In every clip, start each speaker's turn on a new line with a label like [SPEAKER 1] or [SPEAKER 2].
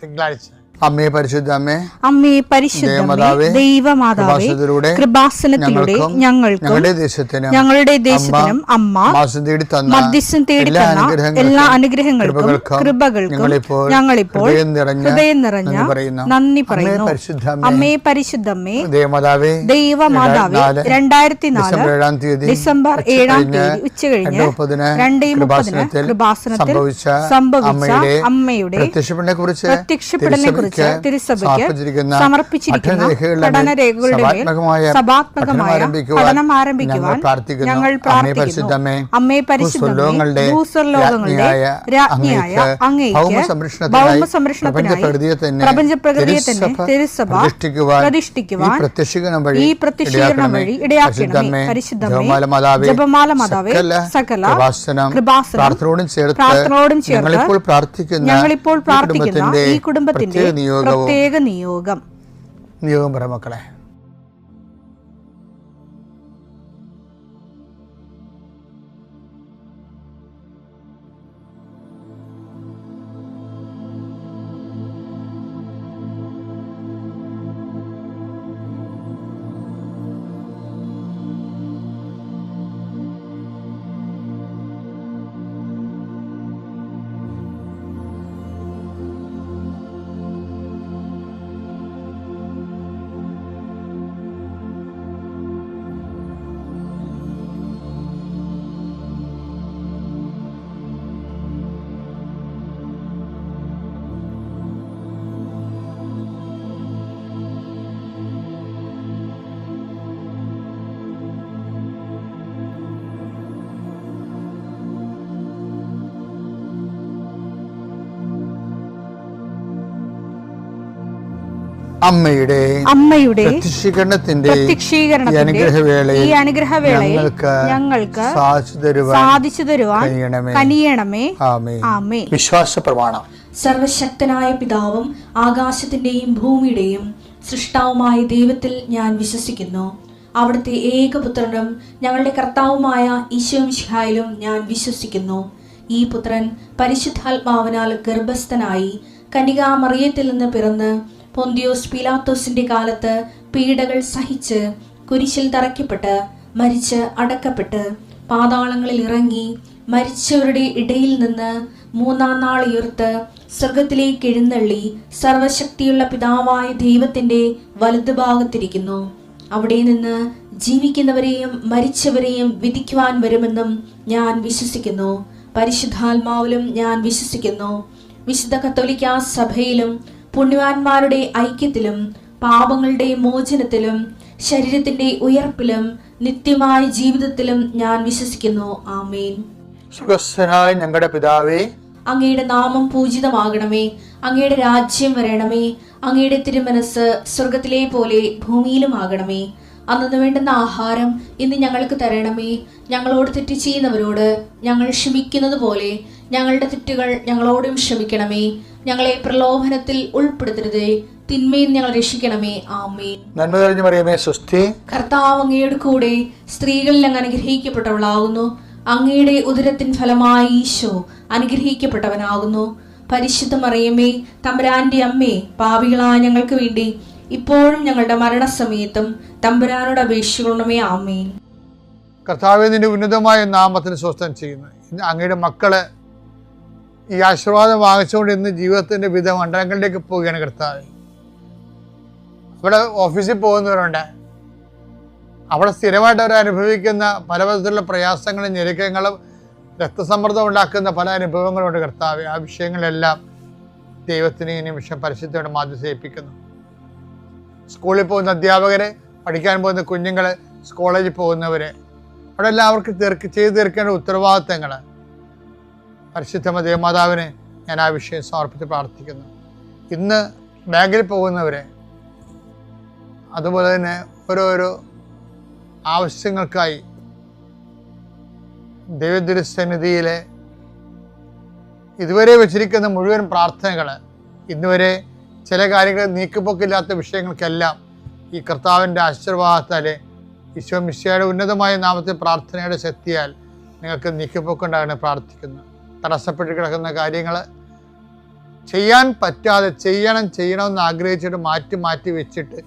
[SPEAKER 1] തിങ്കളാഴ്ച. അമ്മേ പരിശുദ്ധ അമ്മേ,
[SPEAKER 2] അമ്മേ പരിശുദ്ധ ദൈവമാതാവേ, കൃപാസനത്തിലൂടെ ഞങ്ങൾക്കും ഞങ്ങളുടെ ദേശത്തിനും അമ്മ മധ്യസ്ഥം തേടി തന്ന എല്ലാ അനുഗ്രഹങ്ങൾക്കും കൃപകൾക്കും ഞങ്ങളിപ്പോൾ ഹൃദയം നിറഞ്ഞ നന്ദി പറയുന്നു. അമ്മേ പരിശുദ്ധമ്മേ ദൈവമാതാവേ, 2004 ഡിസംബർ 7 ഉച്ചകഴിഞ്ഞ് 2:30 കൃപാസനത്തിൽ സംഭവിച്ച അമ്മയുടെ പ്രത്യക്ഷപ്പെടലിനെ കുറിച്ച് തിരുസഭയ്ക്ക് സമർപ്പിച്ചിരിക്കുന്ന പഠനരേഖകളുടെ മേൽ സഭാത്മകമായ പഠനം ആരംഭിക്കുവാൻ ഞങ്ങൾ പ്രാർത്ഥിക്കുന്നു. അമ്മേ പരിശുദ്ധമേ, ഭൂസ്വർലോകങ്ങളുടെ രാജ്ഞിയായ അങ്ങേയ്ക്ക് ഭൗമസംരക്ഷണത്തിനായി പ്രപഞ്ചപ്രകൃതിയെ തന്നെ തിരുസഭ പ്രതിഷ്ഠിക്കുവാൻ ഈ പ്രത്യക്ഷീകരണം വഴി ഇടയാക്കണമേ. പരിശുദ്ധമേ, ജപമാല മാതാവേ, സകല കൃപാസനം പ്രാർത്ഥനയോടും ചേർത്ത് ഞങ്ങളിപ്പോൾ പ്രാർത്ഥിക്കുന്ന ഈ കുടുംബത്തിന്റെ പ്രത്യേക നിയോഗം
[SPEAKER 1] പറ മക്കളെ.
[SPEAKER 2] അമ്മയുടെ പ്രത്യക്ഷീകരണത്തിന്റെ ഈ അനുഗ്രഹവേളയിൽ ഞങ്ങൾക്ക് സാധിച്ചു തരുവാൻ കനിയണമേ. ആമേൻ.
[SPEAKER 1] വിശ്വാസ പ്രമാണം.
[SPEAKER 3] സർവശക്തനായ പിതാവും ആകാശത്തിന്റെയും ഭൂമിയുടെയും സൃഷ്ടാവുമായ ദൈവത്തിൽ ഞാൻ വിശ്വസിക്കുന്നു. അവിടുത്തെ ഏകപുത്രനും ഞങ്ങളുടെ കർത്താവുമായ ഈശോമിശിഹായിലും ഞാൻ വിശ്വസിക്കുന്നു. ഈ പുത്രൻ പരിശുദ്ധാത്മാവിനാൽ ഗർഭസ്ഥനായി കന്യകാമറിയത്തിൽ നിന്ന് പിറന്ന് പൊന്തിയോസ് പീലാത്തോസിന്റെ കാലത്ത് പീഡകൾ സഹിച്ച് കുരിശിൽ തറയ്ക്കപ്പെട്ട് മരിച്ച് അടക്കപ്പെട്ട് പാതാളങ്ങളിൽ ഇറങ്ങി മരിച്ചവരുടെ ഇടയിൽ നിന്ന് 3-ാം നാൾ ഉയർത്ത് സ്വർഗത്തിലേക്ക് എഴുന്നള്ളി സർവശക്തിയുള്ള പിതാവായ ദൈവത്തിന്റെ വലതുഭാഗത്തിരിക്കുന്നു. അവിടെ നിന്ന് ജീവിക്കുന്നവരെയും മരിച്ചവരെയും വിധിക്കുവാൻ വരുമെന്നും ഞാൻ വിശ്വസിക്കുന്നു. പരിശുദ്ധാത്മാവിലും ഞാൻ വിശ്വസിക്കുന്നു. വിശുദ്ധ കത്തോലിക്കാ സഭയിലും പുണ്യവാന്മാരുടെ ഐക്യത്തിലും പാപങ്ങളുടെ മോചനത്തിലും ശരീരത്തിന്റെ ഉയർപ്പിലും നിത്യമായ ജീവിതത്തിലും ഞാൻ വിശ്വസിക്കുന്നു. ആമേൻ.
[SPEAKER 1] സുഖസ്ഥനായ ഞങ്ങളുടെ പിതാവേ,
[SPEAKER 3] അങ്ങയുടെ നാമം പൂജിതമാകണമേ. അങ്ങയുടെ രാജ്യം വരണമേ. അങ്ങയുടെ തിരുമനസ് സ്വർഗത്തിലെ പോലെ ഭൂമിയിലും ആകണമേ. അന്നു വേണ്ടുന്ന ആഹാരം ഇന്ന് ഞങ്ങൾക്ക് തരണമേ. ഞങ്ങളോട് തെറ്റ് ചെയ്യുന്നവരോട് ഞങ്ങൾ ക്ഷമിക്കുന്നത് പോലെ ഞങ്ങളുടെ തെറ്റുകൾ ഞങ്ങളോടും ക്ഷമിക്കണമേ. ഞങ്ങളെ പ്രലോഭനത്തിൽ ഉൾപ്പെടുത്തരുതേ, തിന്മയിൽ ഞങ്ങൾ രക്ഷിക്കണമേ. ആമേൻ.
[SPEAKER 1] നന്മ നിറഞ്ഞ മറിയമേ, സ്വസ്തി.
[SPEAKER 3] കർത്താവ് അങ്ങയുടെ കൂടെ സ്ത്രീകളിൽ അങ്ങ് അനുഗ്രഹിക്കപ്പെട്ടവളാകുന്നു. അങ്ങയുടെ ഉദരത്തിൻ ഫലമായി ഈശോ അനുഗ്രഹിക്കപ്പെട്ടവനാകുന്നു. പരിശുദ്ധ മറിയമേ, തമ്പുരാന്റെ അമ്മേ, പാപികളായ ഞങ്ങൾക്ക് വേണ്ടി ഇപ്പോഴും ഞങ്ങളുടെ മരണസമയത്തും തമ്പുരാനോട് അപേക്ഷിക്കണമേ. ആമേൻ.
[SPEAKER 1] കർത്താവേ, നിന്റെ ഉന്നതമായ നാമത്തിന് സ്വസ്ഥം ചെയ്യുന്നു. ഇന്ന് അങ്ങയുടെ മക്കള് ഈ ആശീർവാദം വാങ്ങിച്ചുകൊണ്ട് ഇന്ന് ജീവിതത്തിന്റെ വിവിധ മണ്ഡലങ്ങളിലേക്ക് പോവുകയാണ്. കർത്താവേ, അവിടെ ഓഫീസിൽ പോകുന്നവരുണ്ട്, അവിടെ സ്ഥിരമായിട്ട് അവർ അനുഭവിക്കുന്ന പല വിധത്തിലുള്ള പ്രയാസങ്ങളും ഞെരുക്കങ്ങളും രക്തസമ്മർദ്ദം ഉണ്ടാക്കുന്ന പല അനുഭവങ്ങളുണ്ട്. കർത്താവേ, ആ വിഷയങ്ങളെല്ലാം ദൈവത്തിന് ഈ നിമിഷം പരിശുദ്ധയുടെ മാധ്യസ്ഥം ഏൽപ്പിക്കുന്നു. സ്കൂളിൽ പോകുന്ന അധ്യാപകരെ, പഠിക്കാൻ പോകുന്ന കുഞ്ഞുങ്ങളെ, കോളേജിൽ പോകുന്നവരെ, അവിടെ എല്ലാം അവർക്ക് ചെയ്തു തീർക്കേണ്ട ഉത്തരവാദിത്തങ്ങൾ പരിശുദ്ധ ദേവമാതാവിനെ ഞാൻ ആ വിഷയം സമർപ്പിച്ച് പ്രാർത്ഥിക്കുന്നു. ഇന്ന് ബാങ്കിൽ പോകുന്നവരെ, അതുപോലെ തന്നെ ഓരോരോ ആവശ്യങ്ങൾക്കായി ദൈവതിരുസന്നിധിയിലെ ഇതുവരെ വെച്ചിരിക്കുന്ന മുഴുവൻ പ്രാർത്ഥനകൾ, ഇന്നുവരെ ചില കാര്യങ്ങൾ നീക്കുപോക്കില്ലാത്ത വിഷയങ്ങൾക്കെല്ലാം ഈ കർത്താവിൻ്റെ ആശീർവാദത്താലെ ഈശോ മിശിഹായുടെ ഉന്നതമായ നാമത്തിൽ പ്രാർത്ഥനയുടെ ശക്തിയാൽ നിങ്ങൾക്ക് നീക്കുപോക്കുണ്ടാകാൻ പ്രാർത്ഥിക്കുന്നു. തടസ്സപ്പെട്ട് കിടക്കുന്ന കാര്യങ്ങൾ, ചെയ്യാൻ പറ്റാതെ ചെയ്യണമെന്ന് ആഗ്രഹിച്ചിട്ട് മാറ്റി വെച്ചിട്ട്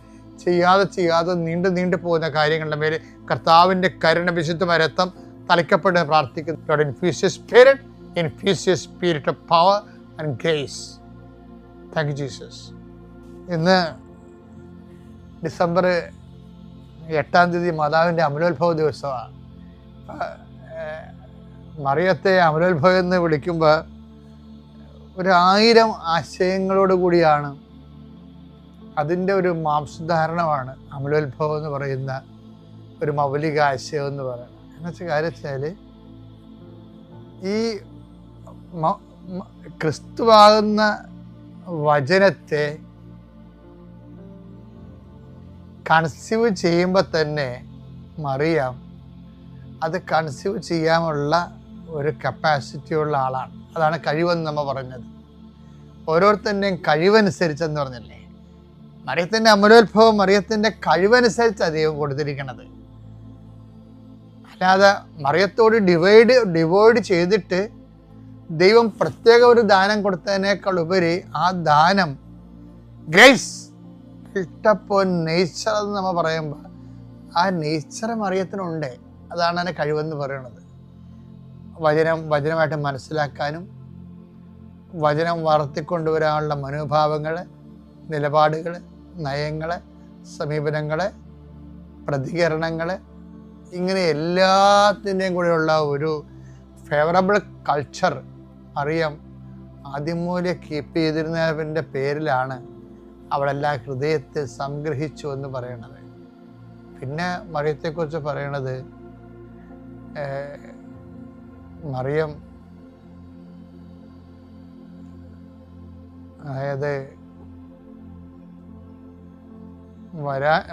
[SPEAKER 1] ചെയ്യാതെ നീണ്ടു പോകുന്ന കാര്യങ്ങളുടെ മേലെ കർത്താവിൻ്റെ കരുണ വിശുദ്ധമായ രക്തം തളിക്കപ്പെട്ട് പ്രാർത്ഥിക്കുന്നു. Lord, infuse your spirit of power and grace. Thank you, Jesus. ഇന്ന് ഡിസംബർ 8 മാതാവിൻ്റെ അമലോത്ഭവ ദിവസമാണ്. മറിയത്തെ അമലോത്ഭവം എന്ന് വിളിക്കുമ്പോൾ 1000 ആശയങ്ങളോട് കൂടിയാണ്. അതിൻ്റെ ഒരു മാംസധാരണമാണ് അമലോത്ഭവം എന്ന് പറയുന്ന ഒരു മൗലിക ആശയം എന്ന് പറയുന്നത്. എന്നുവെച്ചാൽ കാര്യം വെച്ചാൽ ഈ ക്രിസ്തുവാകുന്ന വചനത്തെ കൺസീവ് ചെയ്യുമ്പോൾ തന്നെ മറിയാം അത് കൺസീവ് ചെയ്യാനുള്ള ഒരു കപ്പാസിറ്റി ഉള്ള ആളാണ്. അതാണ് കഴിവെന്ന് നമ്മൾ പറഞ്ഞത്. ഓരോരുത്തരുടെയും കഴിവനുസരിച്ചെന്ന് പറഞ്ഞില്ലേ, മറിയത്തിൻ്റെ അമലോത്ഭവം മറിയത്തിൻ്റെ കഴിവനുസരിച്ച് ദൈവം കൊടുത്തിരിക്കണത്. അല്ലാതെ മറിയത്തോട് ഡിവൈഡ് ചെയ്തിട്ട് ദൈവം പ്രത്യേക ഒരു ദാനം കൊടുത്തതിനേക്കാൾ ഉപരി ആ ദാനം ഗ്രേസ് ഇഷ്ടപ്പോൾ നേച്ചർ എന്ന് നമ്മൾ പറയുമ്പോൾ ആ നേച്ചർ മറിയത്തിനുണ്ട്. അതാണ് അതിൻ്റെ കഴിവെന്ന് പറയുന്നത്. വചനമായിട്ട് മനസ്സിലാക്കാനും വചനം വളർത്തിക്കൊണ്ടുവരാനുള്ള മനോഭാവങ്ങൾ, നിലപാടുകൾ, നയങ്ങൾ, സമീപനങ്ങൾ, പ്രതികരണങ്ങൾ, ഇങ്ങനെ എല്ലാത്തിൻ്റെയും കൂടെയുള്ള ഒരു ഫേവറബിൾ കൾച്ചർ അറിയാം ആദ്യം മൂലം കീപ്പ് ചെയ്തിരുന്നതിൻ്റെ പേരിലാണ് അവളെല്ലാം ഹൃദയത്തിൽ സംഗ്രഹിച്ചു എന്ന് പറയണത്. പിന്നെ മറിയത്തെക്കുറിച്ച് പറയണത് മറിയം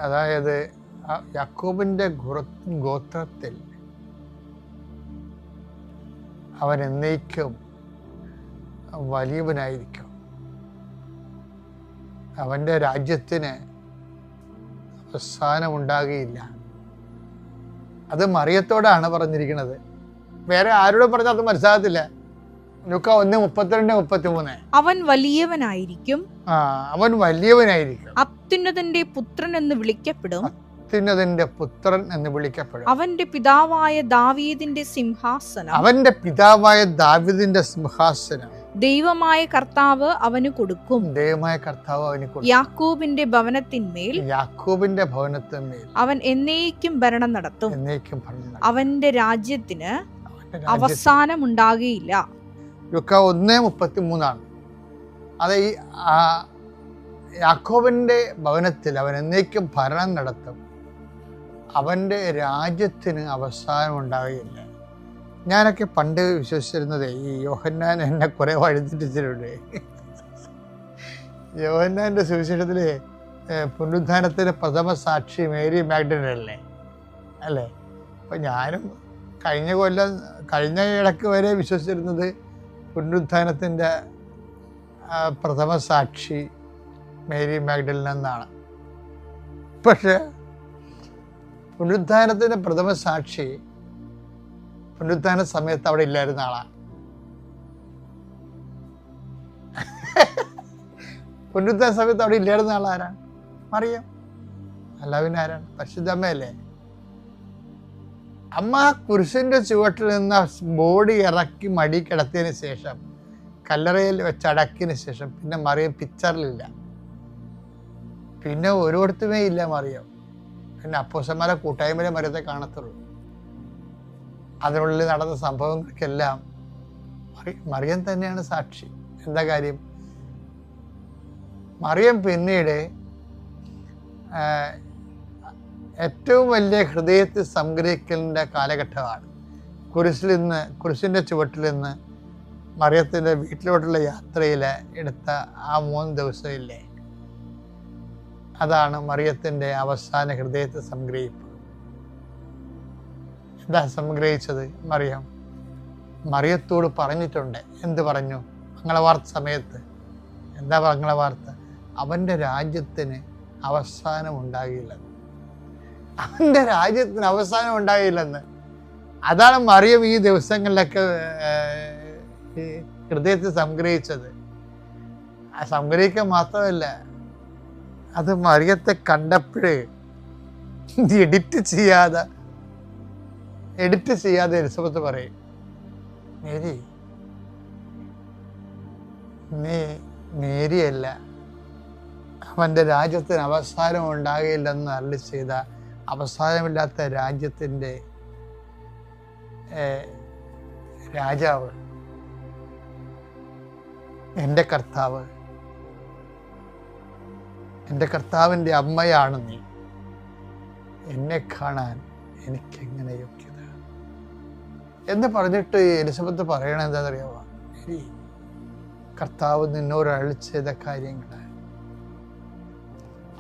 [SPEAKER 1] അതായത് യാക്കോബിൻ്റെ ഗോത്രത്തിൽ അവൻ എന്നേക്കും വലിയവനായിരിക്കും. അവൻ്റെ രാജ്യത്തിന് അവസാനം ഉണ്ടാകുകയില്ല. അത് മറിയത്തോടാണ് പറഞ്ഞിരിക്കുന്നത്. വേറെ ആരോടും പറഞ്ഞാൽ അത് മനസ്സിലാകത്തില്ല. ലൂക്ക 1:32-33
[SPEAKER 2] അവൻ വലിയവനായിരിക്കും,
[SPEAKER 1] അവൻ വലിയവനായിരിക്കും,
[SPEAKER 2] അത്യുന്നതന്റെ പുത്രൻ എന്ന് വിളിക്കപ്പെടും,
[SPEAKER 1] അത്യുന്നതന്റെ പുത്രൻ എന്ന് വിളിക്കപ്പെടും.
[SPEAKER 2] അവന്റെ പിതാവായ ദാവീദിന്റെ സിംഹാസനം,
[SPEAKER 1] അവന്റെ പിതാവായ ദാവീദിന്റെ സിംഹാസനം
[SPEAKER 2] ദൈവമായ കർത്താവ് അവന് കൊടുക്കും,
[SPEAKER 1] ദൈവമായ കർത്താവ് അവന് കൊടുക്കും.
[SPEAKER 2] യാക്കോബിന്റെ ഭവനത്തിന്മേൽ അവൻ എന്നേക്കും ഭരണം നടത്തും, അവന്റെ രാജ്യത്തിന് അവസാനം ഉണ്ടാകുകയില്ല.
[SPEAKER 1] ലൂക്ക 1:33 അത് ഈ യാക്കോബിന്റെ ഭവനത്തിൽ അവൻ എന്നേക്കും ഭരണം നടത്തും, അവന്റെ രാജ്യത്തിന് അവസാനം ഉണ്ടാകുകയില്ല. ഞാനൊക്കെ പണ്ട് വിശ്വസിച്ചിരുന്നത് ഈ യോഹന്നാൻ എന്നെ കുറെ വഴിതെറ്റിച്ചിട്ടുണ്ട്. യോഹന്നാന്റെ സുവിശേഷത്തിൽ പുനരുദ്ധാനത്തിന് പ്രഥമ സാക്ഷി മേരി മാഗ്ഡലൻ അല്ലേ. അപ്പം ഞാനും കഴിഞ്ഞ ഇടയ്ക്ക് വരെ വിശ്വസിച്ചിരുന്നത് പുനരുദ്ധാനത്തിൻ്റെ പ്രഥമ സാക്ഷി മേരി മാഗ്ഡലൻ എന്നാണ്. പക്ഷെ പുനരുദ്ധാനത്തിൻ്റെ പ്രഥമ സാക്ഷി പുനരുദ്ധാന സമയത്ത് അവിടെ ഇല്ലായിരുന്ന ആളാണ്. പുനരുദ്ധാന സമയത്ത് അവിടെ ഇല്ലായിരുന്ന ആളാരാണ്? മറിയം. അല്ല പിന്നെ ആരാണ്? പരിശുദ്ധമ്മയല്ലേ. അമ്മ കുരിശിൻ്റെ ചുവട്ടിൽ നിന്ന് ബോഡി ഇറക്കി മടി കിടത്തിയതിന് ശേഷം, കല്ലറയിൽ വെച്ചടക്കിയതിന് ശേഷം പിന്നെ മറിയം പിക്ചറിലില്ല. പിന്നെ ഓരോരുത്തരുമേ ഇല്ല മറിയം. പിന്നെ അപ്പോസ്തലന്മാരെ കൂട്ടായ്മയിലെ മറിയത്തെ കാണത്തുള്ളൂ. അതിനുള്ളിൽ നടന്ന സംഭവങ്ങൾക്കെല്ലാം മറിയം തന്നെയാണ് സാക്ഷി. എന്താ കാര്യം? മറിയം പിന്നീട് ഏറ്റവും വലിയ ഹൃദയത്തിൽ സംഗ്രഹിക്കലിൻ്റെ കാലഘട്ടമാണ്. കുരിശിൻ്റെ ചുവട്ടിൽ നിന്ന് മറിയത്തിൻ്റെ വീട്ടിലോട്ടുള്ള യാത്രയിൽ എടുത്ത ആ 3 ദിവസമില്ലേ, അതാണ് മറിയത്തിൻ്റെ അവസാന ഹൃദയത്തെ സംഗ്രഹിപ്പ്. എന്താ സംഗ്രഹിച്ചത്? മറിയത്തോട് പറഞ്ഞിട്ടുണ്ട്. എന്ത് പറഞ്ഞു? മംഗളവാർത്ത സമയത്ത് എന്താ മംഗളവാർത്ത? അവൻ്റെ രാജ്യത്തിന് അവസാനം ഉണ്ടാകില്ലെന്ന്. അവൻ്റെ രാജ്യത്തിന് അവസാനം ഉണ്ടാകില്ലെന്ന്. അതാണ് മറിയം ഈ ദിവസങ്ങളിലൊക്കെ ഹൃദയത്തിൽ സംഗ്രഹിച്ചത്. സംഗ്രഹിക്കാൻ മാത്രമല്ല, അത് മറിയത്തെ കണ്ടപ്പോഴേ എഡിറ്റ് ചെയ്യാതെ എലിസബത്ത് പറയും, മേരി, നീ മേരിയല്ല, അവൻ്റെ രാജ്യത്തിന് അവസാനം ഉണ്ടാകില്ലെന്ന് അരുളി ചെയ്ത അവസാനമില്ലാത്ത രാജ്യത്തിൻ്റെ രാജാവ്, എൻ്റെ കർത്താവ്, എൻ്റെ കർത്താവിൻ്റെ അമ്മയാണ് നീ. എന്നെ കാണാൻ എനിക്കെങ്ങനെ യോഗ്യത എന്ന് പറഞ്ഞിട്ട് എലിസബത്ത് പറയണത് എന്താണെന്നറിയാമോ? ശരി, കർത്താവ് നിന്നോട് അരുളി ചെയ്ത കാര്യങ്ങൾ,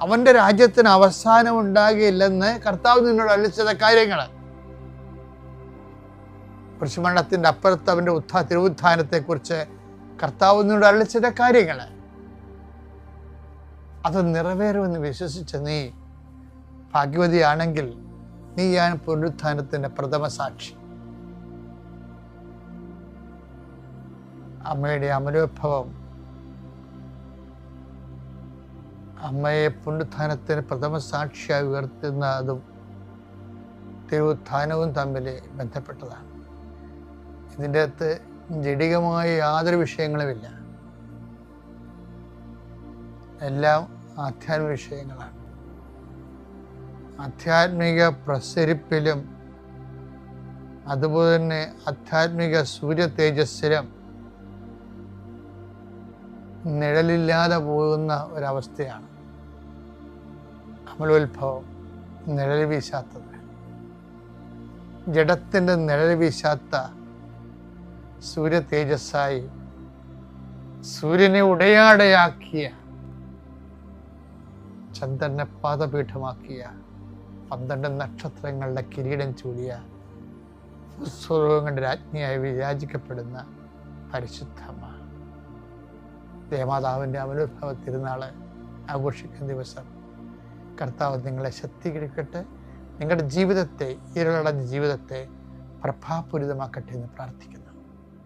[SPEAKER 1] അവൻ്റെ രാജ്യത്തിന് അവസാനം ഉണ്ടാകില്ലെന്ന് കർത്താവ് നിന്നോട് അരുളി ചെയ്ത കാര്യങ്ങൾ, കുരിശുമരണത്തിൻ്റെ അപ്പുറത്ത് അവൻ്റെ തിരുവുത്ഥാനത്തെക്കുറിച്ച് കർത്താവ് നിന്നോട് അരുളി ചെയ്ത കാര്യങ്ങൾ, അത് നിറവേറുമെന്ന് വിശ്വസിച്ച നീ ഭാഗ്യവതിയാണെങ്കിൽ നീയാണ് പുനരുത്ഥാനത്തിൻ്റെ പ്രഥമ സാക്ഷി. അമ്മയുടെ അമലോത്ഭവം അമ്മയെ പുനരുത്ഥാനത്തിന് പ്രഥമ സാക്ഷിയായി ഉയർത്തുന്നതും തിരുവുത്ഥാനവും തമ്മിൽ ബന്ധപ്പെട്ടതാണ്. ഇതിൻ്റെ അകത്ത് ജഡികമായ യാതൊരു വിഷയങ്ങളുമില്ല, എല്ലാം ആധ്യാത്മിക വിഷയങ്ങളാണ്. ആധ്യാത്മിക പ്രസരിപ്പിലും അതുപോലെ തന്നെ ആധ്യാത്മിക സൂര്യ തേജസ്സിലും നിഴലില്ലാതെ പോകുന്ന ഒരവസ്ഥയാണ് അമലോത്ഭവം. നിഴൽ വീശാത്തത്, ജഡത്തിൻ്റെ നിഴൽ വീശാത്ത സൂര്യ തേജസ്സായി സൂര്യനെ ഉടയാടയാക്കിയ, ചന്ദ്രനെ പാദപീഠമാക്കിയ, 12 നക്ഷത്രങ്ങളുടെ കിരീടം ചൂടിയ, ഭൂസ്വർഗങ്ങളുടെ രാജ്ഞിയായി വിരാജിക്കപ്പെടുന്ന പരിശുദ്ധമ്മ ദേവമാതാവിൻ്റെ അമലോത്ഭവ തിരുനാൾ ആഘോഷിക്കുന്ന ദിവസം കർത്താവ് നിങ്ങളെ ശക്തീകരിക്കട്ടെ, നിങ്ങളുടെ ജീവിതത്തെ, ഇരുളടഞ്ഞ ജീവിതത്തെ പ്രഭാപൂരിതമാക്കട്ടെ എന്ന് പ്രാർത്ഥിക്കുന്നു.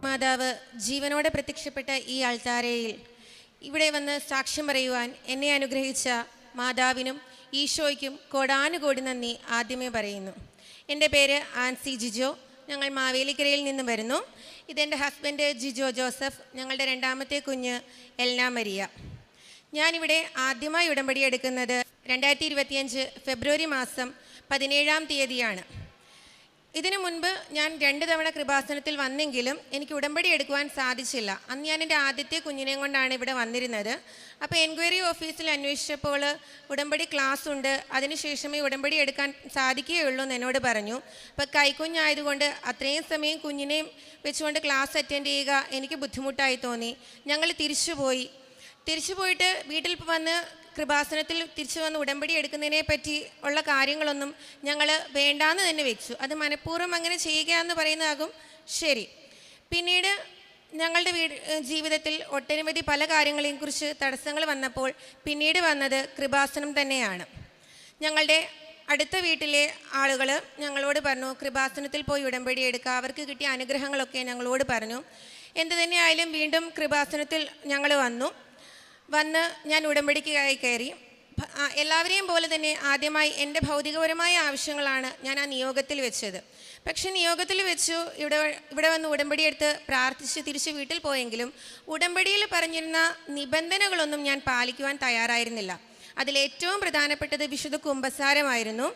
[SPEAKER 4] മാതാവ് ജീവനോടെ പ്രത്യക്ഷപ്പെട്ട ഈ ആൾത്താരയിൽ ഇവിടെ വന്ന് സാക്ഷ്യം പറയുവാൻ എന്നെ അനുഗ്രഹിച്ച മാതാവിനും ഈശോയ്ക്കും കോടാനുകോടി നന്ദി ആദ്യമേ പറയുന്നു. എൻ്റെ പേര് ആൻസി ജിജോ. ഞങ്ങൾ മാവേലിക്കരയിൽ നിന്ന് വരുന്നു. ഇതെൻ്റെ ഹസ്ബൻഡ് ജിജോ ജോസഫ്. ഞങ്ങളുടെ രണ്ടാമത്തെ കുഞ്ഞ് എൽന മരിയ. ഞാനിവിടെ ആദ്യമായി ഉടമ്പടി എടുക്കുന്നത് 2025 ഫെബ്രുവരി മാസം 17-ാം തീയതിയാണ്. ഇതിനു മുൻപ് ഞാൻ 2 തവണ കൃപാസനത്തിൽ വന്നെങ്കിലും എനിക്ക് ഉടമ്പടി എടുക്കുവാൻ സാധിച്ചില്ല. അന്ന് ഞാൻ എൻ്റെ ആദ്യത്തെ കുഞ്ഞിനെയും കൊണ്ടാണ് ഇവിടെ വന്നിരുന്നത്. അപ്പോൾ എൻക്വയറി ഓഫീസിൽ അന്വേഷിച്ചപ്പോൾ ഉടമ്പടി ക്ലാസ് ഉണ്ട്, അതിനുശേഷമേ ഉടമ്പടി എടുക്കാൻ സാധിക്കുകയുള്ളൂ എന്ന് എന്നോട് പറഞ്ഞു. അപ്പോൾ കൈക്കുഞ്ഞായതുകൊണ്ട് അത്രയും സമയം കുഞ്ഞിനെയും വെച്ചുകൊണ്ട് ക്ലാസ് അറ്റൻഡ് ചെയ്യുക എനിക്ക് ബുദ്ധിമുട്ടായി തോന്നി. ഞങ്ങൾ തിരിച്ചു പോയിട്ട് വീട്ടിൽ വന്ന് കൃപാസനത്തിൽ തിരിച്ചു വന്ന് ഉടമ്പടി എടുക്കുന്നതിനെ പറ്റി ഉള്ള കാര്യങ്ങളൊന്നും ഞങ്ങൾ വേണ്ടാന്ന് തന്നെ വെച്ചു. അത് മനഃപൂർവ്വം അങ്ങനെ ചെയ്യുക എന്ന് പറയുന്നതാകും ശരി. പിന്നീട് ഞങ്ങളുടെ ജീവിതത്തിൽ ഒട്ടനവധി പല കാര്യങ്ങളെയും കുറിച്ച് തടസ്സങ്ങൾ വന്നപ്പോൾ പിന്നീട് വന്നത് കൃപാസനം തന്നെയാണ്. ഞങ്ങളുടെ അടുത്ത വീട്ടിലെ ആളുകൾ ഞങ്ങളോട് പറഞ്ഞു, കൃപാസനത്തിൽ പോയി ഉടമ്പടി എടുക്കുക, അവർക്ക് കിട്ടിയ അനുഗ്രഹങ്ങളൊക്കെ ഞങ്ങളോട് പറഞ്ഞു. എന്തു തന്നെയായാലും വീണ്ടും കൃപാസനത്തിൽ ഞങ്ങൾ വന്ന് ഞാൻ ഉടമ്പടിക്കായി കയറി. എല്ലാവരെയും പോലെ തന്നെ ആദ്യമായി എൻ്റെ ഭൗതികപരമായ ആവശ്യങ്ങളാണ് ഞാൻ ആ നിയോഗത്തിൽ വെച്ചത്. പക്ഷെ നിയോഗത്തിൽ വെച്ചു ഇവിടെ വന്ന് ഉടമ്പടി എടുത്ത് പ്രാർത്ഥിച്ച് തിരിച്ച് വീട്ടിൽ പോയെങ്കിലും ഉടമ്പടിയിൽ പറഞ്ഞിരുന്ന നിബന്ധനകളൊന്നും ഞാൻ പാലിക്കുവാൻ തയ്യാറായിരുന്നില്ല. അതിലേറ്റവും പ്രധാനപ്പെട്ടത് വിശുദ്ധ കുമ്പസാരമായിരുന്നു.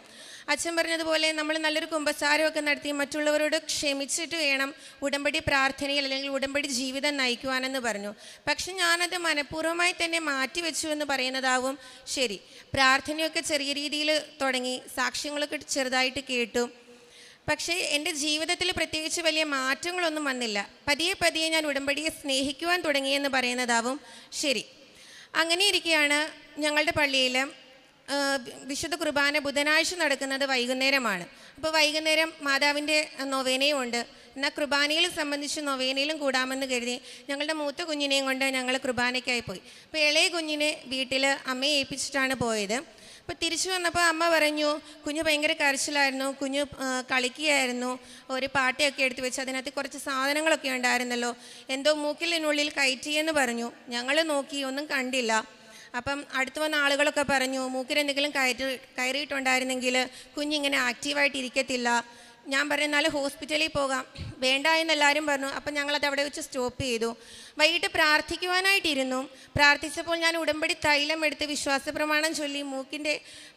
[SPEAKER 4] അച്ഛൻ പറഞ്ഞതുപോലെ നമ്മൾ നല്ലൊരു കുമ്പസാരമൊക്കെ നടത്തി മറ്റുള്ളവരോട് ക്ഷമിച്ചിട്ട് വേണം ഉടമ്പടി പ്രാർത്ഥനയിൽ അല്ലെങ്കിൽ ഉടമ്പടി ജീവിതം നയിക്കുവാനെന്ന് പറഞ്ഞു. പക്ഷെ ഞാനത് മനഃപൂർവ്വമായി തന്നെ മാറ്റിവെച്ചു എന്ന് പറയുന്നതാവും ശരി. പ്രാർത്ഥനയൊക്കെ ചെറിയ രീതിയിൽ തുടങ്ങി, സാക്ഷ്യങ്ങളൊക്കെ ചെറുതായിട്ട് കേട്ടു. പക്ഷേ എൻ്റെ ജീവിതത്തിൽ പ്രത്യേകിച്ച് വലിയ മാറ്റങ്ങളൊന്നും വന്നില്ല. പതിയെ ഞാൻ ഉടമ്പടിയെ സ്നേഹിക്കുവാൻ തുടങ്ങിയെന്ന് പറയുന്നതാവും ശരി. അങ്ങനെ ഇരിക്കുകയാണ് ഞങ്ങളുടെ പള്ളിയിൽ വിശുദ്ധ കുർബാന ബുധനാഴ്ച നടക്കുന്നത് വൈകുന്നേരമാണ്. അപ്പോൾ വൈകുന്നേരം മാതാവിൻ്റെ നൊവേനയും ഉണ്ട്. എന്നാൽ കുർബാനയിൽ സംബന്ധിച്ച് നൊവേനയിലും കൂടാമെന്ന് കരുതി ഞങ്ങളുടെ മൂത്ത കുഞ്ഞിനെയും കൊണ്ട് ഞങ്ങൾ കുർബാനയ്ക്കായി പോയി. അപ്പോൾ ഇളയ കുഞ്ഞിനെ വീട്ടിൽ അമ്മയെ ഏൽപ്പിച്ചിട്ടാണ് പോയത്. അപ്പോൾ തിരിച്ചു വന്നപ്പോൾ അമ്മ പറഞ്ഞു, കുഞ്ഞ് ഭയങ്കര കരച്ചിലായിരുന്നു, കുഞ്ഞ് കളിക്കുകയായിരുന്നു, ഒരു പാട്ടയൊക്കെ എടുത്ത് വെച്ച് അതിനകത്ത് കുറച്ച് സാധനങ്ങളൊക്കെ ഉണ്ടായിരുന്നല്ലോ, എന്തോ മൂക്കിലിനുള്ളിൽ കയറ്റിയെന്ന് പറഞ്ഞു. ഞങ്ങൾ നോക്കി, ഒന്നും കണ്ടില്ല. അപ്പം അടുത്ത് വന്ന ആളുകളൊക്കെ പറഞ്ഞു, മൂക്കിൽ എന്തെങ്കിലും കയറിയിട്ടുണ്ടായിരുന്നെങ്കിൽ കുഞ്ഞിങ്ങനെ ആക്റ്റീവായിട്ട് ഇരിക്കത്തില്ല. ഞാൻ പറഞ്ഞു, എന്നാലും ഹോസ്പിറ്റലിൽ പോകാം. വേണ്ട എന്നെല്ലാവരും പറഞ്ഞു. അപ്പം ഞങ്ങളത് അവിടെ വെച്ച് സ്റ്റോപ്പ് ചെയ്തു. വൈകിട്ട് പ്രാർത്ഥിക്കുവാനായിട്ടിരുന്നു. പ്രാർത്ഥിച്ചപ്പോൾ ഞാൻ ഉടമ്പടി തൈലം എടുത്ത് വിശ്വാസ പ്രമാണം ചൊല്ലി മൂക്കിൻ്റെ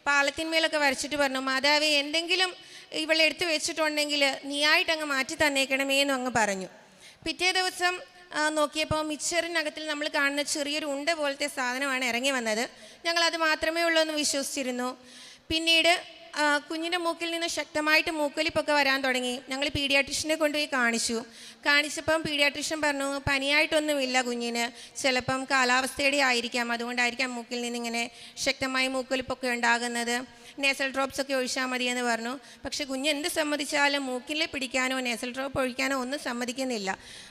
[SPEAKER 4] പാലത്തിന്മേലൊക്കെ വരച്ചിട്ട് പറഞ്ഞു, മാതാവേ, എന്തെങ്കിലും ഇവളെ എടുത്ത് വെച്ചിട്ടുണ്ടെങ്കിൽ നീയായിട്ടങ്ങ് മാറ്റി തന്നേക്കണമേ എന്നും അങ്ങ് പറഞ്ഞു. പിറ്റേ ദിവസം നോക്കിയപ്പോൾ മിക്സറിനകത്തിൽ നമ്മൾ കാണുന്ന ചെറിയൊരു ഉണ്ട പോലത്തെ സാധനമാണ് ഇറങ്ങി വന്നത്. ഞങ്ങളത് മാത്രമേ ഉള്ളൂ എന്ന് വിശ്വസിച്ചിരുന്നു. പിന്നീട് കുഞ്ഞിൻ്റെ മൂക്കിൽ നിന്ന് ശക്തമായിട്ട് മൂക്കൊലിപ്പൊക്കെ വരാൻ തുടങ്ങി. ഞങ്ങൾ പീഡിയാട്രിഷ്യനെ കൊണ്ടുപോയി കാണിച്ചപ്പം പീഡിയാട്രിഷ്യൻ പറഞ്ഞു, പനിയായിട്ടൊന്നുമില്ല കുഞ്ഞിന്, ചിലപ്പം കാലാവസ്ഥയുടെ ആയിരിക്കാം, അതുകൊണ്ടായിരിക്കാം മൂക്കിൽ നിന്നിങ്ങനെ ശക്തമായി മൂക്കൊലിപ്പൊക്കെ ഉണ്ടാകുന്നത്, നേസൽ ഡ്രോപ്സ് ഒക്കെ ഒഴിച്ചാൽ മതിയെന്ന് പറഞ്ഞു. പക്ഷേ കുഞ്ഞ് എന്ത് സമ്മതിച്ചാലും മൂക്കിൽ പിടിക്കാനോ നേസൽ ഡ്രോപ്പ് ഒഴിക്കാനോ ഒന്നും സമ്മതിക്കുന്നില്ല.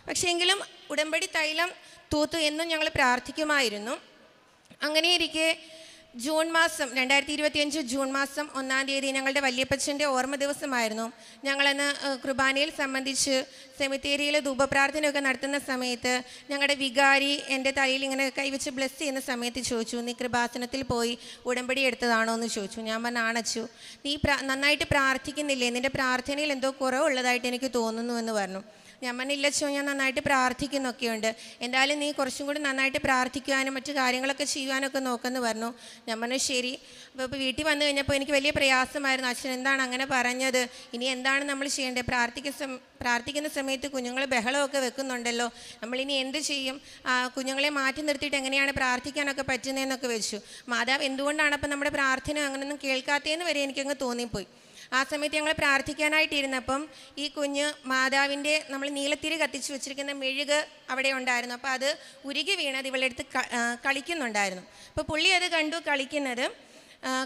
[SPEAKER 4] പക്ഷേ എങ്കിലും ഉടമ്പടി തൈലം തൂത്തു എന്നും ഞങ്ങൾ പ്രാർത്ഥിക്കുമായിരുന്നു. അങ്ങനെയിരിക്കെ ജൂൺ മാസം 2025 ജൂൺ മാസം 1-ാം തീയതി ഞങ്ങളുടെ വല്യപ്പച്ചൻ്റെ ഓർമ്മ ദിവസമായിരുന്നു. ഞങ്ങളന്ന് കുർബാനയിൽ സംബന്ധിച്ച് സെമിത്തേരിയിൽ ധൂപപ്രാർത്ഥനയൊക്കെ നടത്തുന്ന സമയത്ത് ഞങ്ങളുടെ വികാരി എൻ്റെ തലയിൽ ഇങ്ങനെ കൈവച്ച് ബ്ലെസ് ചെയ്യുന്ന സമയത്ത് ചോദിച്ചു, നീ കൃപാസനത്തിൽ പോയി ഉടമ്പടി എടുത്തതാണോ എന്ന് ചോദിച്ചു. ഞാൻ പറഞ്ഞു, ആണച്ചു. നീ നന്നായിട്ട് പ്രാർത്ഥിക്കുന്നില്ലേ, നിൻ്റെ പ്രാർത്ഥനയിൽ എന്തോ കുറവുള്ളതായിട്ട് എനിക്ക് തോന്നുന്നു എന്ന് പറഞ്ഞു. ഞാൻ പറഞ്ഞില്ല ചോ, ഞാൻ നന്നായിട്ട് പ്രാർത്ഥിക്കുന്നൊക്കെയുണ്ട്, എന്തായാലും നീ കുറച്ചും കൂടി നന്നായിട്ട് പ്രാർത്ഥിക്കുവാനും മറ്റു കാര്യങ്ങളൊക്കെ ചെയ്യുവാനൊക്കെ നോക്കുമെന്ന് പറഞ്ഞു. ഞാൻ പറഞ്ഞു ശരി. അപ്പോൾ വീട്ടിൽ വന്നു കഴിഞ്ഞപ്പോൾ എനിക്ക് വലിയ പ്രയാസമായിരുന്നു. അച്ഛൻ എന്താണ് അങ്ങനെ പറഞ്ഞത്, ഇനി എന്താണ് നമ്മൾ ചെയ്യേണ്ടത്, പ്രാർത്ഥിക്കുന്ന സമയത്ത് കുഞ്ഞുങ്ങൾ ബഹളമൊക്കെ വെക്കുന്നുണ്ടല്ലോ, നമ്മളിനി എന്ത് ചെയ്യും, കുഞ്ഞുങ്ങളെ മാറ്റി നിർത്തിയിട്ട് എങ്ങനെയാണ് പ്രാർത്ഥിക്കാനൊക്കെ പറ്റുന്നതെന്നൊക്കെ വെച്ചു. മാതാവ് എന്തുകൊണ്ടാണ് അപ്പം നമ്മുടെ പ്രാർത്ഥന അങ്ങനെയൊന്നും കേൾക്കാത്തതെന്ന് വരെ എനിക്കങ്ങ് തോന്നിപ്പോയി. ആ സമയത്ത് ഞങ്ങൾ പ്രാർത്ഥിക്കാനായിട്ടിരുന്നപ്പം ഈ കുഞ്ഞ് മാതാവിൻ്റെ നമ്മൾ നീലത്തിരി കത്തിച്ച് വെച്ചിരിക്കുന്ന മെഴുക് അവിടെ ഉണ്ടായിരുന്നു. അപ്പോൾ അത് ഉരുകി വീണത് ഇവളുടെ അടുത്ത് കളിക്കുന്നുണ്ടായിരുന്നു. അപ്പോൾ പുള്ളി അത് കണ്ടു കളിക്കുന്നത്.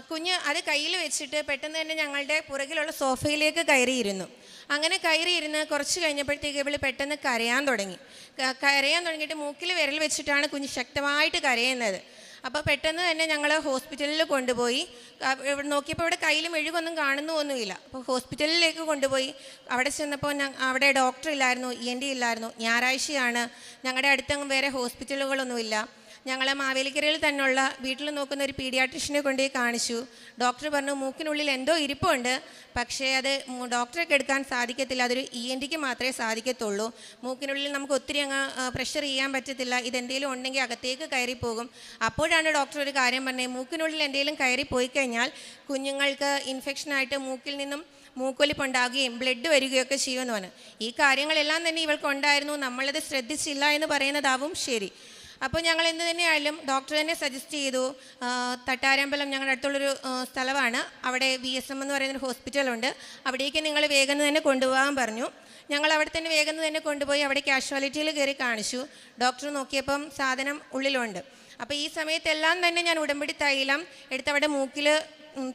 [SPEAKER 4] കുഞ്ഞ് അത് കയ്യിൽ വെച്ചിട്ട് പെട്ടെന്ന് തന്നെ ഞങ്ങളുടെ പുറകിലുള്ള സോഫയിലേക്ക് കയറിയിരുന്നു. അങ്ങനെ കയറിയിരുന്ന് കുറച്ച് കഴിഞ്ഞപ്പോഴത്തേക്ക് ഇവൾ പെട്ടെന്ന് കരയാൻ തുടങ്ങിയിട്ട് മൂക്കിൽ വിരൽ വെച്ചിട്ടാണ് കുഞ്ഞ് ശക്തമായിട്ട് കരയുന്നത്. അപ്പോൾ പെട്ടെന്ന് തന്നെ ഞങ്ങൾ ഹോസ്പിറ്റലിൽ കൊണ്ടുപോയി. നോക്കിയപ്പോൾ ഇവിടെ കയ്യിൽ മെഴുകൊന്നും കാണുന്നൊന്നുമില്ല. അപ്പോൾ ഹോസ്പിറ്റലിലേക്ക് കൊണ്ടുപോയി. അവിടെ ചെന്നപ്പോൾ അവിടെ ഡോക്ടർ ഇല്ലായിരുന്നു, ENT ഇല്ലായിരുന്നു. ഞായറാഴ്ചയാണ്, ഞങ്ങളുടെ അടുത്തങ്ങ് വേറെ ഹോസ്പിറ്റലുകളൊന്നുമില്ല. ഞങ്ങൾ മാവേലിക്കരയിൽ തന്നെയുള്ള വീട്ടിൽ നോക്കുന്ന ഒരു പീഡിയാട്രിഷ്യനെ കൊണ്ടുപോയി കാണിച്ചു. ഡോക്ടർ പറഞ്ഞു, മൂക്കിനുള്ളിൽ എന്തോ ഇരിപ്പുണ്ട്, പക്ഷേ അത് ഡോക്ടർക്ക് എടുക്കാൻ സാധിക്കത്തില്ല, അതൊരു ENTക്ക് മാത്രമേ സാധിക്കത്തുള്ളൂ. മൂക്കിനുള്ളിൽ നമുക്ക് ഒത്തിരി അങ്ങ് പ്രഷർ ചെയ്യാൻ പറ്റത്തില്ല, ഇതെന്തെങ്കിലും ഉണ്ടെങ്കിൽ അകത്തേക്ക് കയറിപ്പോകും. അപ്പോഴാണ് ഡോക്ടർ ഒരു കാര്യം പറഞ്ഞത്, മൂക്കിനുള്ളിൽ എന്തെങ്കിലും കയറിപ്പോയി കഴിഞ്ഞാൽ കുഞ്ഞുങ്ങൾക്ക് ഇൻഫെക്ഷനായിട്ട് മൂക്കിൽ നിന്നും മൂക്കൊലിപ്പുണ്ടാകുകയും ബ്ലഡ് വരികയൊക്കെ ചെയ്യുമെന്ന് പറഞ്ഞു. ഈ കാര്യങ്ങളെല്ലാം തന്നെ ഇവൾക്കുണ്ടായിരുന്നു, നമ്മളത് ശ്രദ്ധിച്ചില്ല എന്ന് പറയുന്നതാവും ശരി. അപ്പോൾ ഞങ്ങൾ എന്ത് തന്നെയായാലും ഡോക്ടർ തന്നെ സജസ്റ്റ് ചെയ്തു, തട്ടാരമ്പലം ഞങ്ങളുടെ അടുത്തുള്ളൊരു സ്ഥലമാണ്, അവിടെ BSM എന്ന് പറയുന്നൊരു ഹോസ്പിറ്റലുണ്ട്, അവിടേക്ക് നിങ്ങൾ വേഗം തന്നെ കൊണ്ടുപോകാൻ പറഞ്ഞു. ഞങ്ങൾ അവിടെ തന്നെ വേഗം തന്നെ കൊണ്ടുപോയി അവിടെ കാഷ്വാലിറ്റിയിൽ കയറി കാണിച്ചു. ഡോക്ടർ നോക്കിയപ്പം സാധനം ഉള്ളിലുണ്ട്. അപ്പോൾ ഈ സമയത്തെല്ലാം തന്നെ ഞാൻ ഉടമ്പടി തൈലം എടുത്ത് അവിടെ മൂക്കിൽ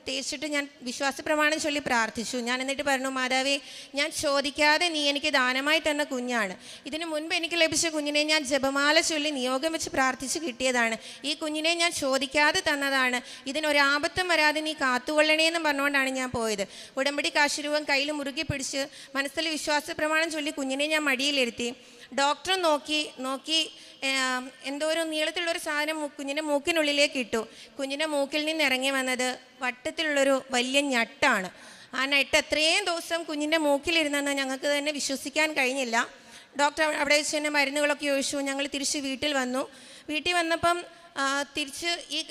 [SPEAKER 4] തേച്ചിട്ട് ഞാൻ വിശ്വാസ പ്രമാണം ചൊല്ലി പ്രാർത്ഥിച്ചു. ഞാൻ എന്നിട്ട് പറഞ്ഞു, മാതാവേ, ഞാൻ ചോദിക്കാതെ നീ എനിക്ക് ദാനമായി തന്ന കുഞ്ഞാണ്. ഇതിനു മുൻപ് എനിക്ക് ലഭിച്ച കുഞ്ഞിനെ ഞാൻ ജപമാല ചൊല്ലി നിയോഗം വെച്ച് പ്രാർത്ഥിച്ച് കിട്ടിയതാണ്. ഈ കുഞ്ഞിനെ ഞാൻ ചോദിക്കാതെ തന്നതാണ്. ഇതിനൊരാപത്തും വരാതെ നീ കാത്തുകൊള്ളണേന്ന് പറഞ്ഞുകൊണ്ടാണ് ഞാൻ പോയത്. ഉടമ്പടി കാശുരൂപം കയ്യിൽ മുറുകി പിടിച്ച് മനസ്സിൽ വിശ്വാസ പ്രമാണം ചൊല്ലി കുഞ്ഞിനെ ഞാൻ മടിയിലിരുത്തി. ഡോക്ടർ നോക്കി എന്തോ ഒരു നീളത്തിലുള്ളൊരു സാധനം കുഞ്ഞിൻ്റെ മൂക്കിനുള്ളിലേക്ക് ഇട്ടു. കുഞ്ഞിൻ്റെ മൂക്കിൽ നിന്ന് ഇറങ്ങി വന്നത് വട്ടത്തിലുള്ളൊരു വലിയ ഞട്ടാണ്. ആ ഞട്ട് എത്രയും ദിവസം കുഞ്ഞിൻ്റെ മൂക്കിലിരുന്നെന്ന് ഞങ്ങൾക്ക് തന്നെ വിശ്വസിക്കാൻ കഴിഞ്ഞില്ല. ഡോക്ടർ അവിടെ വെച്ച് തന്നെ മരുന്നുകളൊക്കെ ഒഴിച്ചു. ഞങ്ങൾ തിരിച്ച് വീട്ടിൽ വന്നപ്പം തിരിച്ച് ഈ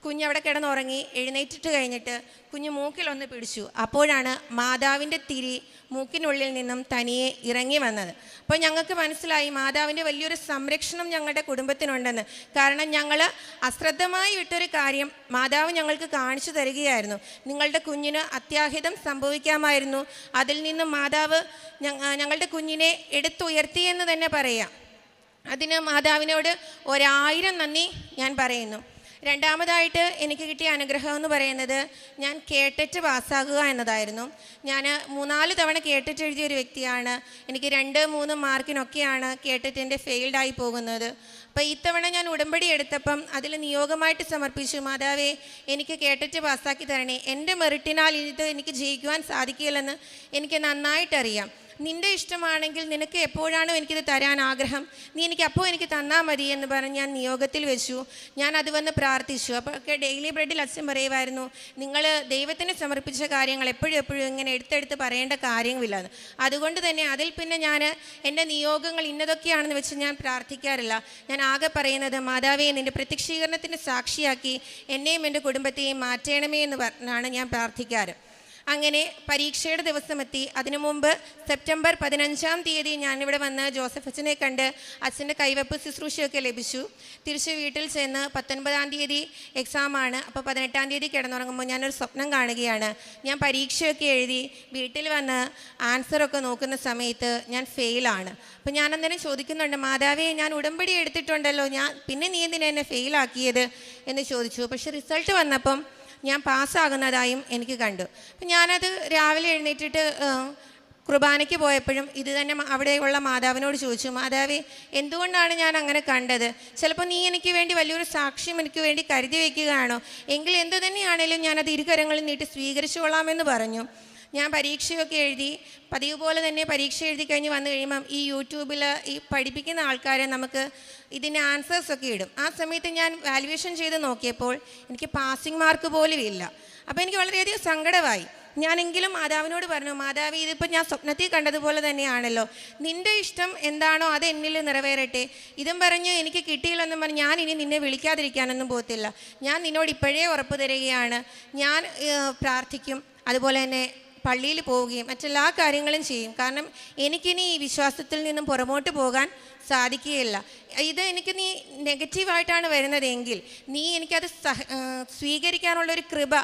[SPEAKER 4] കുഞ്ഞവിടെ കിടന്നുറങ്ങി. എഴുന്നേറ്റിട്ട് കഴിഞ്ഞിട്ട് കുഞ്ഞ് മൂക്കിലൊന്ന് പിടിച്ചു. അപ്പോഴാണ് മാതാവിൻ്റെ തിരി മൂക്കിനുള്ളിൽ നിന്നും തനിയെ ഇറങ്ങി വന്നത്. അപ്പോൾ ഞങ്ങൾക്ക് മനസ്സിലായി മാതാവിൻ്റെ വലിയൊരു സംരക്ഷണം ഞങ്ങളുടെ കുടുംബത്തിനുണ്ടെന്ന്. കാരണം ഞങ്ങൾ അശ്രദ്ധമായി വിട്ടൊരു കാര്യം മാതാവ് ഞങ്ങൾക്ക് കാണിച്ചു തരികയായിരുന്നു. നിങ്ങളുടെ കുഞ്ഞിന് അത്യാഹിതം സംഭവിക്കാമായിരുന്നു, അതിൽ നിന്നും മാതാവ് ഞങ്ങളുടെ കുഞ്ഞിനെ എടുത്തുയർത്തിയെന്ന് തന്നെ പറയാം. അതിന് മാതാവിനോട് 1000 നന്ദി ഞാൻ പറയുന്നു. രണ്ടാമതായിട്ട് എനിക്ക് കിട്ടിയ അനുഗ്രഹം എന്ന് പറയുന്നത് ഞാൻ കേട്ടറ്റ് പാസ്സാകുക എന്നതായിരുന്നു. ഞാൻ 3-4 തവണ കേട്ടറ്റ് എഴുതിയ ഒരു വ്യക്തിയാണ്. എനിക്ക് 2-3 മാർക്കിനൊക്കെയാണ് കേട്ടറ്റിൻ്റെ ഫെയിൽഡായി പോകുന്നത്. അപ്പോൾ ഇത്തവണ ഞാൻ ഉടമ്പടി എടുത്തപ്പം അതിൽ നിയോഗമായിട്ട് സമർപ്പിച്ചു, മാതാവേ എനിക്ക് കേട്ടിട്ട് പാസ്സാക്കി തരണേ. എൻ്റെ മെറിറ്റിനാൽ ഇത് എനിക്ക് ജയിക്കുവാൻ സാധിക്കില്ലെന്ന് എനിക്ക് നന്നായിട്ടറിയാം. നിൻ്റെ ഇഷ്ടമാണെങ്കിൽ നിനക്ക് എപ്പോഴാണോ എനിക്കിത് തരാൻ ആഗ്രഹം, നീ എനിക്ക് അപ്പോൾ എനിക്ക് തന്നാൽ മതി എന്ന് പറഞ്ഞ് ഞാൻ നിയോഗത്തിൽ വെച്ചു. ഞാൻ അത് വന്ന് പ്രാർത്ഥിച്ചു. അപ്പോൾ ഡെയിലി ബ്രെഡിൽ അച്ഛൻ പറയുമായിരുന്നു, നിങ്ങൾ ദൈവത്തിന് സമർപ്പിച്ച കാര്യങ്ങൾ എപ്പോഴും ഇങ്ങനെ എടുത്തെടുത്ത് പറയേണ്ട കാര്യമില്ലെന്ന്. അതുകൊണ്ട് തന്നെ അതിൽ പിന്നെ ഞാൻ എൻ്റെ നിയോഗങ്ങൾ ഇന്നതൊക്കെയാണെന്ന് വെച്ച് ഞാൻ പ്രാർത്ഥിക്കാറില്ല. ഞാൻ ആകെ പറയുന്നത്, മാതാവേ നിൻ്റെ പ്രത്യക്ഷീകരണത്തിന് സാക്ഷിയാക്കി എന്നെയും എൻ്റെ കുടുംബത്തെയും മാറ്റണമേ എന്ന് പറഞ്ഞാണ് ഞാൻ പ്രാർത്ഥിക്കാറ്. അങ്ങനെ പരീക്ഷയുടെ ദിവസമെത്തി. അതിനു മുമ്പ് സെപ്റ്റംബർ 15-ാം തീയതി ഞാനിവിടെ വന്ന് ജോസഫ് അച്ഛനെ കണ്ട് അച്ഛൻ്റെ കൈവപ്പ് ശുശ്രൂഷയൊക്കെ ലഭിച്ചു. തിരിച്ച് വീട്ടിൽ ചെന്ന് 19-ാം തീയതി എക്സാമാണ്. അപ്പോൾ 18-ാം തീയതി കിടന്നുറങ്ങുമ്പോൾ ഞാനൊരു സ്വപ്നം കാണുകയാണ്. ഞാൻ പരീക്ഷയൊക്കെ എഴുതി വീട്ടിൽ വന്ന് ആൻസറൊക്കെ നോക്കുന്ന സമയത്ത് ഞാൻ ഫെയിലാണ്. അപ്പോൾ ഞാൻ അന്നേരം ചോദിക്കുന്നുണ്ട്, മാതാവേ ഞാൻ ഉടമ്പടി എടുത്തിട്ടുണ്ടല്ലോ, പിന്നെ നീ എന്തിനാ എന്നെ ഫെയിലാക്കിയത് എന്ന് ചോദിച്ചു. പക്ഷെ റിസൾട്ട് വന്നപ്പം ഞാൻ പാസ്സാകുന്നതായും എനിക്ക് കണ്ടു. അപ്പം ഞാനത് രാവിലെ എഴുന്നേറ്റിട്ട് കുർബാനയ്ക്ക് പോയപ്പോഴും ഇത് തന്നെ അവിടെയുള്ള മാതാവിനോട് ചോദിച്ചു, മാതാവേ എന്തുകൊണ്ടാണ് ഞാൻ അങ്ങനെ കണ്ടത്? ചിലപ്പോൾ നീ എനിക്ക് വേണ്ടി വലിയൊരു സാക്ഷ്യം എനിക്ക് വേണ്ടി കരുതി വയ്ക്കുകയാണോ? എങ്കിൽ എന്തു തന്നെയാണേലും ഞാനത് ഇരുകരങ്ങളിൽ നീട്ടി സ്വീകരിച്ചുകൊള്ളാമെന്ന് പറഞ്ഞു. ഞാൻ പരീക്ഷയൊക്കെ എഴുതി. പതിവ് പോലെ തന്നെ പരീക്ഷ എഴുതി കഴിഞ്ഞ് വന്നു കഴിയുമ്പം ഈ യൂട്യൂബിൽ ഈ പഠിപ്പിക്കുന്ന ആൾക്കാരെ നമുക്ക് ഇതിൻ്റെ ആൻസേഴ്സൊക്കെ ഇടും. ആ സമയത്ത് ഞാൻ വാല്യുവേഷൻ ചെയ്ത് നോക്കിയപ്പോൾ എനിക്ക് പാസിംഗ് മാർക്ക് പോലും ഇല്ല. അപ്പോൾ എനിക്ക് വളരെയധികം സങ്കടമായി. ഞാനെങ്കിലും മാതാവിനോട് പറഞ്ഞു, മാതാവി ഇതിപ്പോൾ ഞാൻ സ്വപ്നത്തിൽ കണ്ടതുപോലെ തന്നെയാണല്ലോ, നിൻ്റെ ഇഷ്ടം എന്താണോ അത് എന്നിൽ നിറവേറട്ടെ. ഇതും പറഞ്ഞ് എനിക്ക് കിട്ടിയില്ലെന്നും പറഞ്ഞ് ഞാൻ ഇനി നിന്നെ വിളിക്കാതിരിക്കാനൊന്നും പോകത്തില്ല. ഞാൻ നിന്നോട് ഇപ്പോഴേ ഉറപ്പ് തരികയാണ്, ഞാൻ പ്രാർത്ഥിക്കും, അതുപോലെ തന്നെ പള്ളിയിൽ പോവുകയും മറ്റെല്ലാ കാര്യങ്ങളും ചെയ്യും. കാരണം എനിക്കിനി ഈ വിശ്വാസത്തിൽ നിന്നും പുറമോട്ട് പോകാൻ സാധിക്കുകയില്ല. ഇത് എനിക്ക് നീ നെഗറ്റീവായിട്ടാണ് വരുന്നതെങ്കിൽ നീ എനിക്കത് സ്വീകരിക്കാനുള്ളൊരു കൃപ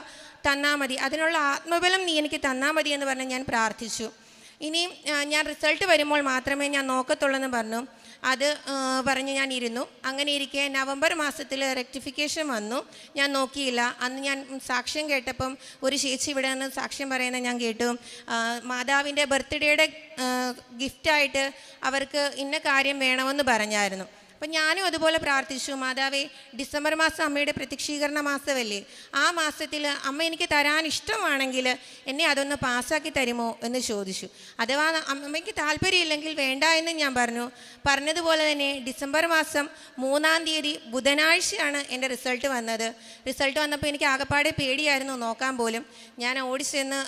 [SPEAKER 4] തന്നാൽ മതി, അതിനുള്ള ആത്മബലം നീ എനിക്ക് തന്നാൽ മതി എന്ന് പറഞ്ഞ് ഞാൻ പ്രാർത്ഥിച്ചു. ഇനിയും ഞാൻ റിസൾട്ട് വരുമ്പോൾ മാത്രമേ ഞാൻ നോക്കത്തുള്ളൂ എന്ന് പറഞ്ഞു. അത് പറഞ്ഞ് ഞാൻ ഇരുന്നു. അങ്ങനെ ഇരിക്കെ നവംബർ മാസത്തിൽ റെക്ടിഫിക്കേഷൻ വന്നു. ഞാൻ നോക്കിയില്ല. അന്ന് ഞാൻ സാക്ഷ്യം കേട്ടപ്പം ഒരു ചേച്ചി ഇവിടെ നിന്ന് സാക്ഷ്യം പറയുന്നത് ഞാൻ കേട്ടു. മാതാവിൻ്റെ ബർത്ത്ഡേയുടെ ഗിഫ്റ്റായിട്ട് അവർക്ക് ഇന്ന കാര്യം വേണമെന്ന് പറഞ്ഞായിരുന്നു. അപ്പം ഞാനും അതുപോലെ പ്രാർത്ഥിച്ചു, മാതാവേ ഡിസംബർ മാസം അമ്മയുടെ പ്രത്യക്ഷീകരണ മാസമല്ലേ, ആ മാസത്തിൽ അമ്മ എനിക്ക് തരാൻ ഇഷ്ടമാണെങ്കിൽ എന്നെ അതൊന്ന് പാസ്സാക്കി തരുമോ എന്ന് ചോദിച്ചു. അഥവാ അമ്മയ്ക്ക് താല്പര്യമില്ലെങ്കിൽ വേണ്ട എന്ന് ഞാൻ പറഞ്ഞതുപോലെ തന്നെ ഡിസംബർ മാസം 3-ാം തീയതി ബുധനാഴ്ചയാണ് എൻ്റെ റിസൾട്ട് വന്നത്. റിസൾട്ട് വന്നപ്പോൾ എനിക്ക് ആകെപ്പാടെ പേടിയായിരുന്നു നോക്കാൻ പോലും. ഞാൻ ഓടിച്ചെന്ന്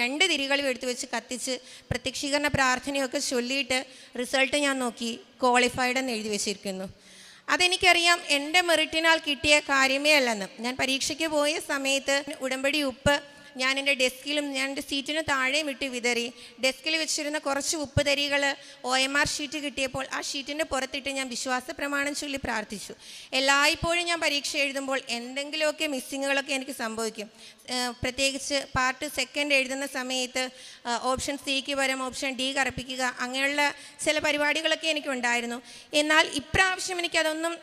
[SPEAKER 4] 2 തിരികളും എടുത്തു വെച്ച് കത്തിച്ച് പ്രത്യക്ഷീകരണ പ്രാർത്ഥനയൊക്കെ ചൊല്ലിയിട്ട് റിസൾട്ട് ഞാൻ നോക്കി, ക്വാളിഫൈഡ് എന്ന് എഴുതി വെച്ചിരിക്കുന്നു. അതെനിക്കറിയാം എൻ്റെ മെറിറ്റിനാൽ കിട്ടിയ കാര്യമേ അല്ലെന്ന്. ഞാൻ പരീക്ഷയ്ക്ക് പോയ സമയത്ത് ഉടമ്പടി ഉപ്പ് ഞാൻ എൻ്റെ ഡെസ്കിലും ഞാൻ എൻ്റെ സീറ്റിന് താഴെയും ഇട്ട് വിതറി. ഡെസ്കിൽ വെച്ചിരുന്ന കുറച്ച് ഉപ്പ് തരികൾ OMR ഷീറ്റ് കിട്ടിയപ്പോൾ ആ ഷീറ്റിൻ്റെ പുറത്തിട്ട് ഞാൻ വിശ്വാസ പ്രമാണം ചൊല്ലി പ്രാർത്ഥിച്ചു. എല്ലായ്പ്പോഴും ഞാൻ പരീക്ഷ എഴുതുമ്പോൾ എന്തെങ്കിലുമൊക്കെ മിസ്സിങ്ങുകളൊക്കെ എനിക്ക് സംഭവിക്കും. പ്രത്യേകിച്ച് പാർട്ട് 2 എഴുതുന്ന സമയത്ത് ഓപ്ഷൻ സിക്ക് പകരം ഓപ്ഷൻ ഡി കറപ്പിക്കുക, അങ്ങനെയുള്ള ചില പരിപാടികളൊക്കെ എനിക്കുണ്ടായിരുന്നു. എന്നാൽ ഇപ്രാവശ്യം എനിക്കതൊന്നും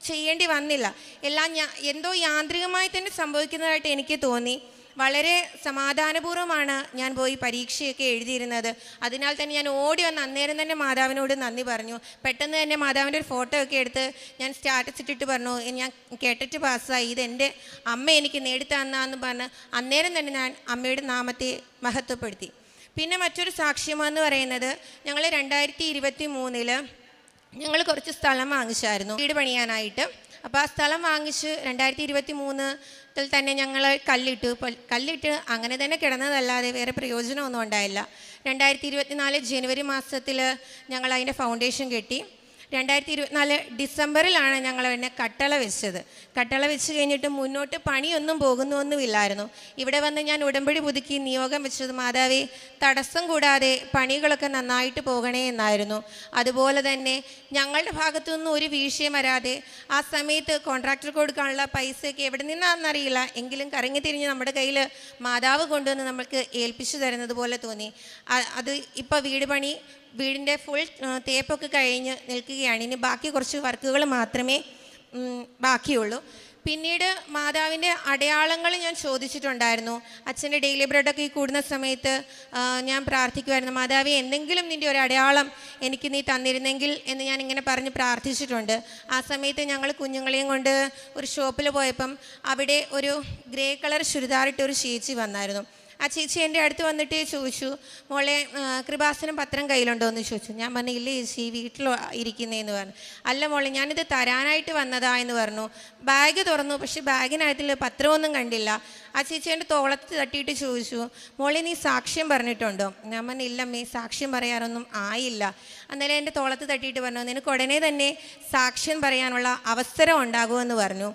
[SPEAKER 4] ചെയ്യേണ്ടി വന്നില്ല. എല്ലാം എന്തോ യാന്ത്രികമായി തന്നെ സംഭവിക്കുന്നതായിട്ട് എനിക്ക് തോന്നി. വളരെ സമാധാനപൂർവ്വമാണ് ഞാൻ പോയി പരീക്ഷയൊക്കെ എഴുതിയിരുന്നത്. അതിനാൽ തന്നെ ഞാൻ ഓടി വന്ന് അന്നേരം തന്നെ മാതാവിനോട് നന്ദി പറഞ്ഞു. പെട്ടെന്ന് തന്നെ മാതാവിൻ്റെ ഒരു ഫോട്ടോ ഒക്കെ എടുത്ത് ഞാൻ സ്റ്റാറ്റസ് ഇട്ടിട്ട് പറഞ്ഞു, ഞാൻ കേട്ടിട്ട് പാസ്സായി, ഇതെൻ്റെ അമ്മ എനിക്ക് നേടിത്തന്നാന്ന് പറഞ്ഞ് അന്നേരം തന്നെ ഞാൻ അമ്മയുടെ നാമത്തെ മഹത്വപ്പെടുത്തി. പിന്നെ മറ്റൊരു സാക്ഷ്യമെന്ന് പറയുന്നത്, ഞങ്ങൾ 2023 ഞങ്ങൾ കുറച്ച് സ്ഥലം വാങ്ങിച്ചായിരുന്നു വീട് പണിയാനായിട്ട്. അപ്പോൾ ആ സ്ഥലം വാങ്ങിച്ച് 2023 തന്നെ ഞങ്ങൾ കല്ലിട്ട് അങ്ങനെ തന്നെ കിടന്നതല്ലാതെ വേറെ പ്രയോജനമൊന്നും ഉണ്ടായില്ല. 2024 ജനുവരി മാസത്തിൽ ഞങ്ങൾ അതിൻ്റെ ഫൗണ്ടേഷൻ കെട്ടി. 2024 ഡിസംബറിലാണ് ഞങ്ങൾ എന്നെ കട്ടള വെച്ചത്. കട്ടള വെച്ച് കഴിഞ്ഞിട്ട് മുന്നോട്ട് പണിയൊന്നും പോകുന്നൊന്നുമില്ലായിരുന്നു. ഇവിടെ വന്ന് ഞാൻ ഉടമ്പടി പുതുക്കി നിയോഗം വെച്ചത്, മാതാവേ തടസ്സം കൂടാതെ പണികളൊക്കെ നന്നായിട്ട് പോകണേ എന്നായിരുന്നു. അതുപോലെ തന്നെ ഞങ്ങളുടെ ഭാഗത്തുനിന്നും ഒരു വീഴ്ചയും വരാതെ ആ സമയത്ത് കോൺട്രാക്ടർ കൊടുക്കാനുള്ള പൈസയൊക്കെ എവിടെ നിന്നാണെന്നറിയില്ല, എങ്കിലും കറങ്ങി തിരിഞ്ഞ് നമ്മുടെ കയ്യിൽ മാതാവ് കൊണ്ടുവന്ന് നമ്മൾക്ക് ഏൽപ്പിച്ചു തരുന്നത് പോലെ തോന്നി. അത് ഇപ്പോൾ വീടിൻ്റെ ഫുൾ തേപ്പൊക്കെ കഴിഞ്ഞ് നിൽക്കുകയാണ്. ഇനി ബാക്കി കുറച്ച് വർക്കുകൾ മാത്രമേ ബാക്കിയുള്ളൂ. പിന്നീട് മാതാവിൻ്റെ അടയാളങ്ങൾ ഞാൻ ചോദിച്ചിട്ടുണ്ടായിരുന്നു. അച്ഛൻ്റെ ഡെയിലി ബ്രെഡൊക്കെ ഈ കൂടുന്ന സമയത്ത് ഞാൻ പ്രാർത്ഥിക്കുമായിരുന്നു, മാതാവേ എന്തെങ്കിലും നിൻ്റെ ഒരു അടയാളം എനിക്ക് നീ തന്നിരുന്നെങ്കിൽ എന്ന് ഞാൻ ഇങ്ങനെ പറഞ്ഞ് പ്രാർത്ഥിച്ചിട്ടുണ്ട്. ആ സമയത്ത് ഞങ്ങൾ കുഞ്ഞുങ്ങളെയും കൊണ്ട് ഒരു ഷോപ്പിൽ പോയപ്പം അവിടെ ഒരു ഗ്രേ കളർ ചുരിദാറിട്ട് ഒരു ചേച്ചി വന്നായിരുന്നു. ആ ചേച്ചി എൻ്റെ അടുത്ത് വന്നിട്ട് ചോദിച്ചു, മോളെ കൃപാസനം പത്രം കയ്യിലുണ്ടോ എന്ന് ചോദിച്ചു. ഞാൻ പറഞ്ഞു, ഇല്ല ചേച്ചി, വീട്ടിൽ ഇരിക്കുന്നതെന്ന് പറഞ്ഞു. അല്ല മോളെ, ഞാനിത് തരാനായിട്ട് വന്നതാ എന്ന് പറഞ്ഞു. ബാഗ് തുറന്നു, പക്ഷെ ബാഗിനകത്തിൽ പത്രമൊന്നും കണ്ടില്ല. ആ ചേച്ചി എൻ്റെ തോളത്ത് തട്ടിയിട്ട് ചോദിച്ചു, മോളെ നീ സാക്ഷ്യം പറഞ്ഞിട്ടുണ്ടോ? ഞാൻ പറഞ്ഞു, ഇല്ലമ്മേ, സാക്ഷ്യം പറയാനൊന്നും ആയില്ല. അന്നേരം എൻ്റെ തോളത്ത് തട്ടിയിട്ട് പറഞ്ഞു, നിനക്ക് ഉടനെ തന്നെ സാക്ഷ്യം പറയാനുള്ള അവസരം ഉണ്ടാകുമെന്ന് പറഞ്ഞു.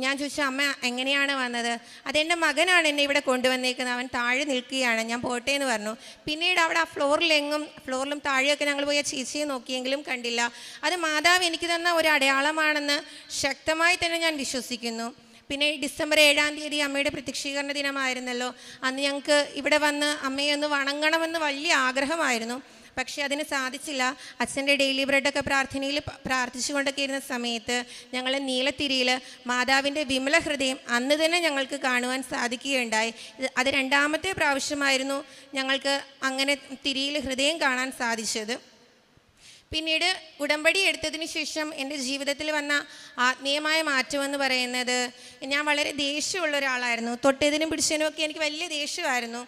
[SPEAKER 4] ഞാൻ ചോദിച്ചു, അമ്മ എങ്ങനെയാണ് വന്നത്? അതെൻ്റെ മകനാണ് എന്നെ ഇവിടെ കൊണ്ടുവന്നേക്കുന്നത്, അവൻ താഴെ നിൽക്കുകയാണ്, ഞാൻ പോട്ടെ എന്ന് പറഞ്ഞു. പിന്നീട് അവിടെ ആ ഫ്ലോറിലും താഴെയൊക്കെ ഞങ്ങൾ പോയി ആ ചേച്ചിയെ നോക്കിയെങ്കിലും കണ്ടില്ല. അത് മാതാവ് എനിക്ക് തന്ന ഒരു അടയാളമാണെന്ന് ശക്തമായി തന്നെ ഞാൻ വിശ്വസിക്കുന്നു. പിന്നെ ഡിസംബർ 7-ാം തീയതി അമ്മയുടെ പ്രത്യക്ഷീകരണ ദിനമായിരുന്നല്ലോ. അന്ന് ഞങ്ങൾക്ക് ഇവിടെ വന്ന് അമ്മയെ ഒന്ന് വണങ്ങണമെന്ന് വലിയ ആഗ്രഹമായിരുന്നു. പക്ഷേ അതിന് സാധിച്ചില്ല. അച്ഛൻ്റെ ഡെയിലി ബ്രെഡൊക്കെ പ്രാർത്ഥനയിൽ പ്രാർത്ഥിച്ചുകൊണ്ടൊക്കെ ഇരുന്ന സമയത്ത് ഞങ്ങൾ നീലത്തിരിയിൽ മാതാവിൻ്റെ വിമല ഹൃദയം അന്ന് തന്നെ ഞങ്ങൾക്ക് കാണുവാൻ സാധിക്കുകയുണ്ടായി. അത് 2ാമത്തെ പ്രാവശ്യമായിരുന്നു ഞങ്ങൾക്ക് അങ്ങനെ തിരിയിൽ ഹൃദയം കാണാൻ സാധിച്ചത്. പിന്നീട് ഉടമ്പടി എടുത്തതിന് ശേഷം എൻ്റെ ജീവിതത്തിൽ വന്ന ആത്മീയമായ മാറ്റമെന്ന് പറയുന്നത്, ഞാൻ വളരെ ദേഷ്യമുള്ള ഒരാളായിരുന്നു. തൊട്ടതിനും പിടിച്ചതിനും ഒക്കെ എനിക്ക് വലിയ ദേഷ്യമായിരുന്നു.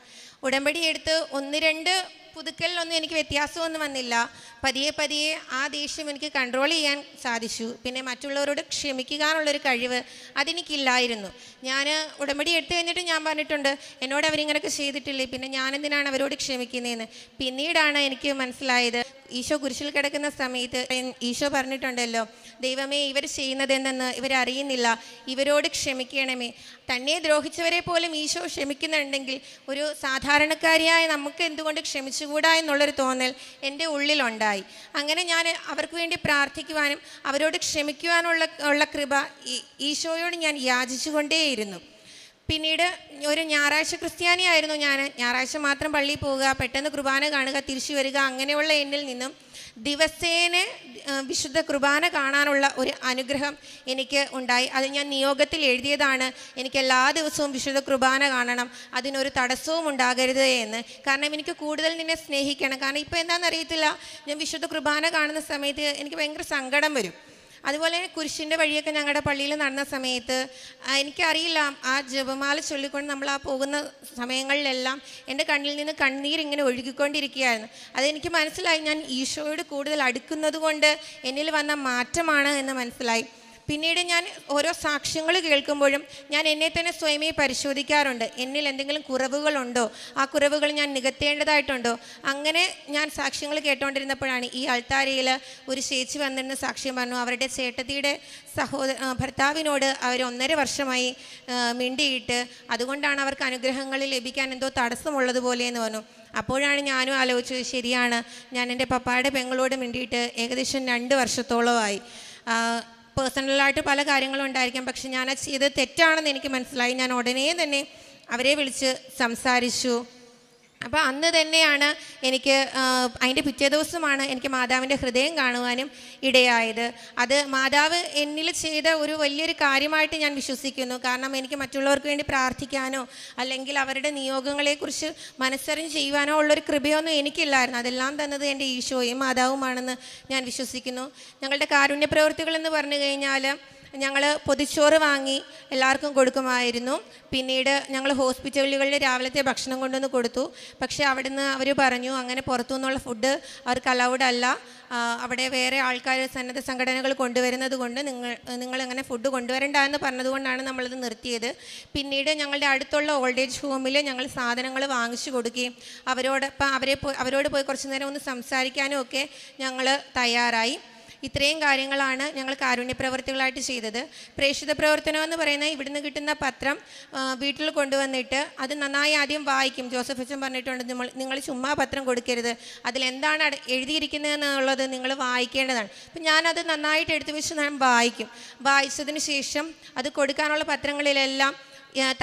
[SPEAKER 4] ഉടമ്പടി എടുത്ത് 1-2 പുതുക്കലിലൊന്നും എനിക്ക് വ്യത്യാസമൊന്നും വന്നില്ല. പതിയെ ആ ദേഷ്യം എനിക്ക് കൺട്രോൾ ചെയ്യാൻ സാധിച്ചു. പിന്നെ മറ്റുള്ളവരോട് ക്ഷമിക്കാനുള്ളൊരു കഴിവ് അതെനിക്കില്ലായിരുന്നു. ഞാൻ ഉടമ്പടി എടുത്തു കഴിഞ്ഞിട്ട് ഞാൻ പറഞ്ഞിട്ടുണ്ട്, എന്നോട് അവരിങ്ങനെയൊക്കെ ചെയ്തിട്ടില്ലേ, പിന്നെ ഞാനെന്തിനാണ് അവരോട് ക്ഷമിക്കുന്നതെന്ന്. പിന്നീടാണ് എനിക്ക് മനസ്സിലായത്, ഈശോ കുരിശിൽ കിടക്കുന്ന സമയത്ത് ഈശോ പറഞ്ഞിട്ടുണ്ടല്ലോ, ദൈവമേ ഇവർ ചെയ്യുന്നത് എന്തെന്ന് ഇവരറിയുന്നില്ല, ഇവരോട് ക്ഷമിക്കണമേ. തന്നെ ദ്രോഹിച്ചവരെ പോലും ഈശോ ക്ഷമിക്കുന്നുണ്ടെങ്കിൽ ഒരു സാധാരണക്കാരിയായ നമുക്ക് എന്തുകൊണ്ട് ക്ഷമിച്ചുകൂടാ എന്നുള്ളൊരു തോന്നൽ എൻ്റെ ഉള്ളിലുണ്ടായി. അങ്ങനെ ഞാൻ അവർക്ക് വേണ്ടി പ്രാർത്ഥിക്കുവാനും അവരോട് ക്ഷമിക്കുവാനുള്ള കൃപ ഈശോയോട് ഞാൻ യാചിച്ചുകൊണ്ടേയിരുന്നു. പിന്നീട് ഒരു ഞായറാഴ്ച ക്രിസ്ത്യാനിയായിരുന്നു ഞാൻ. ഞായറാഴ്ച മാത്രം പള്ളിയിൽ പോവുക, പെട്ടെന്ന് കുർബാന കാണുക, തിരിച്ചു വരിക, അങ്ങനെയുള്ള എന്നിൽ നിന്നും ദിവസേന വിശുദ്ധ കുർബാന കാണാനുള്ള ഒരു അനുഗ്രഹം എനിക്ക് ഉണ്ടായി. അത് ഞാൻ നിയോഗത്തിൽ എഴുതിയതാണ്, എനിക്ക് എല്ലാ ദിവസവും വിശുദ്ധ കുർബാന കാണണം, അതിനൊരു തടസ്സവും ഉണ്ടാകരുത് എന്ന്. കാരണം എനിക്ക് കൂടുതൽ നിന്നെ സ്നേഹിക്കണം. കാരണം ഇപ്പോൾ എന്താണെന്നറിയത്തില്ല, ഞാൻ വിശുദ്ധ കുർബാന കാണുന്ന സമയത്ത് എനിക്ക് ഭയങ്കര സങ്കടം വരും. അതുപോലെ കുരിശിൻ്റെ വഴിയൊക്കെ ഞങ്ങളുടെ പള്ളിയിൽ നടന്ന സമയത്ത് എനിക്കറിയില്ല, ആ ജപമാല ചൊല്ലിക്കൊണ്ട് നമ്മൾ ആ പോകുന്ന സമയങ്ങളിലെല്ലാം എൻ്റെ കണ്ണിൽ നിന്ന് കണ്ണീരിങ്ങനെ ഒഴുകിക്കൊണ്ടിരിക്കുകയായിരുന്നു. അതെനിക്ക് മനസ്സിലായി, ഞാൻ ഈശോയോട് കൂടുതൽ അടുക്കുന്നത് കൊണ്ട് എന്നിൽ വന്ന മാറ്റമാണ് എന്ന് മനസ്സിലായി. പിന്നീട് ഞാൻ ഓരോ സാക്ഷ്യങ്ങൾ കേൾക്കുമ്പോഴും ഞാൻ എന്നെ തന്നെ സ്വയമേ പരിശോധിക്കാറുണ്ട്, എന്നിൽ എന്തെങ്കിലും കുറവുകളുണ്ടോ, ആ കുറവുകൾ ഞാൻ നികത്തേണ്ടതായിട്ടുണ്ടോ. അങ്ങനെ ഞാൻ സാക്ഷ്യങ്ങൾ കേട്ടുകൊണ്ടിരുന്നപ്പോഴാണ് ഈ അൾത്താരയിൽ ഒരു ചേച്ചി വന്നിരുന്ന സാക്ഷ്യം പറഞ്ഞു. അവരുടെ ചേട്ടത്തിയുടെ ഭർത്താവിനോട് അവർ 1.5 വർഷമായി മിണ്ടിയിട്ട്, അതുകൊണ്ടാണ് അവർക്ക് അനുഗ്രഹങ്ങൾ ലഭിക്കാൻ എന്തോ തടസ്സമുള്ളതുപോലെ എന്ന് പറഞ്ഞു. അപ്പോഴാണ് ഞാനും ആലോചിച്ചത്, ശരിയാണ്, ഞാൻ എൻ്റെ പപ്പായുടെ പെങ്ങളോട് മിണ്ടിയിട്ട് ഏകദേശം 2 വർഷത്തോളമായി. പേഴ്സണലായിട്ട് പല കാര്യങ്ങളും ഉണ്ടായിരിക്കാം, പക്ഷെ ഞാനത് ചെയ്ത് തെറ്റാണെന്ന് എനിക്ക് മനസ്സിലായി. ഞാൻ ഉടനെ തന്നെ അവരെ വിളിച്ച് സംസാരിച്ചു. അപ്പോൾ അന്ന് തന്നെയാണ് എനിക്ക് അതിൻ്റെ പിറ്റേ ദിവസമാണ് എനിക്ക് മാതാവിൻ്റെ ഹൃദയം കാണുവാനും ഇടയായത്. അത് മാതാവ് എന്നിൽ ചെയ്ത ഒരു വലിയൊരു കാര്യമായിട്ട് ഞാൻ വിശ്വസിക്കുന്നു. കാരണം എനിക്ക് മറ്റുള്ളവർക്ക് വേണ്ടി പ്രാർത്ഥിക്കാനോ അല്ലെങ്കിൽ അവരുടെ നിയോഗങ്ങളെക്കുറിച്ച് മനസ്സറിഞ്ഞ് ചെയ്യുവാനോ ഉള്ളൊരു കൃപയൊന്നും എനിക്കില്ലായിരുന്നു. അതെല്ലാം തന്നത് എൻ്റെ ഈശോയും മാതാവുമാണെന്ന് ഞാൻ വിശ്വസിക്കുന്നു. ഞങ്ങളുടെ കാരുണ്യ പ്രവൃത്തികൾ എന്ന് പറഞ്ഞു കഴിഞ്ഞാൽ ഞങ്ങൾ പൊതിച്ചോറ് വാങ്ങി എല്ലാവർക്കും കൊടുക്കുമായിരുന്നു. പിന്നീട് ഞങ്ങൾ ഹോസ്പിറ്റലുകളിൽ രാവിലത്തെ ഭക്ഷണം കൊണ്ടുവന്ന് കൊടുത്തു. പക്ഷേ അവിടുന്ന് അവർ പറഞ്ഞു, അങ്ങനെ പുറത്തു നിന്നുള്ള ഫുഡ് അവർക്ക് അലൗഡ് അല്ല, അവിടെ വേറെ ആൾക്കാർ സന്നദ്ധ സംഘടനകൾ കൊണ്ടുവരുന്നത് കൊണ്ട് നിങ്ങൾ അങ്ങനെ ഫുഡ് കൊണ്ടുവരണ്ട എന്ന് പറഞ്ഞതുകൊണ്ടാണ് നമ്മളത് നിർത്തിയത്. പിന്നീട് ഞങ്ങളുടെ അടുത്തുള്ള ഓൾഡ് ഏജ് ഹോമിൽ ഞങ്ങൾ സാധനങ്ങൾ വാങ്ങിച്ചു കൊടുക്കുകയും അവരോട് പോയി കുറച്ച് നേരം ഒന്ന് സംസാരിക്കാനും ഒക്കെ ഞങ്ങൾ തയ്യാറായി. ഇത്രയും കാര്യങ്ങളാണ് ഞങ്ങൾ കാരുണ്യ പ്രവർത്തികളായിട്ട് ചെയ്തത്. പ്രേക്ഷിത പ്രവർത്തനം എന്ന് പറയുന്നത് ഇവിടുന്ന് കിട്ടുന്ന പത്രം വീട്ടിൽ കൊണ്ടുവന്നിട്ട് അത് നന്നായി ആദ്യം വായിക്കും. ജോസഫ് അച്ഛൻ പറഞ്ഞിട്ടുണ്ട്, നിങ്ങൾ ചുമ്മാ പത്രം കൊടുക്കരുത്, അതിലെന്താണ് എഴുതിയിരിക്കുന്നതെന്നുള്ളത് നിങ്ങൾ വായിക്കേണ്ടതാണ്. അപ്പം ഞാനത് നന്നായിട്ട് എടുത്തു വെച്ച് ഞാൻ വായിക്കും. വായിച്ചതിന് ശേഷം അത് കൊടുക്കാനുള്ള പത്രങ്ങളിലെല്ലാം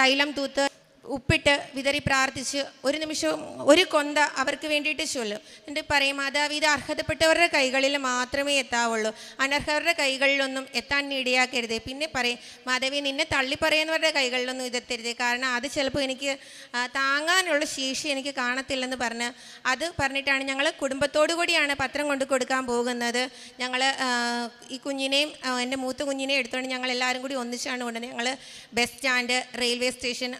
[SPEAKER 4] തൈലം തൂത്ത് ഉപ്പിട്ട് വിതറി പ്രാർത്ഥിച്ച് ഒരു നിമിഷം ഒരു കൊന്ത അവർക്ക് വേണ്ടിയിട്ട് ചൊല്ലും. എന്നിട്ട് പറയും, മാതാവ് ഇത് അർഹതപ്പെട്ടവരുടെ കൈകളിൽ മാത്രമേ എത്താവുള്ളൂ, അനർഹരുടെ കൈകളിലൊന്നും എത്താൻ ഇടയാക്കരുതേ. പിന്നെ പറയും, മാതാവി നിന്നെ തള്ളി പറയുന്നവരുടെ കൈകളിലൊന്നും ഇതെത്തരുതേ, കാരണം അത് ചിലപ്പോൾ എനിക്ക് താങ്ങാനുള്ള ശേഷി എനിക്ക് കാണത്തില്ലെന്ന് അത് പറഞ്ഞിട്ടാണ് ഞങ്ങൾ കുടുംബത്തോടു കൂടിയാണ് പത്രം കൊണ്ട് കൊടുക്കാൻ പോകുന്നത്. ഞങ്ങൾ ഈ കുഞ്ഞിനെയും എൻ്റെ മൂത്ത കുഞ്ഞിനെയും എടുത്തുകൊണ്ട് ഞങ്ങൾ എല്ലാവരും കൂടി ഒന്നിച്ചാണ് കൊണ്ടുവന്നത്. ഞങ്ങൾ ബസ് സ്റ്റാൻഡ്, റെയിൽവേ സ്റ്റേഷൻ,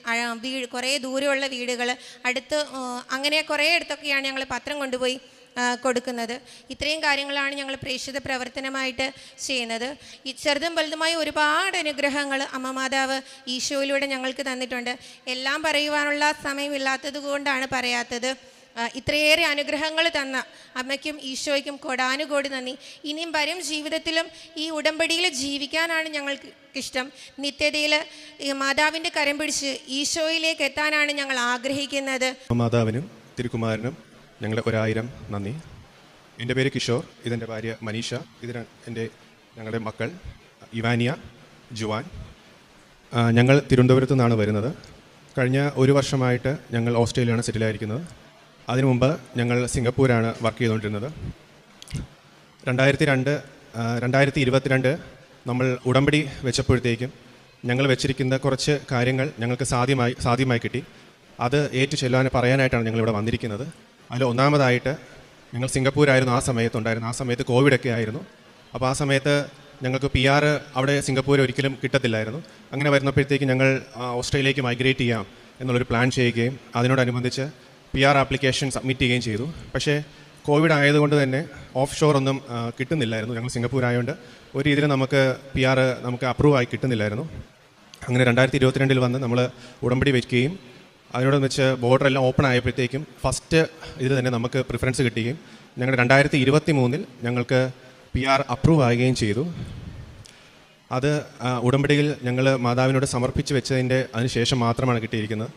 [SPEAKER 4] കുറേ ദൂരമുള്ള വീടുകൾ, അടുത്ത് അങ്ങനെ കുറേ അടുത്തൊക്കെയാണ് ഞങ്ങൾ പത്രം കൊണ്ടുപോയി കൊടുക്കുന്നത്. ഇത്രയും കാര്യങ്ങളാണ് ഞങ്ങൾ പ്രേക്ഷിത പ്രവർത്തനമായിട്ട് ചെയ്യുന്നത്. ഈ ചെറുതും വലുതുമായ ഒരുപാട് അനുഗ്രഹങ്ങൾ അമ്മ മാതാവ് ഈശോയിലൂടെ ഞങ്ങൾക്ക് തന്നിട്ടുണ്ട്. എല്ലാം പറയുവാനുള്ള സമയമില്ലാത്തത് കൊണ്ടാണ് പറയാത്തത്. ഇത്രയേറെ അനുഗ്രഹങ്ങൾ തന്ന അമ്മയ്ക്കും ഈശോയ്ക്കും കോടാനുകോടി നന്ദി. ഇനിയും വരും ജീവിതത്തിലും ഈ ഉടമ്പടിയിൽ ജീവിക്കാനാണ് ഞങ്ങൾക്ക് ഇഷ്ടം. നിത്യതയിൽ മാതാവിൻ്റെ കരം പിടിച്ച് ഈശോയിലേക്ക് എത്താനാണ് ഞങ്ങൾ ആഗ്രഹിക്കുന്നത്.
[SPEAKER 5] മാതാവിനും തിരുക്കുമാരനും ഞങ്ങളുടെ 1000 നന്ദി. എൻ്റെ പേര് കിഷോർ, ഇതെൻ്റെ ഭാര്യ മനീഷ, ഞങ്ങളുടെ മക്കൾ ഇവാനിയ, ജുവാൻ. ഞങ്ങൾ തിരുവനന്തപുരത്തു നിന്നാണ് വരുന്നത്. കഴിഞ്ഞ 1 വർഷമായിട്ട് ഞങ്ങൾ ഓസ്ട്രേലിയയിലാണ് സെറ്റിലായിരിക്കുന്നത്. അതിനു മുമ്പ് ഞങ്ങൾ സിംഗപ്പൂരാണ് വർക്ക് ചെയ്തുകൊണ്ടിരുന്നത്. 2022 നമ്മൾ ഉടമ്പടി വെച്ചപ്പോഴത്തേക്കും ഞങ്ങൾ വെച്ചിരിക്കുന്ന കുറച്ച് കാര്യങ്ങൾ ഞങ്ങൾക്ക് സാധ്യമായി കിട്ടി. അത് ഏറ്റു ചെല്ലാൻ പറയാനായിട്ടാണ് ഞങ്ങളിവിടെ വന്നിരിക്കുന്നത്. അതിൽ ഒന്നാമതായിട്ട് ഞങ്ങൾ സിംഗപ്പൂരായിരുന്നു ആ സമയത്ത് കോവിഡൊക്കെ ആയിരുന്നു. അപ്പോൾ ആ സമയത്ത് ഞങ്ങൾക്ക് PR അവിടെ സിംഗപ്പൂർ ഒരിക്കലും കിട്ടത്തില്ലായിരുന്നു. അങ്ങനെ വരുന്നപ്പോഴത്തേക്ക് ഞങ്ങൾ ഓസ്ട്രേലിയയിലേക്ക് മൈഗ്രേറ്റ് ചെയ്യാം എന്നുള്ളൊരു പ്ലാൻ ചെയ്യുകയും അതിനോടനുബന്ധിച്ച് PR ആപ്ലിക്കേഷൻ സബ്മിറ്റ് ചെയ്യുകയും ചെയ്തു. പക്ഷേ കോവിഡ് ആയതുകൊണ്ട് തന്നെ ഓഫ് ഷോർ ഒന്നും കിട്ടുന്നില്ലായിരുന്നു. ഞങ്ങൾ സിംഗപ്പൂർ ആയതുകൊണ്ട് ഒരു രീതിയിൽ നമുക്ക് PR നമുക്ക് അപ്രൂവ് ആയി കിട്ടുന്നില്ലായിരുന്നു. അങ്ങനെ 2022 വന്ന് നമ്മൾ ഉടമ്പടി വയ്ക്കുകയും അതിനോട് വെച്ച് ബോർഡറെല്ലാം ഓപ്പൺ ആയപ്പോഴത്തേക്കും ഫസ്റ്റ് ഇതിൽ തന്നെ നമുക്ക് പ്രിഫറൻസ് കിട്ടുകയും ഞങ്ങൾ 2023 ഞങ്ങൾക്ക് PR അപ്രൂവ് ആകുകയും ചെയ്തു. അത് ഉടമ്പടിയിൽ ഞങ്ങൾ മാതാവിനോട് സമർപ്പിച്ച് വെച്ചതിൻ്റെ അതിനുശേഷം മാത്രമാണ് കിട്ടിയിരിക്കുന്നത്.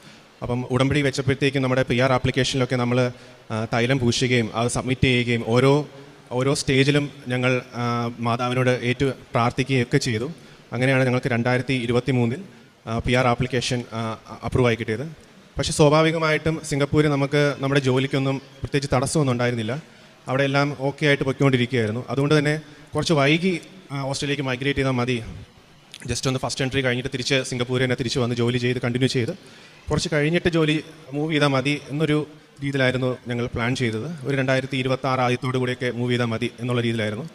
[SPEAKER 5] അപ്പം ഉടമ്പടി വെച്ചപ്പോഴത്തേക്കും നമ്മുടെ PR ആപ്ലിക്കേഷനിലൊക്കെ നമ്മൾ തൈലം പൂശുകയും അത് സബ്മിറ്റ് ചെയ്യുകയും ഓരോ സ്റ്റേജിലും ഞങ്ങൾ മാതാവിനോട് പ്രാർത്ഥിക്കുകയും ഒക്കെ ചെയ്തു. അങ്ങനെയാണ് ഞങ്ങൾക്ക് 2023 PR ആപ്ലിക്കേഷൻ അപ്രൂവ് ആയി കിട്ടിയത്. പക്ഷേ സ്വാഭാവികമായിട്ടും സിംഗപ്പൂരിൽ നമുക്ക് നമ്മുടെ ജോലിക്കൊന്നും പ്രത്യേകിച്ച് തടസ്സമൊന്നും ഉണ്ടായിരുന്നില്ല. അവിടെ എല്ലാം ഓക്കെ ആയിട്ട് പൊയ്ക്കൊണ്ടിരിക്കുകയായിരുന്നു. അതുകൊണ്ട് തന്നെ കുറച്ച് വൈകി ഓസ്ട്രേലിയയിലേക്ക് മൈഗ്രേറ്റ് ചെയ്താൽ മതി, ജസ്റ്റ് ഒന്ന് ഫസ്റ്റ് എൻട്രി കഴിഞ്ഞിട്ട് തിരിച്ച് സിംഗപ്പൂരിൽ തന്നെ തിരിച്ച് വന്ന് ജോലി ചെയ്ത് കണ്ടിന്യൂ ചെയ്ത് കുറച്ച് കഴിഞ്ഞിട്ട് ജോലി മൂവ് ചെയ്താൽ മതി എന്നൊരു രീതിയിലായിരുന്നു ഞങ്ങൾ പ്ലാൻ ചെയ്തത്. ഒരു 2026 ആദ്യത്തോടു കൂടിയൊക്കെ മൂവ് ചെയ്താൽ മതി എന്നുള്ള രീതിയിലായിരുന്നു.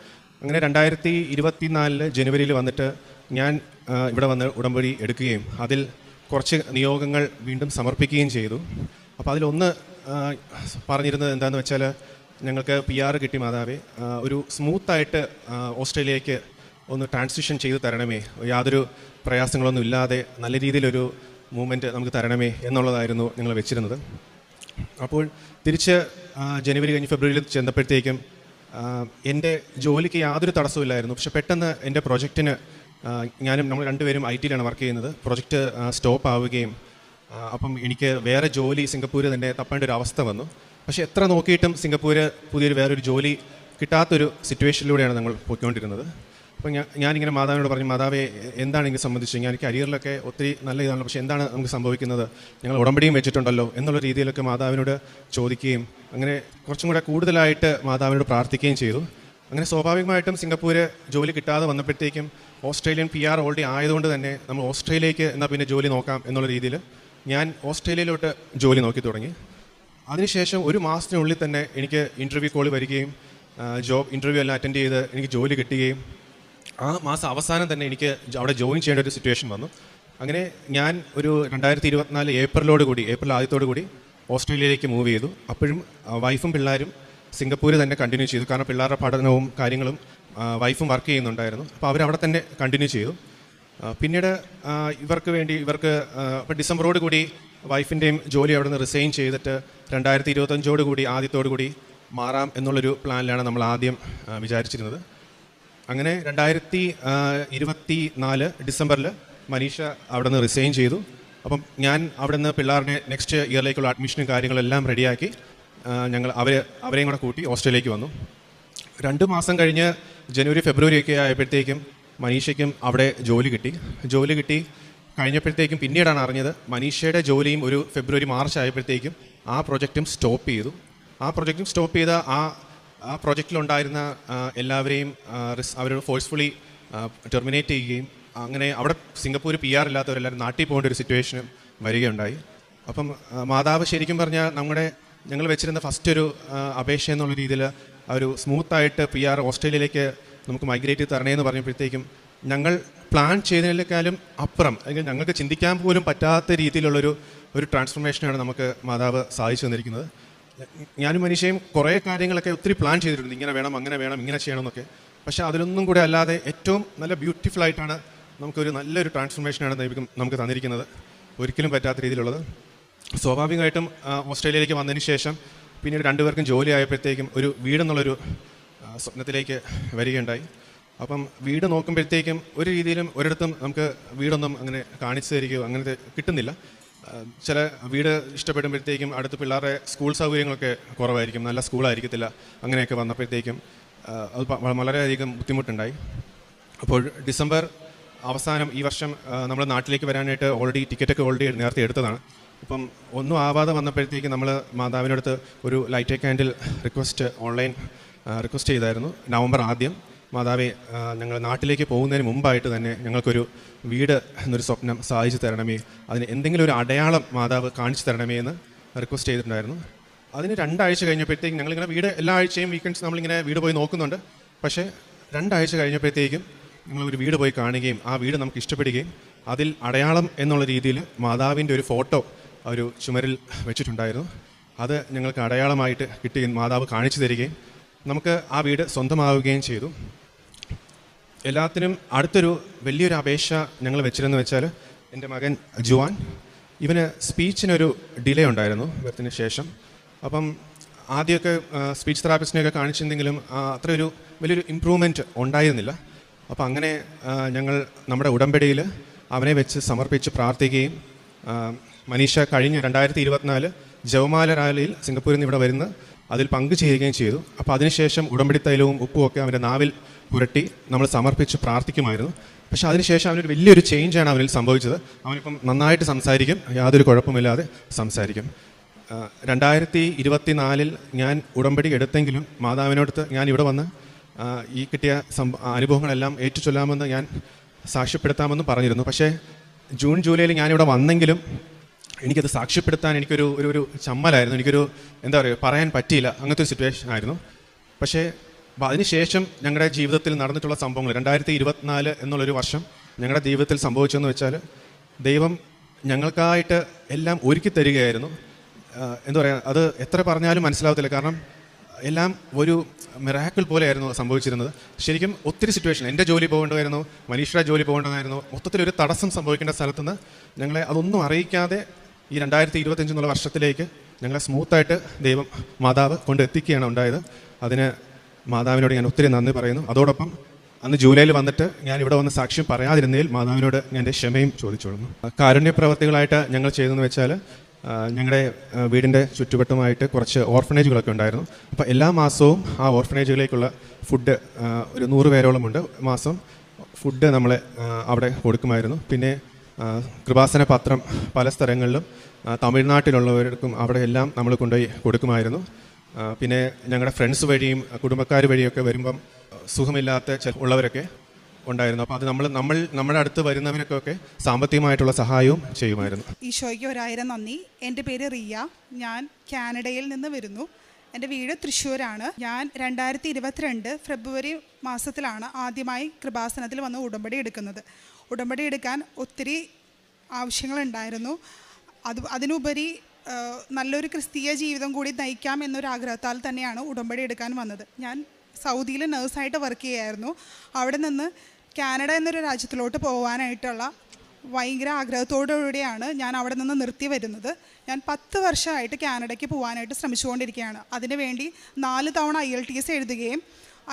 [SPEAKER 5] അങ്ങനെ 2024 ജനുവരിയിൽ വന്നിട്ട് ഞാൻ ഇവിടെ വന്ന് ഉടമ്പടി എടുക്കുകയും അതിൽ കുറച്ച് നിയോഗങ്ങൾ വീണ്ടും സമർപ്പിക്കുകയും ചെയ്തു. അപ്പോൾ അതിലൊന്ന് പറഞ്ഞിരുന്നത് എന്താണെന്ന് വെച്ചാൽ, ഞങ്ങൾക്ക് PR കിട്ടി മാതാവേ, ഒരു സ്മൂത്തായിട്ട് ഓസ്ട്രേലിയയിലേക്ക് ഒന്ന് ട്രാൻസിഷൻ ചെയ്ത് തരണമേ, യാതൊരു പ്രയാസങ്ങളൊന്നും ഇല്ലാതെ നല്ല രീതിയിലൊരു മൂവ്മെൻറ്റ് നമുക്ക് തരണമേ എന്നുള്ളതായിരുന്നു ഞങ്ങൾ വെച്ചിരുന്നത്. അപ്പോൾ തിരിച്ച് ജനുവരി കഴിഞ്ഞ് ഫെബ്രുവരിയിൽ ചെന്നപ്പോഴത്തേക്കും എൻ്റെ ജോലിക്ക് യാതൊരു തടസ്സമില്ലായിരുന്നു. പക്ഷെ പെട്ടെന്ന് എൻ്റെ പ്രൊജക്റ്റിന് നമ്മൾ രണ്ടുപേരും IT-യിലാണ് വർക്ക് ചെയ്യുന്നത്. പ്രൊജക്റ്റ് സ്റ്റോപ്പ് ആവുകയും അപ്പം എനിക്ക് വേറെ ജോലി സിംഗപ്പൂർ തന്നെ തപ്പേണ്ട ഒരു അവസ്ഥ വന്നു. പക്ഷേ എത്ര നോക്കിയിട്ടും സിംഗപ്പൂർ വേറൊരു ജോലി കിട്ടാത്തൊരു സിറ്റുവേഷനിലൂടെയാണ് ഞങ്ങൾ പോയിക്കൊണ്ടിരുന്നത്. അപ്പോൾ ഞാനിങ്ങനെ മാതാവിനോട് പറഞ്ഞു, മാതാവെ എന്താണ് എനിക്ക് സംബന്ധിച്ച്, ഞാൻ കരിയറിലൊക്കെ ഒത്തിരി നല്ല ഇതാണ്, പക്ഷേ എന്താണ് നമുക്ക് സംഭവിക്കുന്നത്, ഞങ്ങൾ ഉടമ്പടിയും വെച്ചിട്ടുണ്ടല്ലോ എന്നുള്ള രീതിയിലൊക്കെ മാതാവിനോട് ചോദിക്കുകയും അങ്ങനെ കുറച്ചും കൂടെ കൂടുതലായിട്ട് മാതാവിനോട് പ്രാർത്ഥിക്കുകയും ചെയ്തു. അങ്ങനെ സ്വാഭാവികമായിട്ടും സിംഗപ്പൂർ ജോലി കിട്ടാതെ വന്നപ്പോഴത്തേക്കും ഓസ്ട്രേലിയൻ PR ഓൾറെഡി ആയതുകൊണ്ട് തന്നെ നമ്മൾ ഓസ്ട്രേലിയയിലേക്ക് എന്നാൽ പിന്നെ ജോലി നോക്കാം എന്നുള്ള രീതിയിൽ ഞാൻ ഓസ്ട്രേലിയയിലോട്ട് ജോലി നോക്കി തുടങ്ങി. അതിനുശേഷം 1 മാസത്തിനുള്ളിൽ തന്നെ എനിക്ക് ഇൻ്റർവ്യൂ കോൾ വരികയും ജോബ് ഇൻ്റർവ്യൂ എല്ലാം അറ്റൻഡ് ചെയ്ത് എനിക്ക് ജോലി കിട്ടുകയും ആ മാസം അവസാനം തന്നെ എനിക്ക് അവിടെ ജോയിൻ ചെയ്യേണ്ട ഒരു സിറ്റുവേഷൻ വന്നു. അങ്ങനെ ഞാൻ ഒരു 2024 ഏപ്രിൽ ആദ്യത്തോടു കൂടി ഓസ്ട്രേലിയയിലേക്ക് മൂവ് ചെയ്തു. അപ്പോഴും വൈഫും പിള്ളേരും സിംഗപ്പൂർ തന്നെ കണ്ടിന്യൂ ചെയ്തു. കാരണം പിള്ളേരുടെ പഠനവും കാര്യങ്ങളും വൈഫും വർക്ക് ചെയ്യുന്നുണ്ടായിരുന്നു. അപ്പോൾ അവരവിടെ തന്നെ കണ്ടിന്യൂ ചെയ്തു. പിന്നീട് ഇവർക്ക് ഇപ്പോൾ ഡിസംബറോട് കൂടി വൈഫിൻ്റെയും ജോലി അവിടെ നിന്ന് റിസൈൻ ചെയ്തിട്ട് 2025 കൂടി ആദ്യത്തോടു കൂടി മാറാം എന്നുള്ളൊരു പ്ലാനിലാണ് നമ്മൾ ആദ്യം വിചാരിച്ചിരുന്നത്. അങ്ങനെ 2024 ഡിസംബറിൽ മനീഷ അവിടെ നിന്ന് റിസൈൻ ചെയ്തു. അപ്പം ഞാൻ അവിടെ നിന്ന് പിള്ളേരുടെ നെക്സ്റ്റ് ഇയറിലേക്കുള്ള അഡ്മിഷനും കാര്യങ്ങളെല്ലാം റെഡിയാക്കി ഞങ്ങൾ അവരെയും കൂടെ കൂട്ടി ഓസ്ട്രേലിയയിലേക്ക് വന്നു. 2 മാസം കഴിഞ്ഞ് ജനുവരി ഫെബ്രുവരി ഒക്കെ ആയപ്പോഴത്തേക്കും മനീഷയ്ക്കും അവിടെ ജോലി കിട്ടി. കഴിഞ്ഞപ്പോഴത്തേക്കും പിന്നീടാണ് അറിഞ്ഞത് മനീഷയുടെ ജോലിയും ഒരു ഫെബ്രുവരി മാർച്ച് ആയപ്പോഴത്തേക്കും ആ പ്രൊജക്റ്റും സ്റ്റോപ്പ് ചെയ്തു. ആ പ്രൊജക്റ്റും സ്റ്റോപ്പ് ചെയ്ത ആ പ്രൊജക്റ്റിലുണ്ടായിരുന്ന എല്ലാവരെയും അവർ ഫോഴ്സ്ഫുള്ളി ടെർമിനേറ്റ് ചെയ്യുകയും അങ്ങനെ അവിടെ സിംഗപ്പൂർ PR ഇല്ലാത്തവരെല്ലാവരും നാട്ടിൽ പോകേണ്ട ഒരു സിറ്റുവേഷനും വരികയുണ്ടായി. അപ്പം മാതാവ് ശരിക്കും പറഞ്ഞാൽ ഞങ്ങൾ വെച്ചിരുന്ന ഫസ്റ്റ് ഒരു അപേക്ഷ എന്നുള്ള രീതിയിൽ ഒരു സ്മൂത്തായിട്ട് PR ഓസ്ട്രേലിയയിലേക്ക് നമുക്ക് മൈഗ്രേറ്റ് ചെയ്ത് തരണേന്ന് പറഞ്ഞപ്പോഴത്തേക്കും ഞങ്ങൾ പ്ലാൻ ചെയ്തതിനേക്കാളും അപ്പുറം അല്ലെങ്കിൽ ഞങ്ങൾക്ക് ചിന്തിക്കാൻ പോലും പറ്റാത്ത രീതിയിലുള്ളൊരു ട്രാൻസ്ഫോർമേഷനാണ് നമുക്ക് മാതാവ് സാധിച്ചു തന്നിരിക്കുന്നത്. ഞാനും മനുഷ്യയും കുറേ കാര്യങ്ങളൊക്കെ ഒത്തിരി പ്ലാൻ ചെയ്തിട്ടുണ്ട്, ഇങ്ങനെ വേണം, അങ്ങനെ വേണം, ഇങ്ങനെ ചെയ്യണമെന്നൊക്കെ. പക്ഷേ അതിലൊന്നും കൂടെ അല്ലാതെ ഏറ്റവും നല്ല ബ്യൂട്ടിഫുൾ ആയിട്ടാണ് നമുക്കൊരു നല്ലൊരു ട്രാൻസ്ഫോർമേഷനാണ് നമുക്ക് തന്നിരിക്കുന്നത്, ഒരിക്കലും പറ്റാത്ത രീതിയിലുള്ളത്. സ്വാഭാവികമായിട്ടും ഓസ്ട്രേലിയയിലേക്ക് വന്നതിന് ശേഷം പിന്നീട് രണ്ടുപേർക്കും ജോലി ആയപ്പോഴത്തേക്കും ഒരു വീടെന്നുള്ളൊരു സ്വപ്നത്തിലേക്ക് വരികയുണ്ടായി. അപ്പം വീട് നോക്കുമ്പോഴത്തേക്കും ഒരു രീതിയിലും ഒരിടത്തും നമുക്ക് വീടൊന്നും അങ്ങനെ കാണിച്ചു തരികയോ അങ്ങനത്തെ കിട്ടുന്നില്ല. ചില വീട് ഇഷ്ടപ്പെടുമ്പോഴത്തേക്കും അടുത്ത് പിള്ളേരുടെ സ്കൂൾ സൗകര്യങ്ങളൊക്കെ കുറവായിരിക്കും, നല്ല സ്കൂളായിരിക്കത്തില്ല. അങ്ങനെയൊക്കെ വന്നപ്പോഴത്തേക്കും അത് വളരെയധികം ബുദ്ധിമുട്ടുണ്ടായി. അപ്പോൾ ഡിസംബർ അവസാനം ഈ വർഷം നമ്മൾ നാട്ടിലേക്ക് വരാനായിട്ട് ടിക്കറ്റൊക്കെ നേരത്തെ എടുത്തതാണ്. അപ്പം ഒന്നും ആവാതെ വന്നപ്പോഴത്തേക്കും നമ്മൾ മാതാവിനടുത്ത് ഒരു ലൈറ്റ് ക്യാൻഡിൽ ഓൺലൈൻ റിക്വസ്റ്റ് ചെയ്തായിരുന്നു. നവംബർ ആദ്യം മാതാവെ, ഞങ്ങൾ നാട്ടിലേക്ക് പോകുന്നതിന് മുമ്പായിട്ട് തന്നെ ഞങ്ങൾക്കൊരു വീട് എന്നൊരു സ്വപ്നം സാധിച്ചു തരണമേ, അതിന് എന്തെങ്കിലും ഒരു അടയാളം മാതാവ് കാണിച്ചു തരണമേ എന്ന് റിക്വസ്റ്റ് ചെയ്തിട്ടുണ്ടായിരുന്നു. അതിന് 2 ആഴ്ച കഴിഞ്ഞപ്പോഴത്തേക്കും ഞങ്ങളിങ്ങനെ വീട് എല്ലാ ആഴ്ചയും വീക്കെൻഡ്സ് നമ്മളിങ്ങനെ വീട് പോയി നോക്കുന്നുണ്ട്. പക്ഷേ 2 ആഴ്ച കഴിഞ്ഞപ്പോഴത്തേക്കും ഞങ്ങളൊരു വീട് പോയി കാണുകയും ആ വീട് നമുക്ക് ഇഷ്ടപ്പെടുകയും അതിൽ അടയാളം എന്നുള്ള രീതിയിൽ മാതാവിൻ്റെ ഒരു ഫോട്ടോ ഒരു ചുമരിൽ വെച്ചിട്ടുണ്ടായിരുന്നു. അത് ഞങ്ങൾക്ക് അടയാളമായിട്ട് കിട്ടുകയും മാതാവ് കാണിച്ചു തരികയും നമുക്ക് ആ വീട് സ്വന്തമാവുകയും ചെയ്തു. എല്ലാത്തിനും അടുത്തൊരു വലിയൊരു അപേക്ഷ ഞങ്ങൾ വെച്ചിരുന്നു വെച്ചാൽ, എൻ്റെ മകൻ ജുവാൻ, ഇവന് സ്പീച്ചിനൊരു ഡിലേ ഉണ്ടായിരുന്നു ബർത്തിന് ശേഷം. അപ്പം ആദ്യമൊക്കെ സ്പീച്ച് തെറാപ്പിസ്റ്റിനെയൊക്കെ കാണിച്ചിരുന്നെങ്കിലും അത്ര ഒരു വലിയൊരു ഇമ്പ്രൂവ്മെൻറ്റ് ഉണ്ടായിരുന്നില്ല. അപ്പോൾ അങ്ങനെ ഞങ്ങൾ നമ്മുടെ ഉടമ്പടിയിൽ അവനെ വെച്ച് സമർപ്പിച്ച് പ്രാർത്ഥിക്കുകയും മനീഷ കഴിഞ്ഞ 2024 ജവമാല റാലിയിൽ സിംഗപ്പൂരിൽ നിന്ന് ഇവിടെ വരുന്ന അതിൽ പങ്കുചേരുകയും ചെയ്തു. അപ്പോൾ അതിനുശേഷം ഉടമ്പടി തൈലവും ഉപ്പും ഒക്കെ അവൻ്റെ നാവിൽ പുരട്ടി നമ്മൾ സമർപ്പിച്ച് പ്രാർത്ഥിക്കുമായിരുന്നു. പക്ഷേ അതിനുശേഷം അവനൊരു വലിയൊരു ചേഞ്ചാണ് അവനിൽ സംഭവിച്ചത്. അവനിപ്പം നന്നായിട്ട് സംസാരിക്കും, യാതൊരു കുഴപ്പമില്ലാതെ സംസാരിക്കും. 2024 ഞാൻ ഉടമ്പടി എടുത്തെങ്കിലും മാതാവിനോടത്ത് ഞാൻ ഇവിടെ വന്ന് ഈ കിട്ടിയ അനുഭവങ്ങളെല്ലാം ഏറ്റുചൊല്ലാമെന്ന് ഞാൻ സാക്ഷ്യപ്പെടുത്താമെന്ന് പറഞ്ഞിരുന്നു. പക്ഷേ ജൂൺ ജൂലൈയിൽ ഞാനിവിടെ വന്നെങ്കിലും എനിക്കത് സാക്ഷ്യപ്പെടുത്താൻ ഒരു ചമ്മലായിരുന്നു. എന്താ പറയുക, പറയാൻ പറ്റിയില്ല, അങ്ങനത്തെ ഒരു സിറ്റുവേഷൻ ആയിരുന്നു. പക്ഷേ അതിനുശേഷം ഞങ്ങളുടെ ജീവിതത്തിൽ നടന്നിട്ടുള്ള സംഭവങ്ങൾ 2024 എന്നുള്ളൊരു വർഷം ഞങ്ങളുടെ ജീവിതത്തിൽ സംഭവിച്ചതെന്ന് വെച്ചാൽ, ദൈവം ഞങ്ങൾക്കായിട്ട് എല്ലാം ഒരുക്കി തരികയായിരുന്നു. എന്താ പറയുക, അത് എത്ര പറഞ്ഞാലും മനസ്സിലാവത്തില്ല. കാരണം എല്ലാം ഒരു മിറാക്കിൾ പോലെയായിരുന്നു സംഭവിച്ചിരുന്നത്. ശരിക്കും ഒത്തിരി സിറ്റുവേഷൻ, എൻ്റെ ജോലി പോകേണ്ടതായിരുന്നു, മനീഷയുടെ ജോലി പോകേണ്ടതായിരുന്നു, മൊത്തത്തിലൊരു തടസ്സം സംഭവിക്കേണ്ട സ്ഥലത്തുനിന്ന് ഞങ്ങളെ അതൊന്നും അറിയിക്കാതെ ഈ 2025 എന്നുള്ള വർഷത്തിലേക്ക് ഞങ്ങളെ സ്മൂത്തായിട്ട് മാതാവ് കൊണ്ടെത്തിക്കുകയാണ് ഉണ്ടായത്. അതിന് മാതാവിനോട് ഞാൻ ഒത്തിരി നന്ദി പറയുന്നു. അതോടൊപ്പം അന്ന് ജൂലൈയിൽ വന്നിട്ട് ഞാൻ ഇവിടെ വന്ന് സാക്ഷ്യം പറയാതിരുന്നതിൽ മാതാവിനോട് ഞാൻ എൻ്റെ ക്ഷമയും ചോദിച്ചോളുന്നു. കാരുണ്യ പ്രവർത്തികളായിട്ട് ഞങ്ങൾ ചെയ്തതെന്ന് വെച്ചാൽ, ഞങ്ങളുടെ വീടിൻ്റെ ചുറ്റുവട്ടമായിട്ട് കുറച്ച് ഓർഫനേജുകളൊക്കെ ഉണ്ടായിരുന്നു. അപ്പോൾ എല്ലാ മാസവും ആ ഓർഫനേജുകളിലേക്കുള്ള ഫുഡ്, ഒരു 100 പേരോളമുണ്ട്, മാസം ഫുഡ് നമ്മൾ അവിടെ കൊടുക്കുമായിരുന്നു. പിന്നെ കൃപാസന പത്രം പല സ്ഥലങ്ങളിലും തമിഴ്നാട്ടിലുള്ളവർക്കും അവിടെ എല്ലാം നമ്മൾ കൊണ്ടുപോയി കൊടുക്കുമായിരുന്നു. പിന്നെ ഞങ്ങളുടെ ഫ്രണ്ട്സ് വഴിയും കുടുംബക്കാർ വഴിയൊക്കെ വരുമ്പം സുഖമില്ലാത്ത ഉള്ളവരൊക്കെ ഉണ്ടായിരുന്നു. അപ്പോൾ അത് നമ്മുടെ അടുത്ത് വരുന്നവരൊക്കെ സാമ്പത്തികമായിട്ടുള്ള സഹായവും ചെയ്യുമായിരുന്നു.
[SPEAKER 6] ഈശോയ്ക്ക് 1000 നന്ദി. എൻ്റെ പേര് റിയ, ഞാൻ കാനഡയിൽ നിന്ന് വരുന്നു. എൻ്റെ വീട് തൃശ്ശൂരാണ്. ഞാൻ 2022 ഫെബ്രുവരി മാസത്തിലാണ് ആദ്യമായി കൃപാസനത്തിൽ വന്ന് ഉടമ്പടി എടുക്കുന്നത്. ഉടമ്പടി എടുക്കാൻ ഒത്തിരി ആവശ്യങ്ങളുണ്ടായിരുന്നു. അതിനുപരി നല്ലൊരു ക്രിസ്തീയ ജീവിതം കൂടി നയിക്കാം എന്നൊരാഗ്രഹത്താൽ തന്നെയാണ് ഉടമ്പടി എടുക്കാൻ വന്നത്. ഞാൻ സൗദിയിൽ നഴ്സായിട്ട് വർക്ക് ചെയ്യായിരുന്നു. അവിടെ നിന്ന് കാനഡ എന്നൊരു രാജ്യത്തിലോട്ട് പോകാനായിട്ടുള്ള ഭയങ്കര ആഗ്രഹത്തോടുകൂടിയാണ് ഞാൻ അവിടെ നിന്ന് നിർത്തി വരുന്നത്. ഞാൻ 10 വർഷമായിട്ട് കാനഡയ്ക്ക് പോകാനായിട്ട് ശ്രമിച്ചുകൊണ്ടിരിക്കുകയാണ്. അതിനുവേണ്ടി 4 തവണ IELTS എഴുതുകയും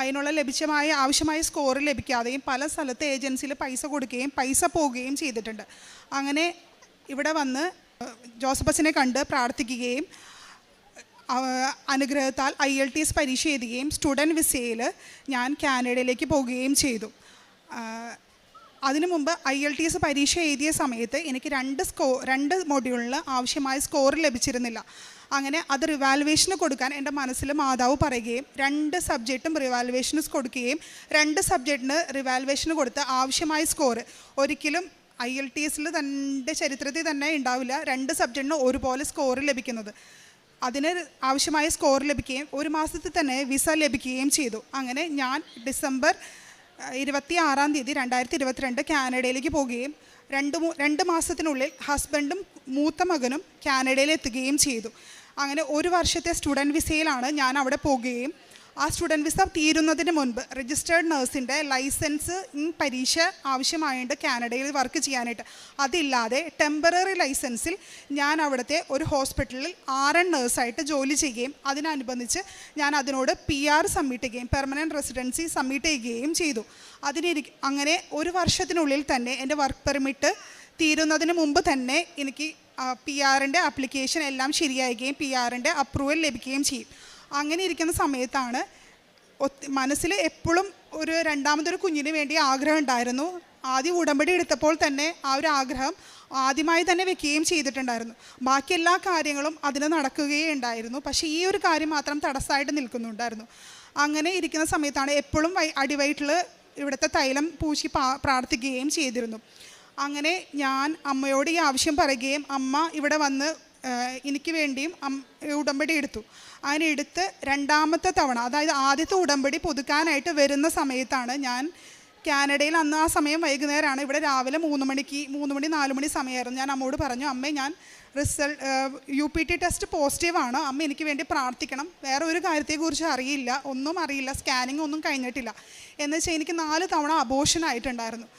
[SPEAKER 6] അതിനുള്ള ആവശ്യമായ സ്കോർ ലഭിക്കാതെയും പല സ്ഥലത്ത് ഏജൻസിയിൽ പൈസ കൊടുക്കുകയും പൈസ പോവുകയും ചെയ്തിട്ടുണ്ട്. അങ്ങനെ ഇവിടെ വന്ന് ജോസഫസിനെ കണ്ട് പ്രാർത്ഥിക്കുകയും അനുഗ്രഹത്താൽ IELTS പരീക്ഷ എഴുതുകയും സ്റ്റുഡൻറ്റ് വിസയിൽ ഞാൻ കാനഡയിലേക്ക് പോവുകയും ചെയ്തു. അതിനു മുമ്പ് IELTS പരീക്ഷ എഴുതിയ സമയത്ത് എനിക്ക് 2 മൊഡ്യൂളിൽ ആവശ്യമായ സ്കോർ ലഭിച്ചിരുന്നില്ല. അങ്ങനെ അത് റിവാലുവേഷന് കൊടുക്കാൻ എൻ്റെ മനസ്സിൽ മാതാവ് പറയുകയും 2 സബ്ജക്റ്റും റിവാലുവേഷന് കൊടുക്കുകയും 2 സബ്ജക്റ്റിന് റിവാലുവേഷന് കൊടുത്ത് ആവശ്യമായ സ്കോർ ഒരിക്കലും IELTSൽ തൻ്റെ ചരിത്രത്തിൽ തന്നെ ഉണ്ടാവില്ല 2 സബ്ജക്റ്റിന് ഒരുപോലെ സ്കോർ ലഭിക്കുന്നത്. അതിന് ആവശ്യമായ സ്കോർ ലഭിക്കുകയും 1 മാസത്തിൽ തന്നെ വിസ ലഭിക്കുകയും ചെയ്തു. അങ്ങനെ ഞാൻ ഡിസംബർ 26 തീയതി 2022 കാനഡയിലേക്ക് പോവുകയും 2 മാസത്തിനുള്ളിൽ ഹസ്ബൻഡും മൂത്ത മകനും കാനഡയിൽ എത്തുകയും ചെയ്തു. അങ്ങനെ 1 വർഷത്തെ സ്റ്റുഡൻറ്റ് വിസയിലാണ് ഞാൻ അവിടെ പോകുകയും ആ സ്റ്റുഡൻറ്റ് വിസ തീരുന്നതിന് മുൻപ് രജിസ്റ്റേർഡ് നഴ്സിൻ്റെ ലൈസൻസ് പരീക്ഷ ആവശ്യമായിട്ട് കാനഡയിൽ വർക്ക് ചെയ്യാനായിട്ട്. അതില്ലാതെ ടെമ്പററി ലൈസൻസിൽ ഞാൻ അവിടുത്തെ ഒരു ഹോസ്പിറ്റലിൽ RN നേഴ്സായിട്ട് ജോലി ചെയ്യുകയും അതിനനുബന്ധിച്ച് ഞാൻ അതിനോട് PR സബ്മിറ്റ് ചെയ്യുകയും പെർമനൻറ്റ് റെസിഡൻസി സബ്മിറ്റ് ചെയ്യുകയും ചെയ്തു. അങ്ങനെ 1 വർഷത്തിനുള്ളിൽ തന്നെ എൻ്റെ വർക്ക് പെർമിറ്റ് തീരുന്നതിന് മുമ്പ് തന്നെ എനിക്ക് PR-ൻ്റെ ആപ്ലിക്കേഷൻ എല്ലാം ശരിയാകുകയും PR-ൻ്റെ അപ്രൂവൽ ലഭിക്കുകയും ചെയ്യും. അങ്ങനെ ഇരിക്കുന്ന സമയത്താണ് മനസ്സിൽ എപ്പോഴും രണ്ടാമതൊരു കുഞ്ഞിന് വേണ്ടി ആഗ്രഹം ഉണ്ടായിരുന്നു. ആദ്യം ഉടമ്പടി എടുത്തപ്പോൾ തന്നെ ആ ഒരു ആഗ്രഹം ആദ്യമായി തന്നെ വെക്കുകയും ചെയ്തിട്ടുണ്ടായിരുന്നു. ബാക്കി എല്ലാ കാര്യങ്ങളും അതിന് നടക്കുകയും ഉണ്ടായിരുന്നു. പക്ഷേ ഈ ഒരു കാര്യം മാത്രം തടസ്സമായിട്ട് നിൽക്കുന്നുണ്ടായിരുന്നു. അങ്ങനെ ഇരിക്കുന്ന സമയത്താണ് എപ്പോഴും അടിവയറ്റിൽ ഇവിടുത്തെ തൈലം പൂശി പ്രാർത്ഥിക്കുകയും ചെയ്തിരുന്നു. അങ്ങനെ ഞാൻ അമ്മയോട് ഈ ആവശ്യം പറയുകയും അമ്മ ഇവിടെ വന്ന് എനിക്ക് വേണ്ടിയും ഉടമ്പടി എടുത്തു. അങ്ങനെ എടുത്ത് 2ാമത്തെ തവണ, അതായത് ആദ്യത്തെ ഉടമ്പടി പുതുക്കാനായിട്ട് വരുന്ന സമയത്താണ് ഞാൻ കാനഡയിൽ അന്ന് ആ സമയം വൈകുന്നേരമാണ്. ഇവിടെ രാവിലെ 3 മണി 4 മണി സമയമായിരുന്നു. ഞാൻ അമ്മയോട് പറഞ്ഞു, അമ്മേ ഞാൻ UPT ടെസ്റ്റ് പോസിറ്റീവാണ്, അമ്മ എനിക്ക് വേണ്ടി പ്രാർത്ഥിക്കണം, വേറെ ഒരു കാര്യത്തെക്കുറിച്ച് അറിയില്ല, ഒന്നും അറിയില്ല, സ്കാനിങ് ഒന്നും കഴിഞ്ഞിട്ടില്ല എന്ന് വെച്ചാൽ എനിക്ക് 4 തവണ അബോർഷൻ ആയിട്ടുണ്ടായിരുന്നു.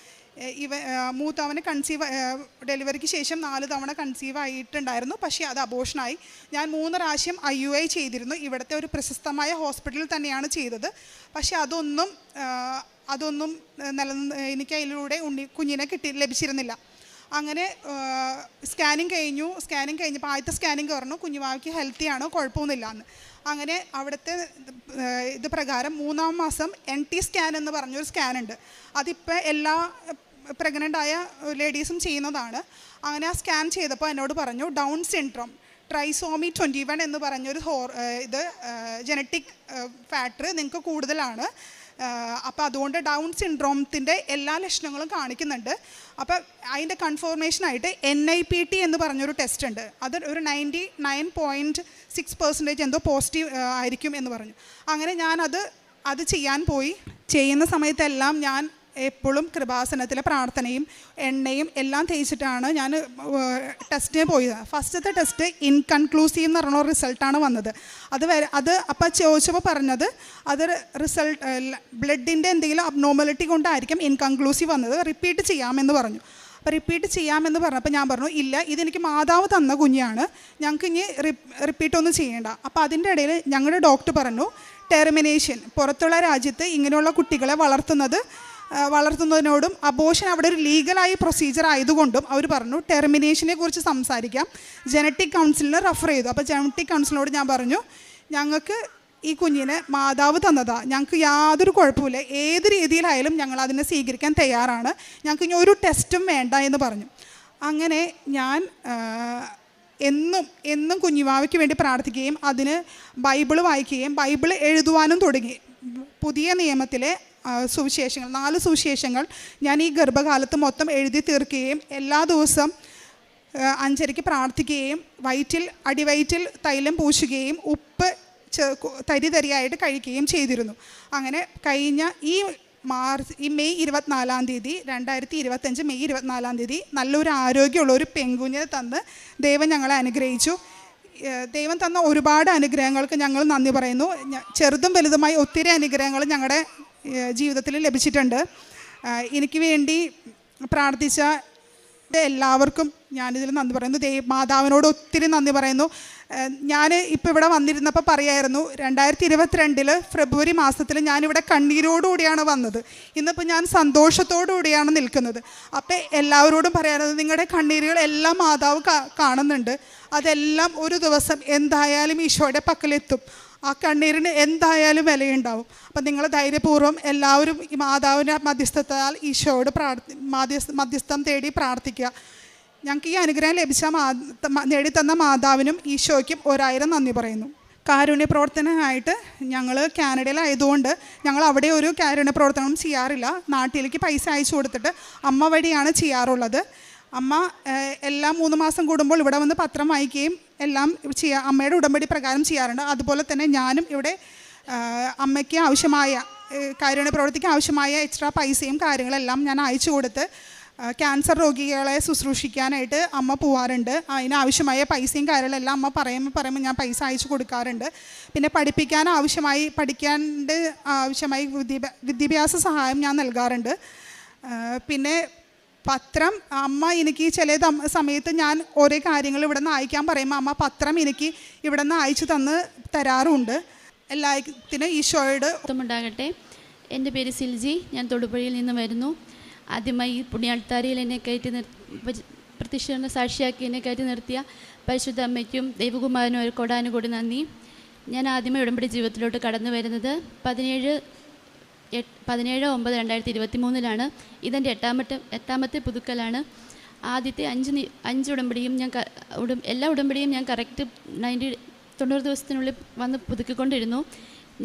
[SPEAKER 6] മൂത്തവന് ഡെലിവറിക്ക് ശേഷം 4 തവണ കൺസീവ് ആയിട്ടുണ്ടായിരുന്നു. പക്ഷേ അത് അബോർഷനായി. ഞാൻ 3 പ്രാവശ്യം IUI ചെയ്തിരുന്നു. ഇവിടുത്തെ ഒരു പ്രശസ്തമായ ഹോസ്പിറ്റലിൽ തന്നെയാണ് ചെയ്തത്. പക്ഷേ അതൊന്നും എനിക്ക് അതിലൂടെ കുഞ്ഞിനെ ലഭിച്ചിരുന്നില്ല. അങ്ങനെ സ്കാനിങ് കഴിഞ്ഞപ്പോൾ ആദ്യത്തെ സ്കാനിങ് പറഞ്ഞു കുഞ്ഞുമാവയ്ക്ക് ഹെൽത്തിയാണ്, കുഴപ്പമൊന്നുമില്ല എന്ന്. അങ്ങനെ അവിടുത്തെ ഇത് പ്രകാരം 3-ാം മാസം NT സ്കാൻ എന്ന് പറഞ്ഞൊരു സ്കാനുണ്ട്. അതിപ്പോൾ എല്ലാ പ്രഗ്നൻ്റ് ആയ ലേഡീസും ചെയ്യുന്നതാണ്. അങ്ങനെ ആ സ്കാൻ ചെയ്തപ്പോൾ എന്നോട് പറഞ്ഞു ഡൗൺ സിൻഡ്രോം ട്രൈസോമി 21 എന്ന് പറഞ്ഞൊരു ജനറ്റിക് ഫാക്ടർ നിങ്ങൾക്ക് കൂടുതലാണ്. അപ്പോൾ അതുകൊണ്ട് ഡൗൺ സിൻഡ്രോമത്തിൻ്റെ എല്ലാ ലക്ഷണങ്ങളും കാണിക്കുന്നുണ്ട്. അപ്പോൾ അതിൻ്റെ കൺഫർമേഷനായിട്ട് NIPT എന്ന് പറഞ്ഞൊരു ടെസ്റ്റ് ഉണ്ട്. അത് ഒരു 99.6% എന്തോ പോസിറ്റീവ് ആയിരിക്കും എന്ന് പറഞ്ഞു. അങ്ങനെ അത് ചെയ്യാൻ പോയി. ചെയ്യുന്ന സമയത്തെല്ലാം ഞാൻ എപ്പോഴും കൃപാസനത്തിലെ പ്രാർത്ഥനയും എണ്ണയും എല്ലാം തേച്ചിട്ടാണ് ഞാൻ ടെസ്റ്റിന് പോയത്. ഫസ്റ്റത്തെ ടെസ്റ്റ് ഇൻകൺക്ലൂസീവ് എന്ന് പറഞ്ഞ റിസൾട്ടാണ് വന്നത്. അത് അപ്പോൾ ചോദിച്ചപ്പോൾ പറഞ്ഞത് അത് റിസൾട്ട് ബ്ലഡിൻ്റെ എന്തെങ്കിലും അബ്നോർമാലിറ്റി കൊണ്ടായിരിക്കും ഇൻകൺക്ലൂസീവ് വന്നത്, റിപ്പീറ്റ് ചെയ്യാമെന്ന് പറഞ്ഞു. അപ്പോൾ റിപ്പീറ്റ് ചെയ്യാമെന്ന് പറഞ്ഞപ്പോൾ ഞാൻ പറഞ്ഞു ഇല്ല, ഇതെനിക്ക് മാതാവ് തന്ന കുഞ്ഞാണ്, ഞങ്ങൾക്ക് ഇനി റിപ്പീറ്റൊന്നും ചെയ്യേണ്ട. അപ്പോൾ അതിൻ്റെ ഇടയിൽ ഞങ്ങളുടെ ഡോക്ടർ പറഞ്ഞു ടെർമിനേഷൻ, പുറത്തുള്ള രാജ്യത്ത് ഇങ്ങനെയുള്ള കുട്ടികളെ വളർത്തുന്നതിനോടും അബോർഷൻ അവിടെ ഒരു ലീഗലായി പ്രൊസീജിയർ ആയതുകൊണ്ടും അവർ പറഞ്ഞു ടെർമിനേഷനെ കുറിച്ച് സംസാരിക്കാം, ജനറ്റിക് കൗൺസിലിന് റെഫർ ചെയ്തു. അപ്പോൾ ജനറ്റിക് കൗൺസിലിനോട് ഞാൻ പറഞ്ഞു ഞങ്ങൾക്ക് ഈ കുഞ്ഞിനെ മാതാവ് തന്നതാ, ഞങ്ങൾക്ക് യാതൊരു കുഴപ്പമില്ല, ഏത് രീതിയിലായാലും ഞങ്ങൾ അതിനെ സ്വീകരിക്കാൻ തയ്യാറാണ്, ഞങ്ങൾക്ക് ഇനി ഒരു ടെസ്റ്റും വേണ്ട എന്ന് പറഞ്ഞു. അങ്ങനെ ഞാൻ എന്നും കുഞ്ഞുമാവയ്ക്ക് വേണ്ടി പ്രാർത്ഥിക്കുകയും അതിന് ബൈബിൾ വായിക്കുകയും ബൈബിൾ എഴുതുവാനും തുടങ്ങി. പുതിയ നിയമത്തിലെ സുവിശേഷങ്ങൾ 4 സുവിശേഷങ്ങൾ ഞാൻ ഈ ഗർഭകാലത്ത് മൊത്തം എഴുതി തീർക്കുകയും എല്ലാ ദിവസം 5:30 പ്രാർത്ഥിക്കുകയും അടിവയറ്റിൽ തൈലം പൂശുകയും ഉപ്പ് തരിയായിട്ട് കഴിക്കുകയും ചെയ്തിരുന്നു. അങ്ങനെ കഴിഞ്ഞ ഈ മെയ് 24-ാം തീയതി 2025 മെയ് 24-ാം തീയതി നല്ലൊരു ആരോഗ്യമുള്ള ഒരു പെൺകുഞ്ഞിനെ തന്ന് ദൈവം ഞങ്ങളെ അനുഗ്രഹിച്ചു. ദൈവം തന്ന ഒരുപാട് അനുഗ്രഹങ്ങൾക്ക് ഞങ്ങൾ നന്ദി പറയുന്നു. ചെറുതും വലുതുമായി ഒത്തിരി അനുഗ്രഹങ്ങൾ ഞങ്ങളുടെ ജീവിതത്തിൽ ലഭിച്ചിട്ടുണ്ട്. എനിക്ക് വേണ്ടി പ്രാർത്ഥിച്ച എല്ലാവർക്കും ഞാനിതിൽ നന്ദി പറയുന്നു. മാതാവിനോട് ഒത്തിരി നന്ദി പറയുന്നു. ഞാൻ ഇപ്പോൾ ഇവിടെ വന്നിരുന്നപ്പോൾ പറയായിരുന്നു 2022 ഫെബ്രുവരി മാസത്തിൽ ഞാനിവിടെ കണ്ണീരോടുകൂടിയാണ് വന്നത്. ഇന്നിപ്പോൾ ഞാൻ സന്തോഷത്തോടുകൂടിയാണ് നിൽക്കുന്നത്. അപ്പോൾ എല്ലാവരോടും പറയാറുള്ളത് നിങ്ങളുടെ കണ്ണീരുകളെല്ലാം മാതാവ് കാണുന്നുണ്ട്. അതെല്ലാം ഒരു ദിവസം എന്തായാലും ഈശോയുടെ പക്കലെത്തും. ആ കണ്ണീരിന് എന്തായാലും വിലയുണ്ടാവും. അപ്പം നിങ്ങൾ ധൈര്യപൂർവ്വം എല്ലാവരും ഈ മാതാവിൻ്റെ മധ്യസ്ഥത്താൽ ഈശോയോട് മധ്യസ്ഥം തേടി പ്രാർത്ഥിക്കുക. ഞങ്ങൾക്ക് ഈ അനുഗ്രഹം ലഭിച്ച നേടിത്തന്ന മാതാവിനും ഈശോയ്ക്കും 1000 നന്ദി പറയുന്നു. കാരുണ്യ പ്രവർത്തനമായിട്ട് ഞങ്ങൾ കാനഡയിലായതുകൊണ്ട് ഞങ്ങൾ അവിടെ ഒരു കാരുണ്യ പ്രവർത്തനം ചെയ്യാറില്ല. നാട്ടിലേക്ക് പൈസ അയച്ചു കൊടുത്തിട്ട് അമ്മ വഴിയാണ് ചെയ്യാറുള്ളത്. അമ്മ എല്ലാ 3 മാസം കൂടുമ്പോൾ ഇവിടെ വന്ന് പത്രം വായിക്കുകയും എല്ലാം അമ്മയുടെ ഉടമ്പടി പ്രകാരം ചെയ്യാറുണ്ട്. അതുപോലെ തന്നെ ഞാനും ഇവിടെ അമ്മയ്ക്ക് ആവശ്യമായ കാരുണ്യ പ്രവൃത്തിക്ക് ആവശ്യമായ എക്സ്ട്രാ പൈസയും കാര്യങ്ങളെല്ലാം ഞാൻ അയച്ചു കൊടുത്ത് ക്യാൻസർ രോഗികളെ ശുശ്രൂഷിക്കാനായിട്ട് അമ്മ പോവാറുണ്ട്. അതിനാവശ്യമായ പൈസയും കാര്യങ്ങളെല്ലാം അമ്മ പറയുമ്പോൾ ഞാൻ പൈസ അയച്ചു കൊടുക്കാറുണ്ട്. പിന്നെ പഠിക്കാൻ ആവശ്യമായി വിദ്യാഭ്യാസ സഹായം ഞാൻ നൽകാറുണ്ട്. പിന്നെ പത്രം അമ്മ എനിക്ക് ചില സമയത്ത് ഞാൻ ഓരോ കാര്യങ്ങൾ ഇവിടെ നിന്ന് അയക്കാൻ പറയുമ്പോൾ അമ്മ പത്രം എനിക്ക് ഇവിടെ നിന്ന് അയച്ചു തരാറുണ്ട്. എല്ലാത്തിനും ഈശോയോട്
[SPEAKER 7] ഉണ്ടാകട്ടെ. എൻ്റെ പേര് സിൽജി, ഞാൻ തൊടുപുഴയിൽ നിന്ന് വരുന്നു. ആദ്യമായി ഈ പുണ്യാൾത്താരയിൽ എന്നെ കയറ്റി പ്രത്യക്ഷ സാക്ഷിയാക്കി എന്നെ കയറ്റി നിർത്തിയ പരിശുദ്ധ അമ്മയ്ക്കും ദൈവകുമാരനും ഒരു കൊടാനുകൂടി നന്ദി. ഞാൻ ആദ്യമായി ഉടമ്പടി ജീവിതത്തിലോട്ട് കടന്നു വരുന്നത് 17/9/2023 ഇതെൻ്റെ എട്ടാമത്തെ പുതുക്കലാണ്. ആദ്യത്തെ 5 ഉടമ്പടിയും എല്ലാ ഉടമ്പടിയും ഞാൻ കറക്റ്റ് 90 ദിവസത്തിനുള്ളിൽ വന്ന് പുതുക്കിക്കൊണ്ടിരുന്നു.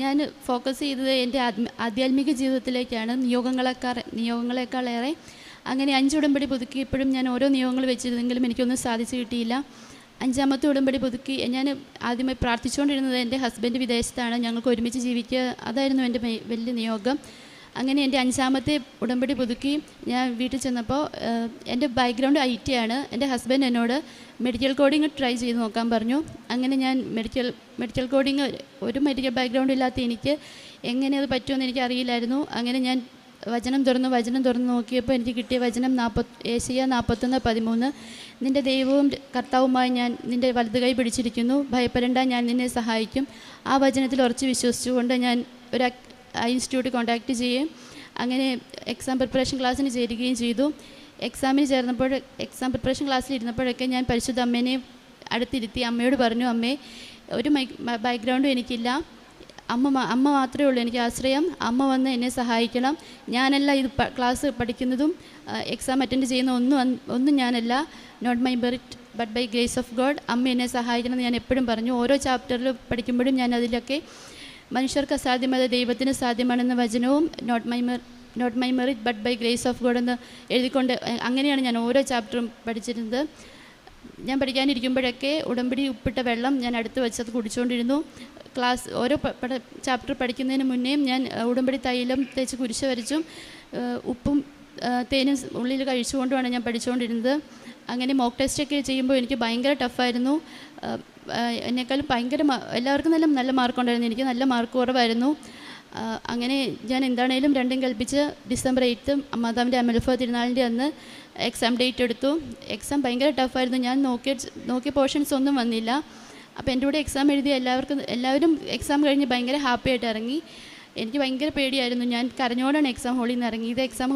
[SPEAKER 7] ഞാൻ ഫോക്കസ് ചെയ്തത് എൻ്റെ ആധ്യാത്മിക ജീവിതത്തിലേക്കാണ്, നിയോഗങ്ങളെക്കാളേറെ. അങ്ങനെ 5 ഉടമ്പടി പുതുക്കിയപ്പോഴും ഞാൻ ഓരോ നിയോഗങ്ങൾ വെച്ചിരുന്നെങ്കിലും എനിക്കൊന്നും സാധിച്ചു കിട്ടിയില്ല. 5ാമത്തെ ഉടമ്പടി പുതുക്കി ഞാൻ ആദ്യമായി പ്രാർത്ഥിച്ചുകൊണ്ടിരുന്നത് എൻ്റെ ഹസ്ബൻഡ് വിദേശത്താണ്, ഞങ്ങൾക്ക് ഒരുമിച്ച് ജീവിക്കുക, അതായിരുന്നു എൻ്റെ വലിയ നിയോഗം. അങ്ങനെ എൻ്റെ 5ാമത്തെ ഉടമ്പടി പുതുക്കി ഞാൻ വീട്ടിൽ ചെന്നപ്പോൾ എൻ്റെ ബാക്ക്ഗ്രൗണ്ട് IT ആണ്. എൻ്റെ ഹസ്ബൻഡ് എന്നോട് മെഡിക്കൽ കോഡിങ് ട്രൈ ചെയ്ത് നോക്കാൻ പറഞ്ഞു. അങ്ങനെ ഞാൻ മെഡിക്കൽ കോഡിങ് ഒരു മെഡിക്കൽ ബാക്ക്ഗ്രൗണ്ട് ഇല്ലാത്ത എനിക്ക് എങ്ങനെ അത് പറ്റുമെന്ന് എനിക്ക് അറിയില്ലായിരുന്നു. അങ്ങനെ ഞാൻ വചനം തുറന്ന് നോക്കിയപ്പോൾ എനിക്ക് കിട്ടിയ വചനം ഏശയ്യ 41:13, നിൻ്റെ ദൈവവും കർത്താവുമായി ഞാൻ നിൻ്റെ വലതു കൈ പിടിച്ചിരിക്കുന്നു, ഭയപ്പെടേണ്ട, ഞാൻ നിന്നെ സഹായിക്കും. ആ വചനത്തിൽ ഉറച്ച് വിശ്വസിച്ചുകൊണ്ട് ഞാൻ ഒരു ഇൻസ്റ്റിറ്റ്യൂട്ട് കോൺടാക്റ്റ് ചെയ്യുകയും അങ്ങനെ എക്സാം പ്രിപ്പറേഷൻ ക്ലാസ്സിന് ചേരുകയും ചെയ്തു. എക്സാം പ്രിപ്പറേഷൻ ക്ലാസ്സിൽ ഇരുന്നപ്പോഴൊക്കെ ഞാൻ പരിശുദ്ധ അമ്മേനെ അടുത്തിരുത്തി അമ്മയോട് പറഞ്ഞു, അമ്മേ, ഒരു ബാക്ക്ഗ്രൗണ്ടും എനിക്കില്ല, അമ്മ മാത്രമേ ഉള്ളൂ എനിക്ക് ആശ്രയം, അമ്മ വന്ന് എന്നെ സഹായിക്കണം. ഞാനല്ല ഇത് ക്ലാസ് പഠിക്കുന്നതും എക്സാം അറ്റൻഡ് ചെയ്യുന്ന ഒന്നും ഞാനല്ല, not my merit but by grace of God, അമ്മ എന്നെ സഹായിക്കണം എന്ന് ഞാൻ എപ്പോഴും പറഞ്ഞു. ഓരോ ചാപ്റ്ററിൽ പഠിക്കുമ്പോഴും ഞാൻ അതിലൊക്കെ മനുഷ്യർക്ക് അസാധ്യമായത് ദൈവത്തിന് സാധ്യമാണെന്ന വചനവും not my merit but by grace of God എന്ന് എഴുതിക്കൊണ്ട് അങ്ങനെയാണ് ഞാൻ ഓരോ ചാപ്റ്ററും പഠിച്ചിരുന്നത്. ഞാൻ പഠിക്കാനിരിക്കുമ്പോഴൊക്കെ ഉടമ്പടി ഉപ്പിട്ട വെള്ളം ഞാൻ അടുത്ത് വെച്ചത് കുടിച്ചുകൊണ്ടിരുന്നു. ഓരോ ചാപ്റ്റർ പഠിക്കുന്നതിന് മുന്നേയും ഞാൻ ഉടമ്പടി തൈലം തേച്ച് കുരിശ് വരച്ചും ഉപ്പും തേനും ഉള്ളിൽ കഴിച്ചുകൊണ്ടുമാണ് ഞാൻ പഠിച്ചുകൊണ്ടിരുന്നത്. അങ്ങനെ മോക്ക് ടെസ്റ്റൊക്കെ ചെയ്യുമ്പോൾ എനിക്ക് ഭയങ്കര ടഫായിരുന്നു. എന്നെക്കാളും എല്ലാവർക്കും നല്ല മാർക്കുണ്ടായിരുന്നു, എനിക്ക് നല്ല മാർക്ക് കുറവായിരുന്നു. അങ്ങനെ ഞാൻ എന്താണേലും രണ്ടും കൽപ്പിച്ച് December 8 മാതാവിൻ്റെ അമൽഫ തിരുനാളിൻ്റെ അന്ന് എക്സാം ഡേറ്റ് എടുത്തു. എക്സാം ഭയങ്കര ടഫായിരുന്നു. ഞാൻ നോക്കിയ പോർഷൻസ് ഒന്നും വന്നില്ല. അപ്പോൾ എൻ്റെ കൂടെ എക്സാം എഴുതിയ എല്ലാവരും എക്സാം കഴിഞ്ഞ് ഭയങ്കര ഹാപ്പി ആയിട്ട് ഇറങ്ങി. എനിക്ക് ഭയങ്കര പേടിയായിരുന്നു. ഞാൻ കരഞ്ഞോടാണ് എക്സാം ഹോളിൽ നിന്ന് ഇറങ്ങിയത്. എക്സാം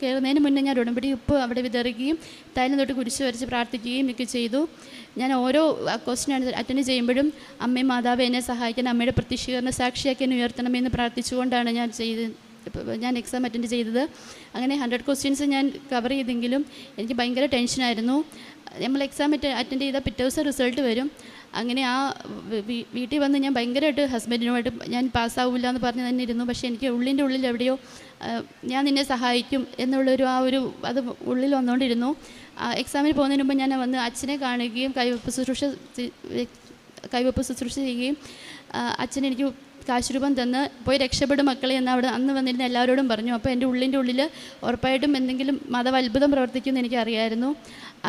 [SPEAKER 7] കയറുന്നതിന് മുന്നേ ഞാൻ ഉടമ്പടി ഉപ്പ് അവിടെ വിതറുകയും തൈലം തൊട്ട് കുരിശ് വരച്ച് പ്രാർത്ഥിക്കുകയും ഒക്കെ ചെയ്തു. ഞാൻ ഓരോ ക്വസ്റ്റ്യൻ അറ്റൻഡ് ചെയ്യുമ്പോഴും അമ്മയും മാതാവ് എന്നെ സഹായിക്കണം, അമ്മയുടെ പ്രത്യക്ഷീകരണ സാക്ഷിയാക്കി എന്നെ ഉയർത്തണമെന്ന് പ്രാർത്ഥിച്ചുകൊണ്ടാണ് ഞാൻ എക്സാം അറ്റൻഡ് ചെയ്തത്. അങ്ങനെ 100 ക്വസ്റ്റ്യൻസ് ഞാൻ കവർ ചെയ്തെങ്കിലും എനിക്ക് ഭയങ്കര ടെൻഷനായിരുന്നു. നമ്മൾ എക്സാം അറ്റൻഡ് ചെയ്താൽ പിറ്റേ ദിവസം റിസൾട്ട് വരും. അങ്ങനെ ആ വീട്ടിൽ വന്ന് ഞാൻ ഭയങ്കരമായിട്ട് ഹസ്ബൻഡിനുമായിട്ട് ഞാൻ പാസ്സാവില്ല എന്ന് പറഞ്ഞ് തന്നെ ഇരുന്നു. പക്ഷേ എനിക്ക് ഉള്ളിൽ എവിടെയോ ഞാൻ നിന്നെ സഹായിക്കും എന്നുള്ളൊരു അത് ഉള്ളിൽ വന്നുകൊണ്ടിരുന്നു. എക്സാമിന് പോകുന്നതിന് മുമ്പ് ഞാൻ വന്ന് അച്ഛനെ കാണുകയും കൈവപ്പ് ശുശ്രൂഷ ചെയ്യുകയും അച്ഛൻ എനിക്ക് കാശ് രൂപം തന്ന് പോയി രക്ഷപ്പെടും മക്കളെ എന്ന് അന്ന് വന്നിരുന്ന എല്ലാവരോടും പറഞ്ഞു. അപ്പോൾ എൻ്റെ ഉള്ളിൽ ഉറപ്പായിട്ടും എന്തെങ്കിലും മതം അത്ഭുതം പ്രവർത്തിക്കുമെന്ന് എനിക്കറിയായിരുന്നു.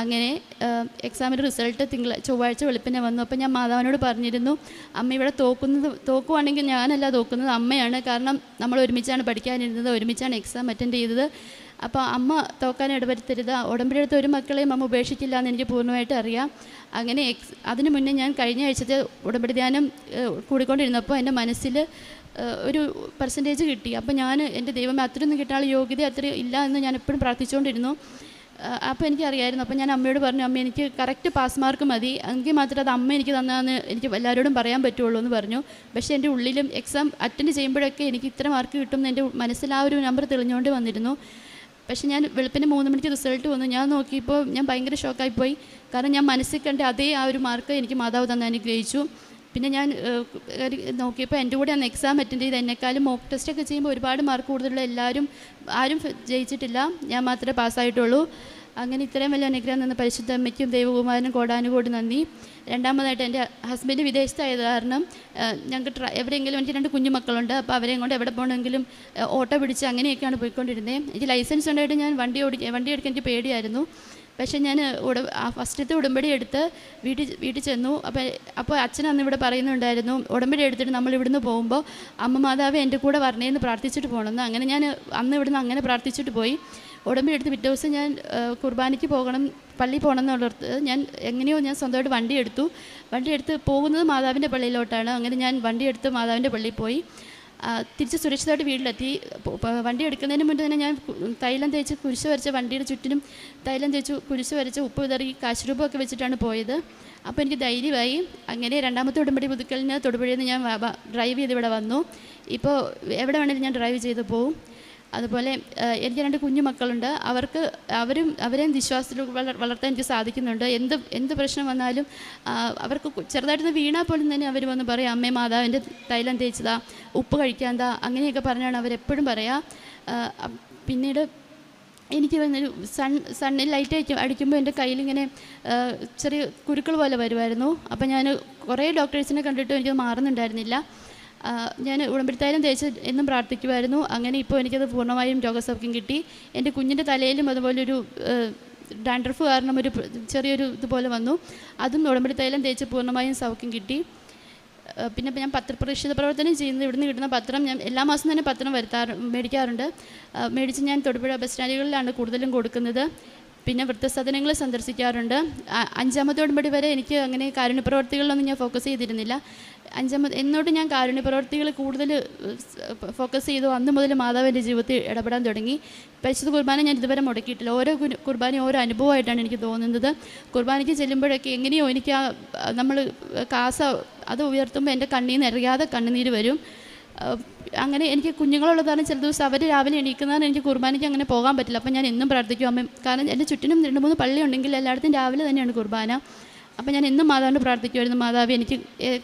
[SPEAKER 7] അങ്ങനെ എക്സാമിൻ്റെ റിസൾട്ട് ചൊവ്വാഴ്ച വെളുപ്പിനെ വന്നു. അപ്പോൾ ഞാൻ മാതാവിനോട് പറഞ്ഞിരുന്നു, അമ്മ ഇവിടെ തോക്കുവാണെങ്കിൽ ഞാനല്ല തോക്കുന്നത്, അമ്മയാണ്. കാരണം നമ്മൾ ഒരുമിച്ചാണ് പഠിക്കാനിരുന്നത്, ഒരുമിച്ചാണ് എക്സാം അറ്റൻഡ് ചെയ്തത്. അപ്പോൾ അമ്മ തോക്കാൻ ഇടവരുത്തരുത്, ഉടമ്പടി എടുത്ത ഒരു മക്കളെയും അമ്മ ഉപേക്ഷിക്കില്ല എന്ന് എനിക്ക് പൂർണ്ണമായിട്ട് അറിയാം. അങ്ങനെ അതിന് മുന്നേ ഞാൻ കഴിഞ്ഞ ആഴ്ചത്തെ ഉടമ്പടി ധ്യാനം കൂടിക്കൊണ്ടിരുന്നപ്പോൾ എൻ്റെ മനസ്സിൽ ഒരു പെർസെൻറ്റേജ് കിട്ടി. അപ്പോൾ എൻ്റെ ദൈവമേ, അത്രയൊന്നും കിട്ടാനുള്ള യോഗ്യത അത്ര ഇല്ല എന്ന് ഞാൻ എപ്പോഴും പ്രാർത്ഥിച്ചുകൊണ്ടിരുന്നു. അപ്പോൾ എനിക്കറിയായിരുന്നു. അപ്പോൾ ഞാൻ അമ്മയോട് പറഞ്ഞു, അമ്മ എനിക്ക് കറക്റ്റ് പാസ് മാർക്ക് മതി, എങ്കിൽ മാത്രമേ അത് അമ്മ എനിക്ക് തന്നാന്ന് എനിക്ക് എല്ലാവരോടും പറയാൻ പറ്റുള്ളൂ എന്ന് പറഞ്ഞു. പക്ഷേ എൻ്റെ ഉള്ളിലും എക്സാം അറ്റൻഡ് ചെയ്യുമ്പോഴൊക്കെ എനിക്ക് ഇത്ര മാർക്ക് കിട്ടും എൻ്റെ മനസ്സിൽ ആ ഒരു നമ്പർ തെളിഞ്ഞുകൊണ്ട് വന്നിരുന്നു. പക്ഷേ ഞാൻ വെളുപ്പിന് 3 മണിക്ക് റിസൾട്ട് വന്നു. ഞാൻ നോക്കിയപ്പോൾ ഞാൻ ഭയങ്കര ഷോക്കായിപ്പോയി. കാരണം ഞാൻ മനസ്സിൽ കണ്ട അതേ ആ ഒരു മാർക്ക് എനിക്ക് മാതാവ് തന്നെ അനുഗ്രഹിച്ചു. പിന്നെ ഞാൻ നോക്കിയപ്പോൾ എൻ്റെ കൂടെ അന്ന് എക്സാം അറ്റൻഡ് ചെയ്ത് എന്നെക്കാളും മോക്ക് ടെസ്റ്റൊക്കെ ചെയ്യുമ്പോൾ ഒരുപാട് മാർക്ക് കൂടുതലുള്ള ആരും ജയിച്ചിട്ടില്ല, ഞാൻ മാത്രമേ പാസ്സായിട്ടുള്ളൂ. അങ്ങനെ ഇത്രയും വലിയ അനുഗ്രഹം തന്ന പരിശുദ്ധ അമ്മയ്ക്കും ദൈവകുമാരനും കോടാനുകോടി നന്ദി. രണ്ടാമതായിട്ട് എൻ്റെ ഹസ്ബൻഡ് വിദേശത്തായത് കാരണം ഞങ്ങൾക്ക് എവിടെയെങ്കിലും, എനിക്ക് 2 കുഞ്ഞുമക്കളുണ്ട്, അപ്പോൾ അവരെയും കൊണ്ട് എവിടെ പോകണമെങ്കിലും ഓട്ടോ പിടിച്ച് അങ്ങനെയൊക്കെയാണ് പോയിക്കൊണ്ടിരുന്നത്. എനിക്ക് ലൈസൻസ് ഉണ്ടായിട്ട് ഞാൻ വണ്ടി എടുക്കാൻ എനിക്ക് പേടിയായിരുന്നു. പക്ഷേ ഞാൻ ഫസ്റ്റത്തെ ഉടമ്പടി എടുത്ത് വീട്ടിൽ ചെന്നു. അപ്പോൾ അച്ഛൻ അന്ന് ഇവിടെ പറയുന്നുണ്ടായിരുന്നു, ഉടമ്പടി എടുത്തിട്ട് നമ്മൾ ഇവിടുന്ന് പോകുമ്പോൾ അമ്മ മാതാവ് എൻ്റെ കൂടെ വരണേന്ന് പ്രാർത്ഥിച്ചിട്ട് പോകണമെന്ന്. അങ്ങനെ ഞാൻ അന്ന് ഇവിടുന്ന് അങ്ങനെ പ്രാർത്ഥിച്ചിട്ട് പോയി. ഉടമ്പടി എടുത്ത് പിറ്റേ ദിവസം ഞാൻ കുർബാനയ്ക്ക് പള്ളി പോകണം എന്നുള്ളത് ഞാൻ എങ്ങനെയോ ഞാൻ സ്വന്തമായിട്ട് വണ്ടി എടുത്ത് പോകുന്നത് മാതാവിൻ്റെ പള്ളിയിലോട്ടാണ്. അങ്ങനെ ഞാൻ വണ്ടി എടുത്ത് മാതാവിൻ്റെ പള്ളിയിൽ പോയി. തിരിച്ച് സുരക്ഷിതമായിട്ട് വീട്ടിലെത്തി. വണ്ടി എടുക്കുന്നതിന് മുന്നേ തന്നെ ഞാൻ തൈലം തേച്ച് കുരിശ് വരച്ച വണ്ടിയുടെ ചുറ്റിനും തൈലം തേച്ച് കുരിശ് വരച്ച് ഉപ്പ് വിതറി കാശുരൂപമൊക്കെ വെച്ചിട്ടാണ് പോയത്. അപ്പോൾ എനിക്ക് ധൈര്യമായി. അങ്ങനെ രണ്ടാമത്തെ ഉടമ്പടി പുതുക്കലിന് തൊടുപുഴയിൽ നിന്ന് ഞാൻ ഡ്രൈവ് ചെയ്ത് ഇവിടെ വന്നു. ഇപ്പോൾ എവിടെ വേണമെങ്കിലും ഞാൻ ഡ്രൈവ് ചെയ്ത് പോവും. അതുപോലെ എനിക്ക് 2 കുഞ്ഞു മക്കളുണ്ട്. അവരെയും വിശ്വാസത്തിൽ വളർത്താൻ എനിക്ക് സാധിക്കുന്നുണ്ട്. എന്ത് പ്രശ്നം വന്നാലും അവർക്ക് ചെറുതായിട്ടൊന്ന് വീണാൽ പോലും തന്നെ അവർ വന്ന് പറയും, അമ്മേ മാതാവിൻ്റെ തൈലം തേച്ചതാ, ഉപ്പ് കഴിക്കാന്താ, അങ്ങനെയൊക്കെ പറഞ്ഞാണ് അവരെപ്പോഴും പറയുക. പിന്നീട് എനിക്ക് വന്നൊരു സണ്ണിൽ ലൈറ്റ് അടിക്കുമ്പോൾ എൻ്റെ കയ്യിലിങ്ങനെ ചെറിയ കുരുക്കൾ പോലെ വരുമായിരുന്നു. അപ്പോൾ ഞാൻ കുറേ ഡോക്ടേഴ്സിനെ കണ്ടിട്ടും എനിക്കത് മാറുന്നുണ്ടായിരുന്നില്ല. ഞാൻ ഉടമ്പടിത്തായാലും തേച്ച് എന്നും പ്രാർത്ഥിക്കുമായിരുന്നു. അങ്ങനെ ഇപ്പോൾ എനിക്കത് പൂർണ്ണമായും രോഗസൗഖ്യം കിട്ടി. എൻ്റെ കുഞ്ഞിൻ്റെ തലയിലും അതുപോലൊരു ഡാൻഡ്രഫ് കാരണം ഒരു ചെറിയൊരു ഇതുപോലെ വന്നു. അതും ഉടമ്പടിത്തായാലും തേച്ച് പൂർണ്ണമായും സൗഖ്യം കിട്ടി. പിന്നെ ഞാൻ പത്രപ്രേക്ഷിത പ്രവർത്തനം ചെയ്യുന്നത് ഇവിടുന്ന് കിട്ടുന്ന പത്രം ഞാൻ എല്ലാ മാസം തന്നെ പത്രം മേടിക്കാറുണ്ട്. മേടിച്ച് ഞാൻ തൊടുപുഴ ബസ് സ്റ്റാൻഡുകളിലാണ് കൂടുതലും കൊടുക്കുന്നത്. പിന്നെ വൃദ്ധസദനങ്ങൾ സന്ദർശിക്കാറുണ്ട്. 5ാമത്തെ ഉടമ്പടി വരെ എനിക്ക് അങ്ങനെ കാരുണ്യപ്രവർത്തികളിലൊന്നും ഞാൻ ഫോക്കസ് ചെയ്തിരുന്നില്ല. എന്നോട്ട് ഞാൻ കാരുണ്യപ്രവർത്തികൾ കൂടുതൽ ഫോക്കസ് ചെയ്തു. അന്ന് മുതൽ മാതാവ് എൻ്റെ ജീവിതത്തിൽ ഇടപെടാൻ തുടങ്ങി. പരിശുദ്ധ കുർബാന ഞാൻ ഇതുവരെ മുടക്കിയിട്ടില്ല. ഓരോ കുർബാനയും ഓരോ അനുഭവമായിട്ടാണ് എനിക്ക് തോന്നുന്നത്. കുർബാനയ്ക്ക് ചെല്ലുമ്പോഴൊക്കെ എങ്ങനെയോ എനിക്ക് നമ്മൾ അത് ഉയർത്തുമ്പോൾ എൻ്റെ കണ്ണീർ നിറയാതെ കണ്ണുനീര് വരും. അങ്ങനെ എനിക്ക് കുഞ്ഞുങ്ങളുള്ളതാണ്. ചില ദിവസം അവർ രാവിലെ എണീക്കുന്നതാണ് എനിക്ക് കുർബാനയ്ക്ക് അങ്ങനെ പോകാൻ പറ്റില്ല. അപ്പം ഞാൻ എന്നും പ്രാർത്ഥിക്കും അമ്മ, കാരണം എൻ്റെ ചുറ്റിനും 2-3 പള്ളി ഉണ്ടെങ്കിൽ എല്ലായിടത്തും രാവിലെ തന്നെയാണ് കുർബാന. അപ്പം ഞാൻ എന്നും മാതാവിനോട് പ്രാർത്ഥിക്കുമായിരുന്നു, മാതാവ് എനിക്ക്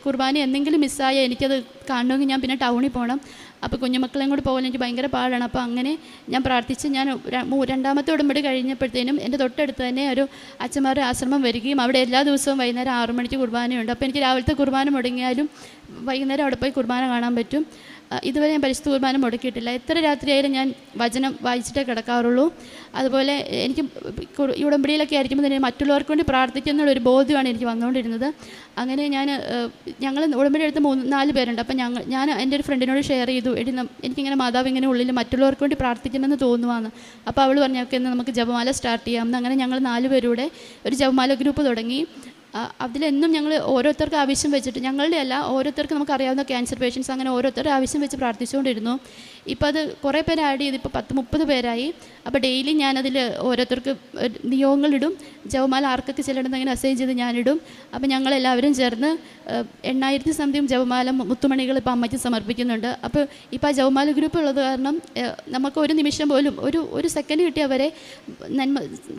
[SPEAKER 7] കുർബാന എന്തെങ്കിലും മിസ്സായ എനിക്കത് കാണണമെങ്കിൽ ഞാൻ പിന്നെ ടൗണിൽ പോകണം. അപ്പോൾ കുഞ്ഞുമക്കളെയും കൂടി പോകാൻ എനിക്ക് ഭയങ്കര പാടാണ്. അപ്പോൾ അങ്ങനെ ഞാൻ പ്രാർത്ഥിച്ച് ഞാൻ 2ാമത്തെ ഉടമ്പടി കഴിഞ്ഞപ്പോഴത്തേനും എൻ്റെ തൊട്ടടുത്ത് തന്നെ ഒരു അച്ഛന്മാരുടെ ആശ്രമം വരികയും അവിടെ എല്ലാ ദിവസവും വൈകുന്നേരം 6 മണിക്ക് കുർബാനയുണ്ട്. അപ്പോൾ എനിക്ക് രാവിലത്തെ കുർബാന മുടങ്ങിയാലും വൈകുന്നേരം അവിടെ പോയി കുർബാന കാണാൻ പറ്റും. ഇതുവരെ ഞാൻ പരിശുദ്ധ കുർബാന മുടക്കിയിട്ടില്ല. എത്ര രാത്രിയായാലും ഞാൻ വചനം വായിച്ചിട്ടേ കിടക്കാറുള്ളൂ. അതുപോലെ എനിക്ക് ഈ ഉടമ്പടിയിലൊക്കെ ആയിരിക്കുമ്പോൾ തന്നെ മറ്റുള്ളവർക്ക് വേണ്ടി പ്രാർത്ഥിക്കുന്നുള്ളൊരു ബോധ്യമാണ് എനിക്ക് വന്നുകൊണ്ടിരുന്നത്. അങ്ങനെ ഞങ്ങൾ ഉടമ്പടി എടുത്ത് 3-4 പേരുണ്ട്. അപ്പം ഞാൻ എൻ്റെ ഒരു ഫ്രണ്ടിനോട് ഷെയർ ചെയ്തു, എനിക്കിങ്ങനെ മാതാവ് ഇങ്ങനെ ഉള്ളിൽ മറ്റുള്ളവർക്ക് വേണ്ടി പ്രാർത്ഥിക്കണമെന്ന് തോന്നുവാന്ന്. അപ്പോൾ അവൾ പറഞ്ഞു, ഓക്കെ എന്നാൽ നമുക്ക് ജപമാല സ്റ്റാർട്ട് ചെയ്യാം. അങ്ങനെ ഞങ്ങൾ 4 പേരുടെ ഒരു ജപമാല ഗ്രൂപ്പ് തുടങ്ങി. അതിലെന്നും ഞങ്ങൾ ഓരോരുത്തർക്ക് ആവശ്യം വെച്ചിട്ട്, ഞങ്ങളുടെ അല്ല, ഓരോരുത്തർക്ക് നമുക്കറിയാവുന്ന ക്യാൻസർ പേഷ്യൻസ് അങ്ങനെ ഓരോരുത്തരുടെ ആവശ്യം വെച്ച് പ്രാർത്ഥിച്ചുകൊണ്ടിരുന്നു. ഇപ്പോൾ അത് കുറേ പേര് ആഡ് ചെയ്ത് ഇപ്പോൾ 10-30 പേരായി. അപ്പോൾ ഡെയിലി ഞാനതിൽ ഓരോരുത്തർക്ക് നിയോഗങ്ങളിടും, ജപമാല ആർക്കൊക്കെ ചെല്ലണമെന്ന് അങ്ങനെ അസൈൻ ചെയ്ത് ഞാനിടും. അപ്പോൾ ഞങ്ങളെല്ലാവരും ചേർന്ന് 8000 സംതിങ് ജപമാല മുത്തുമണികൾ ഇപ്പോൾ അമ്മയ്ക്ക് സമർപ്പിക്കുന്നുണ്ട്. അപ്പോൾ ഇപ്പോൾ ആ ജപമാല ഗ്രൂപ്പ് ഉള്ളത് കാരണം നമുക്ക് ഒരു നിമിഷം പോലും ഒരു സെക്കൻഡ് കിട്ടിയവരെ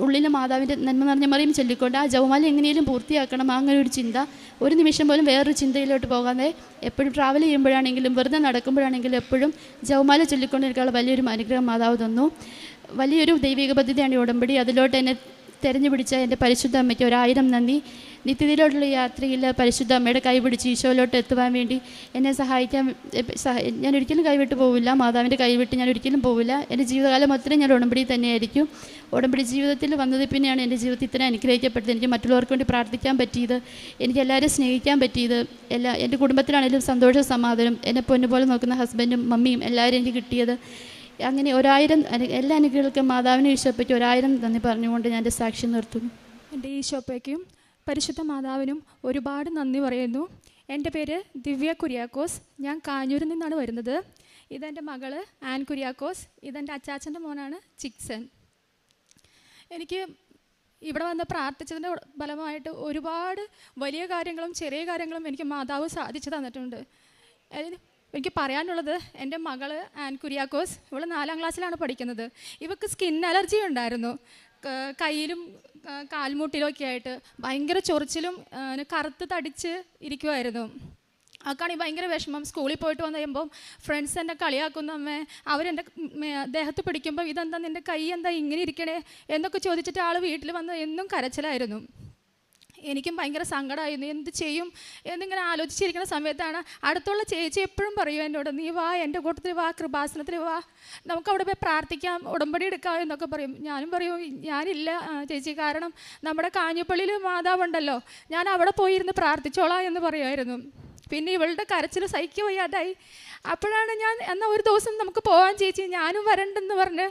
[SPEAKER 7] ഉള്ളിൽ മാതാവിൻ്റെ നന്മ നിറഞ്ഞ മറിയും ചൊല്ലിക്കൊണ്ട് ആ ജപമാല എങ്ങനെയും പൂർത്തിയാക്കണം, അങ്ങനെ ഒരു ചിന്ത, ഒരു നിമിഷം പോലും വേറൊരു ചിന്തയിലോട്ട് പോകാതെ എപ്പോഴും ട്രാവൽ ചെയ്യുമ്പോഴാണെങ്കിലും വെറുതെ നടക്കുമ്പോഴാണെങ്കിലും എപ്പോഴും ജപമാല ചൊല്ലിക്കൊണ്ടിരിക്കാനുള്ള വലിയൊരു അനുഗ്രഹം മാതാവ് തന്നു. വലിയൊരു ദൈവിക പദ്ധതിയാണ് ഈ ഉടമ്പടി. അതിലോട്ട് എന്നെ തിരഞ്ഞു പിടിച്ച എൻ്റെ പരിശുദ്ധ അമ്മയ്ക്ക് 1000 നന്ദി. നിത്യതയിലോട്ടുള്ള യാത്രയിൽ പരിശുദ്ധ അമ്മയുടെ കൈപിടിച്ച് ഈശോയിലോട്ട് എത്തുവാൻ വേണ്ടി എന്നെ സഹായിക്കാൻ ഞാൻ ഒരിക്കലും കൈവിട്ട് പോവില്ല. മാതാവിൻ്റെ കൈവിട്ട് ഞാൻ ഒരിക്കലും പോവില്ല. എൻ്റെ ജീവിതകാലം മൊത്തം ഞാൻ ഉടമ്പടി തന്നെയായിരിക്കും. ഉടമ്പടി ജീവിതത്തിൽ വന്നത് പിന്നെയാണ് എൻ്റെ ജീവിതത്തിൽ ഇത്ര അനുഗ്രഹിക്കപ്പെട്ടത്. എനിക്ക് മറ്റുള്ളവർക്ക് വേണ്ടി പ്രാർത്ഥിക്കാൻ പറ്റിയത്, എനിക്ക് എല്ലാവരും സ്നേഹിക്കാൻ പറ്റിയത്, എൻ്റെ കുടുംബത്തിലാണെങ്കിലും സന്തോഷ സമാധാനം, എന്നെ പൊന്നുപോലെ നോക്കുന്ന ഹസ്ബൻഡും മമ്മിയും എല്ലാവരും എനിക്ക് കിട്ടിയത്. അങ്ങനെ 1000 എല്ലാ അനുഗ്രഹങ്ങൾക്കും മാതാവിനെ ഈശോപ്പയ്ക്ക് 1000 നന്ദി പറഞ്ഞുകൊണ്ട് ഞാൻ എൻ്റെ സാക്ഷ്യം നിർത്തുന്നു.
[SPEAKER 8] എൻ്റെ ഈശോപ്പയ്ക്കും പരിശുദ്ധ മാതാവിനും ഒരുപാട് നന്ദി പറയുന്നു. എൻ്റെ പേര് ദിവ്യ കുര്യാക്കോസ്. ഞാൻ കാഞ്ഞൂരിൽ നിന്നാണ് വരുന്നത്. ഇതെൻ്റെ മകള് ആൻ കുര്യാക്കോസ്. ഇതെൻ്റെ അച്ചാച്ചൻ്റെ മോനാണ് ചിക്സൻ. എനിക്ക് ഇവിടെ വന്ന് പ്രാർത്ഥിച്ചതിൻ്റെ ഫലമായിട്ട് ഒരുപാട് വലിയ കാര്യങ്ങളും ചെറിയ കാര്യങ്ങളും എനിക്ക് മാതാവ് സാധിച്ചു തന്നിട്ടുണ്ട്. എനിക്ക് പറയാനുള്ളത്, എൻ്റെ മകൾ ആൻ കുര്യാക്കോസ്, ഇവൾ 4ാം ക്ലാസ്സിലാണ് പഠിക്കുന്നത്. ഇവൾക്ക് സ്കിൻ അലർജി ഉണ്ടായിരുന്നു. കയ്യിലും കാൽമുട്ടിലൊക്കെ ആയിട്ട് ഭയങ്കര ചൊറിച്ചിലും കറുത്ത് തടിച്ച് ഇരിക്കുമായിരുന്നു. അതൊക്കെയാണ് ഭയങ്കര വിഷമം. സ്കൂളിൽ പോയിട്ട് വന്നു കഴിയുമ്പം ഫ്രണ്ട്സ് എന്നെ കളിയാക്കുന്ന അമ്മേ, അവരെൻ്റെ ദേഹത്ത് പിടിക്കുമ്പോൾ ഇതെന്താ നിൻ്റെ കൈ എന്താ ഇങ്ങനെ ഇരിക്കണേ എന്നൊക്കെ ചോദിച്ചിട്ട് ആൾ വീട്ടിൽ വന്ന് എന്നും കരച്ചിലായിരുന്നു. എനിക്കും ഭയങ്കര സങ്കടമായിരുന്നു. എന്ത് ചെയ്യും എന്നിങ്ങനെ ആലോചിച്ചിരിക്കുന്ന സമയത്താണ് അടുത്തുള്ള ചേച്ചി എപ്പോഴും പറയും എന്നോട്, നീ വാ, എൻ്റെ കൂട്ടത്തിൽ വാ, കൃപാസനത്തിൽ വാ, നമുക്ക് അവിടെ പോയി പ്രാർത്ഥിക്കാം, ഉടമ്പടി എടുക്കാം എന്നൊക്കെ പറയും. ഞാനും പറയും ഞാനില്ല ചേച്ചി, കാരണം നമ്മുടെ കാഞ്ഞിപ്പള്ളിയിൽ മാതാവുണ്ടല്ലോ, ഞാൻ അവിടെ പോയിരുന്ന് പ്രാർത്ഥിച്ചോളാം എന്ന് പറയുമായിരുന്നു. പിന്നെ ഇവളുടെ കരച്ചിൽ സഹിക്കുക വയ്യാതായി. അപ്പോഴാണ് ഞാൻ എന്നാൽ ഒരു ദിവസം നമുക്ക് പോകാൻ ചേച്ചി, ഞാനും വരണ്ടെന്ന് പറഞ്ഞ്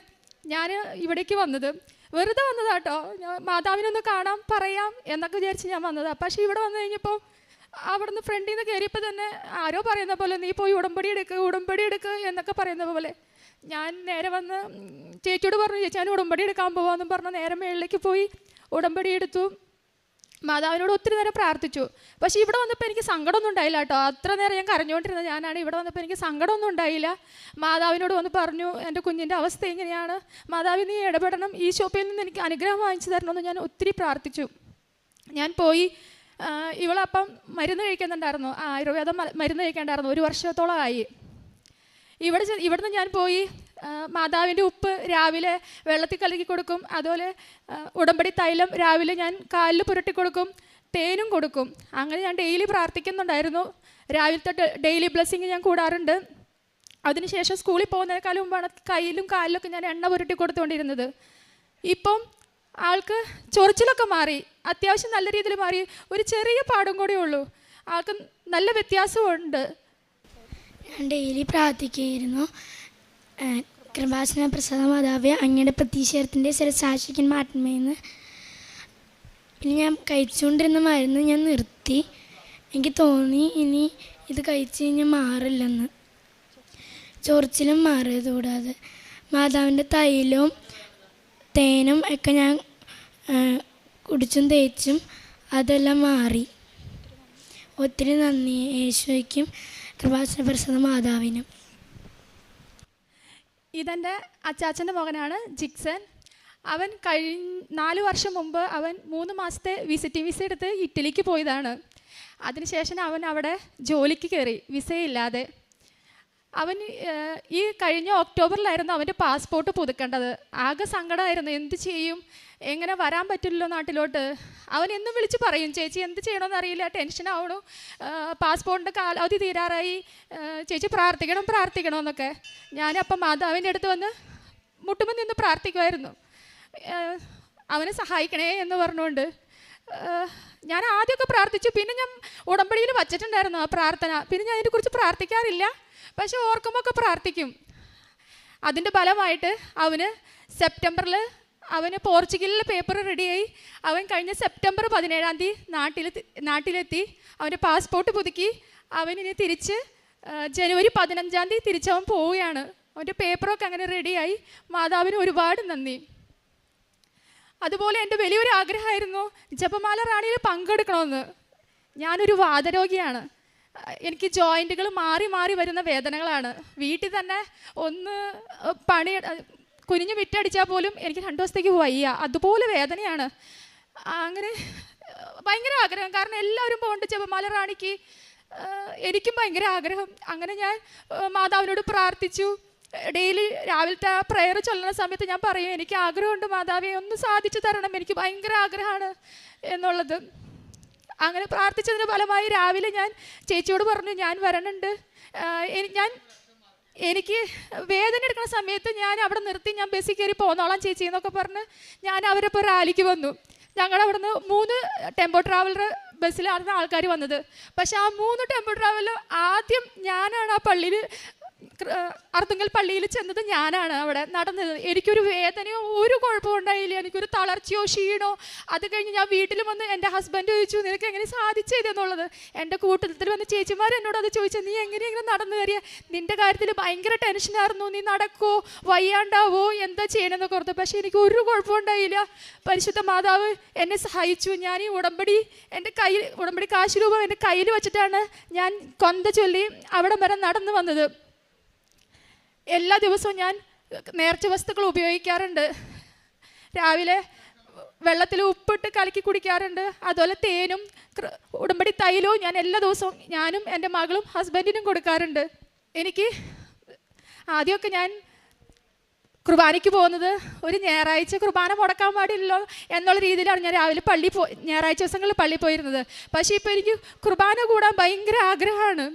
[SPEAKER 8] ഞാൻ ഇവിടേക്ക് വന്നത്. വെറുതെ വന്നതാട്ടോ, ഞാൻ മാതാവിനൊന്ന് കാണാം പറയാം എന്നൊക്കെ വിചാരിച്ച് ഞാൻ വന്നതാണ്. പക്ഷേ ഇവിടെ വന്നു കഴിഞ്ഞപ്പോൾ അവിടെ നിന്ന് ഫ്രണ്ടിൽ നിന്ന് കയറിയപ്പോൾ തന്നെ ആരോ പറയുന്ന പോലെ, നീ പോയി ഉടമ്പടി എടുക്കുക എന്നൊക്കെ പറയുന്ന പോലെ ഞാൻ നേരെ വന്ന് ചേച്ചിയോട് പറഞ്ഞു, ചേച്ചി ഞാൻ ഉടമ്പടി എടുക്കാൻ പോകാമെന്നും പറഞ്ഞു നേരെ മേളിലേക്ക് പോയി ഉടമ്പടി എടുത്തു. മാതാവിനോട് ഒത്തിരി നേരം പ്രാർത്ഥിച്ചു. പക്ഷേ ഇവിടെ വന്നപ്പോൾ എനിക്ക് സങ്കടമൊന്നും ഉണ്ടായില്ല കേട്ടോ. അത്ര നേരം ഞാൻ കരഞ്ഞുകൊണ്ടിരുന്നത് ഞാനാണ്. ഇവിടെ വന്നപ്പോൾ എനിക്ക് സങ്കടമൊന്നും ഉണ്ടായില്ല. മാതാവിനോട് വന്ന് പറഞ്ഞു, എൻ്റെ കുഞ്ഞിൻ്റെ അവസ്ഥ എങ്ങനെയാണ്, മാതാവ് നീ ഇടപെടണം, ഈ ഷോപ്പിൽ നിന്ന് എനിക്ക് അനുഗ്രഹം വാങ്ങിച്ചു തരണമെന്ന് ഞാൻ ഒത്തിരി പ്രാർത്ഥിച്ചു. ഞാൻ പോയി, ഇവളപ്പം മരുന്ന് കഴിക്കുന്നുണ്ടായിരുന്നു, ആയുർവേദം മരുന്ന് കഴിക്കേണ്ടായിരുന്നു. 1 വർഷത്തോളമായി. ഇവിടുന്ന് ഞാൻ പോയി മാതാവിൻ്റെ ഉപ്പ് രാവിലെ വെള്ളത്തിൽ കലക്കി കൊടുക്കും, അതുപോലെ ഉടമ്പടി തൈലം രാവിലെ ഞാൻ കാലിൽ പുരട്ടി കൊടുക്കും, തേനും കൊടുക്കും. അങ്ങനെ ഞാൻ ഡെയിലി പ്രാർത്ഥിക്കുന്നുണ്ടായിരുന്നു. രാവിലത്തെ ഡെയിലി ബ്ലെസ്സിങ് ഞാൻ കൂടാറുണ്ട്. അതിനുശേഷം സ്കൂളിൽ പോകുന്നതിനേക്കാളും മുമ്പാണ് കയ്യിലും കാലിലൊക്കെ ഞാൻ എണ്ണ പുരട്ടി കൊടുത്തുകൊണ്ടിരുന്നത്. ഇപ്പം ആൾക്ക് ചൊറിച്ചിലൊക്കെ മാറി, അത്യാവശ്യം നല്ല രീതിയിൽ മാറി. ഒരു ചെറിയ പാടും കൂടെ ഉള്ളൂ, ആൾക്ക് നല്ല വ്യത്യാസമുണ്ട്.
[SPEAKER 9] ഞാൻ ഡെയിലി പ്രാർത്ഥിക്കുകയായിരുന്നു. കൃപാസന പ്രസാദ മാതാവേ, അങ്ങയുടെ പ്രതീക്ഷത്തിൻ്റെ സാക്ഷിക്കാൻ മാറ്റമേന്ന്. പിന്നെ ഞാൻ കഴിച്ചുകൊണ്ടിരുന്ന മരുന്ന് ഞാൻ നിർത്തി. എനിക്ക് തോന്നി ഇനി ഇത് കഴിച്ച് കഴിഞ്ഞാൽ മാറില്ലെന്ന്. ചൊറിച്ചിലും മാറിയത് കൂടാതെ മാതാവിൻ്റെ തൈലവും തേനും ഒക്കെ ഞാൻ കുടിച്ചും തേച്ചും അതെല്ലാം മാറി. ഒത്തിരി നന്ദി യേശുവയ്ക്കും കൃപാസന പ്രസാദ മാതാവിനും.
[SPEAKER 8] ഇതെൻ്റെ അച്ചാച്ചൻ്റെ മകനാണ് ജിക്സൺ. അവൻ 4 വർഷം മുമ്പ് അവൻ 3 മാസത്തെ വിസിറ്റിംഗ് വിസ എടുത്ത് ഇറ്റലിക്ക് പോയതാണ്. അതിനുശേഷം അവൻ അവിടെ ജോലിക്ക് കയറി വിസയില്ലാതെ. അവൻ ഈ കഴിഞ്ഞ ഒക്ടോബറിലായിരുന്നു അവൻ്റെ പാസ്പോർട്ട് പുതുക്കേണ്ടത്. ആകെ സങ്കടമായിരുന്നു, എന്ത് ചെയ്യും, എങ്ങനെ വരാൻ പറ്റില്ലല്ലോ നാട്ടിലോട്ട്. അവൻ എന്നും വിളിച്ച് പറയും, ചേച്ചി എന്ത് ചെയ്യണമെന്ന് അറിയില്ല, ടെൻഷൻ ആവണു, പാസ്പോർട്ടിൻ്റെ കാലാവധി തീരാറായി, ചേച്ചി പ്രാർത്ഥിക്കണമെന്നൊക്കെ. ഞാനപ്പം മാതാവിൻ്റെ അടുത്ത് വന്ന് മുട്ടുമ്പോൾ നിന്ന് പ്രാർത്ഥിക്കുമായിരുന്നു, അവനെ സഹായിക്കണേ എന്ന് പറഞ്ഞുകൊണ്ട്. ഞാൻ ആദ്യമൊക്കെ പ്രാർത്ഥിച്ചു, പിന്നെ ഞാൻ ഉടമ്പടിയിൽ വച്ചിട്ടുണ്ടായിരുന്നു ആ പ്രാർത്ഥന. പിന്നെ ഞാൻ അതിനെക്കുറിച്ച് പ്രാർത്ഥിക്കാറില്ല, പക്ഷെ ഓർക്കുമ്പോൾ ഒക്കെ പ്രാർത്ഥിക്കും. അതിൻ്റെ ഫലമായിട്ട് അവന് സെപ്റ്റംബറിൽ അവന് പോർച്ചുഗലിലെ പേപ്പർ റെഡിയായി. അവൻ കഴിഞ്ഞ സെപ്റ്റംബർ 17-ാം തീയതി നാട്ടിലെത്തി. അവൻ്റെ പാസ്പോർട്ട് പുതുക്കി. അവനിനി തിരിച്ച് ജനുവരി 15-ാം തീയതി തിരിച്ചവൻ പോവുകയാണ്. അവൻ്റെ പേപ്പറൊക്കെ അങ്ങനെ റെഡിയായി. മാതാവിന് ഒരുപാട് നന്ദി. അതുപോലെ എൻ്റെ വലിയൊരു ആഗ്രഹമായിരുന്നു ജപമാല റാണിയിൽ പങ്കെടുക്കണമെന്ന്. ഞാനൊരു വാതരോഗിയാണ്. എനിക്ക് ജോയിൻറ്റുകൾ മാറി മാറി വരുന്ന വേദനകളാണ്. വീട്ടിൽ തന്നെ ഒന്ന് കുനിഞ്ഞ് വിറ്റടിച്ചാൽ പോലും എനിക്ക് 2 ദിവസത്തേക്ക് വയ്യ, അതുപോലെ വേദനയാണ്. അങ്ങനെ ഭയങ്കര ആഗ്രഹം, കാരണം എല്ലാവരും പോകുന്നുണ്ട് ജപമാല റാണിക്ക്, എനിക്കും ഭയങ്കര ആഗ്രഹം. അങ്ങനെ ഞാൻ മാതാവിനോട് പ്രാർത്ഥിച്ചു. ഡെയിലി രാവിലത്തെ പ്രെയർ ചൊല്ലുന്ന സമയത്ത് ഞാൻ പറയും, എനിക്ക് ആഗ്രഹമുണ്ട് മാതാവേ, ഒന്ന് സാധിച്ചു തരണം, എനിക്ക് ഭയങ്കര ആഗ്രഹമാണ് എന്നുള്ളത്. അങ്ങനെ പ്രാർത്ഥിച്ചതിന് ഫലമായി രാവിലെ ഞാൻ ചേച്ചിയോട് പറഞ്ഞു, ഞാൻ വരണുണ്ട്, എനിക്ക് വേദന എടുക്കുന്ന സമയത്ത് ഞാൻ അവിടെ നിർത്തി, ഞാൻ ബസ്സിൽ കയറി പോന്നോളാം ചേച്ചി എന്നൊക്കെ പറഞ്ഞ് ഞാൻ അവരപ്പോൾ റാലിക്ക് വന്നു. ഞങ്ങളുടെ അവിടെ നിന്ന് 3 ടെമ്പോ ട്രാവലർ ബസ്സിലാണ് ആൾക്കാർ വന്നത്. പക്ഷെ ആ 3 ടെമ്പോ ട്രാവലർ ആദ്യം ഞാനാണ് ആ പള്ളിയിൽ അർത്തുങ്കൽ പള്ളിയിൽ ചെന്നത് ഞാനാണ് അവിടെ നടന്നത്. എനിക്കൊരു വേദനയോ ഒരു കുഴപ്പവും ഉണ്ടായില്ല, എനിക്കൊരു തളർച്ചയോ ക്ഷീണോ. അത് കഴിഞ്ഞ് ഞാൻ വീട്ടിൽ വന്ന് എൻ്റെ ഹസ്ബൻഡ് ചോദിച്ചു, നിനക്ക് എങ്ങനെ സാധിച്ചതെന്നുള്ളത്. എൻ്റെ കൂട്ടത്തിൽ വന്ന് ചേച്ചിമാർ എന്നോട് അത് ചോദിച്ചത്, നീ എങ്ങനെയെങ്കിലും നടന്നു കയറിയ, നിൻ്റെ കാര്യത്തിൽ ഭയങ്കര ടെൻഷനായിരുന്നു, നീ നടക്കോ വയ്യാണ്ടാവോ എന്താ ചെയ്യണമെന്നൊക്കെ ഓർത്ത്. പക്ഷേ എനിക്ക് ഒരു കുഴപ്പവും ഉണ്ടായില്ല. പരിശുദ്ധ മാതാവ് എന്നെ സഹായിച്ചു. ഞാൻ ഈ ഉടമ്പടി കാശ് രൂപം എൻ്റെ കയ്യിൽ വെച്ചിട്ടാണ് ഞാൻ കൊന്ത ചൊല്ലി അവിടെ വരെ നടന്നു വന്നത്. എല്ലാ ദിവസവും ഞാൻ നേർച്ച വസ്തുക്കൾ ഉപയോഗിക്കാറുണ്ട്. രാവിലെ വെള്ളത്തിൽ ഉപ്പിട്ട് കലക്കി കുടിക്കാറുണ്ട്. അതുപോലെ തേനും ഉടമ്പടി തൈലവും ഞാൻ എല്ലാ ദിവസവും ഞാനും എൻ്റെ മകളും ഹസ്ബൻഡിനും കൊടുക്കാറുണ്ട്. എനിക്ക് ആദ്യമൊക്കെ ഞാൻ കുർബാനയ്ക്ക് പോകുന്നത് ഒരു ഞായറാഴ്ച കുർബാന മുടക്കാൻ പാടില്ലല്ലോ എന്നുള്ള രീതിയിലാണ് ഞാൻ രാവിലെ ഞായറാഴ്ച ദിവസങ്ങളിൽ പള്ളിയിൽ പോയിരുന്നത്. പക്ഷേ ഇപ്പോൾ എനിക്ക് കുർബാന കൂടാൻ ഭയങ്കര ആഗ്രഹമാണ്.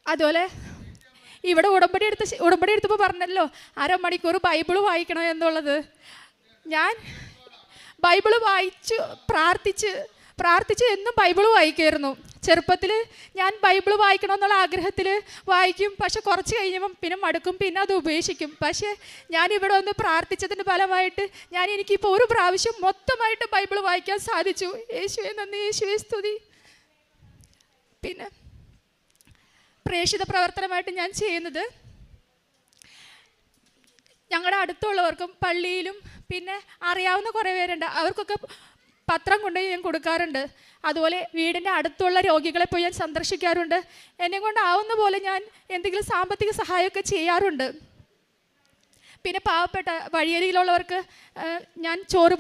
[SPEAKER 8] അതുപോലെ ഇവിടെ ഉടമ്പടി എടുത്തപ്പോൾ പറഞ്ഞല്ലോ 1/2 മണിക്കൂർ ബൈബിള് വായിക്കണം എന്നുള്ളത്. ഞാൻ ബൈബിള് വായിച്ചു പ്രാർത്ഥിച്ച് എന്നും ബൈബിള് വായിക്കുമായിരുന്നു. ചെറുപ്പത്തിൽ ഞാൻ ബൈബിള് വായിക്കണം എന്നുള്ള ആഗ്രഹത്തിൽ വായിക്കും. പക്ഷെ കുറച്ച് കഴിയുമ്പം പിന്നെ മടുക്കും, പിന്നെ അത് ഉപേക്ഷിക്കും. പക്ഷേ ഞാനിവിടെ ഒന്ന് പ്രാർത്ഥിച്ചതിൻ്റെ ഫലമായിട്ട് എനിക്കിപ്പോൾ ഒരു പ്രാവശ്യം മൊത്തമായിട്ട് ബൈബിള് വായിക്കാൻ സാധിച്ചു. യേശുവേ നന്ദി, യേശുവേ സ്തുതി. പിന്നെ പ്രേക്ഷിത പ്രവർത്തനമായിട്ട് ഞാൻ ചെയ്യുന്നത് ഞങ്ങളുടെ അടുത്തുള്ളവർക്കും പള്ളിയിലും പിന്നെ അറിയാവുന്ന കുറേ പേരുണ്ട്, അവർക്കൊക്കെ പത്രം കൊണ്ടുപോയി ഞാൻ കൊടുക്കാറുണ്ട്. അതുപോലെ വീടിൻ്റെ അടുത്തുള്ള രോഗികളെ പോയി ഞാൻ സന്ദർശിക്കാറുണ്ട്. എന്നെ കൊണ്ടാവുന്ന പോലെ ഞാൻ എന്തെങ്കിലും സാമ്പത്തിക സഹായമൊക്കെ ചെയ്യാറുണ്ട്. പിന്നെ പാവപ്പെട്ട വഴിയരികിലുള്ളവർക്ക് ഞാൻ ചോറ്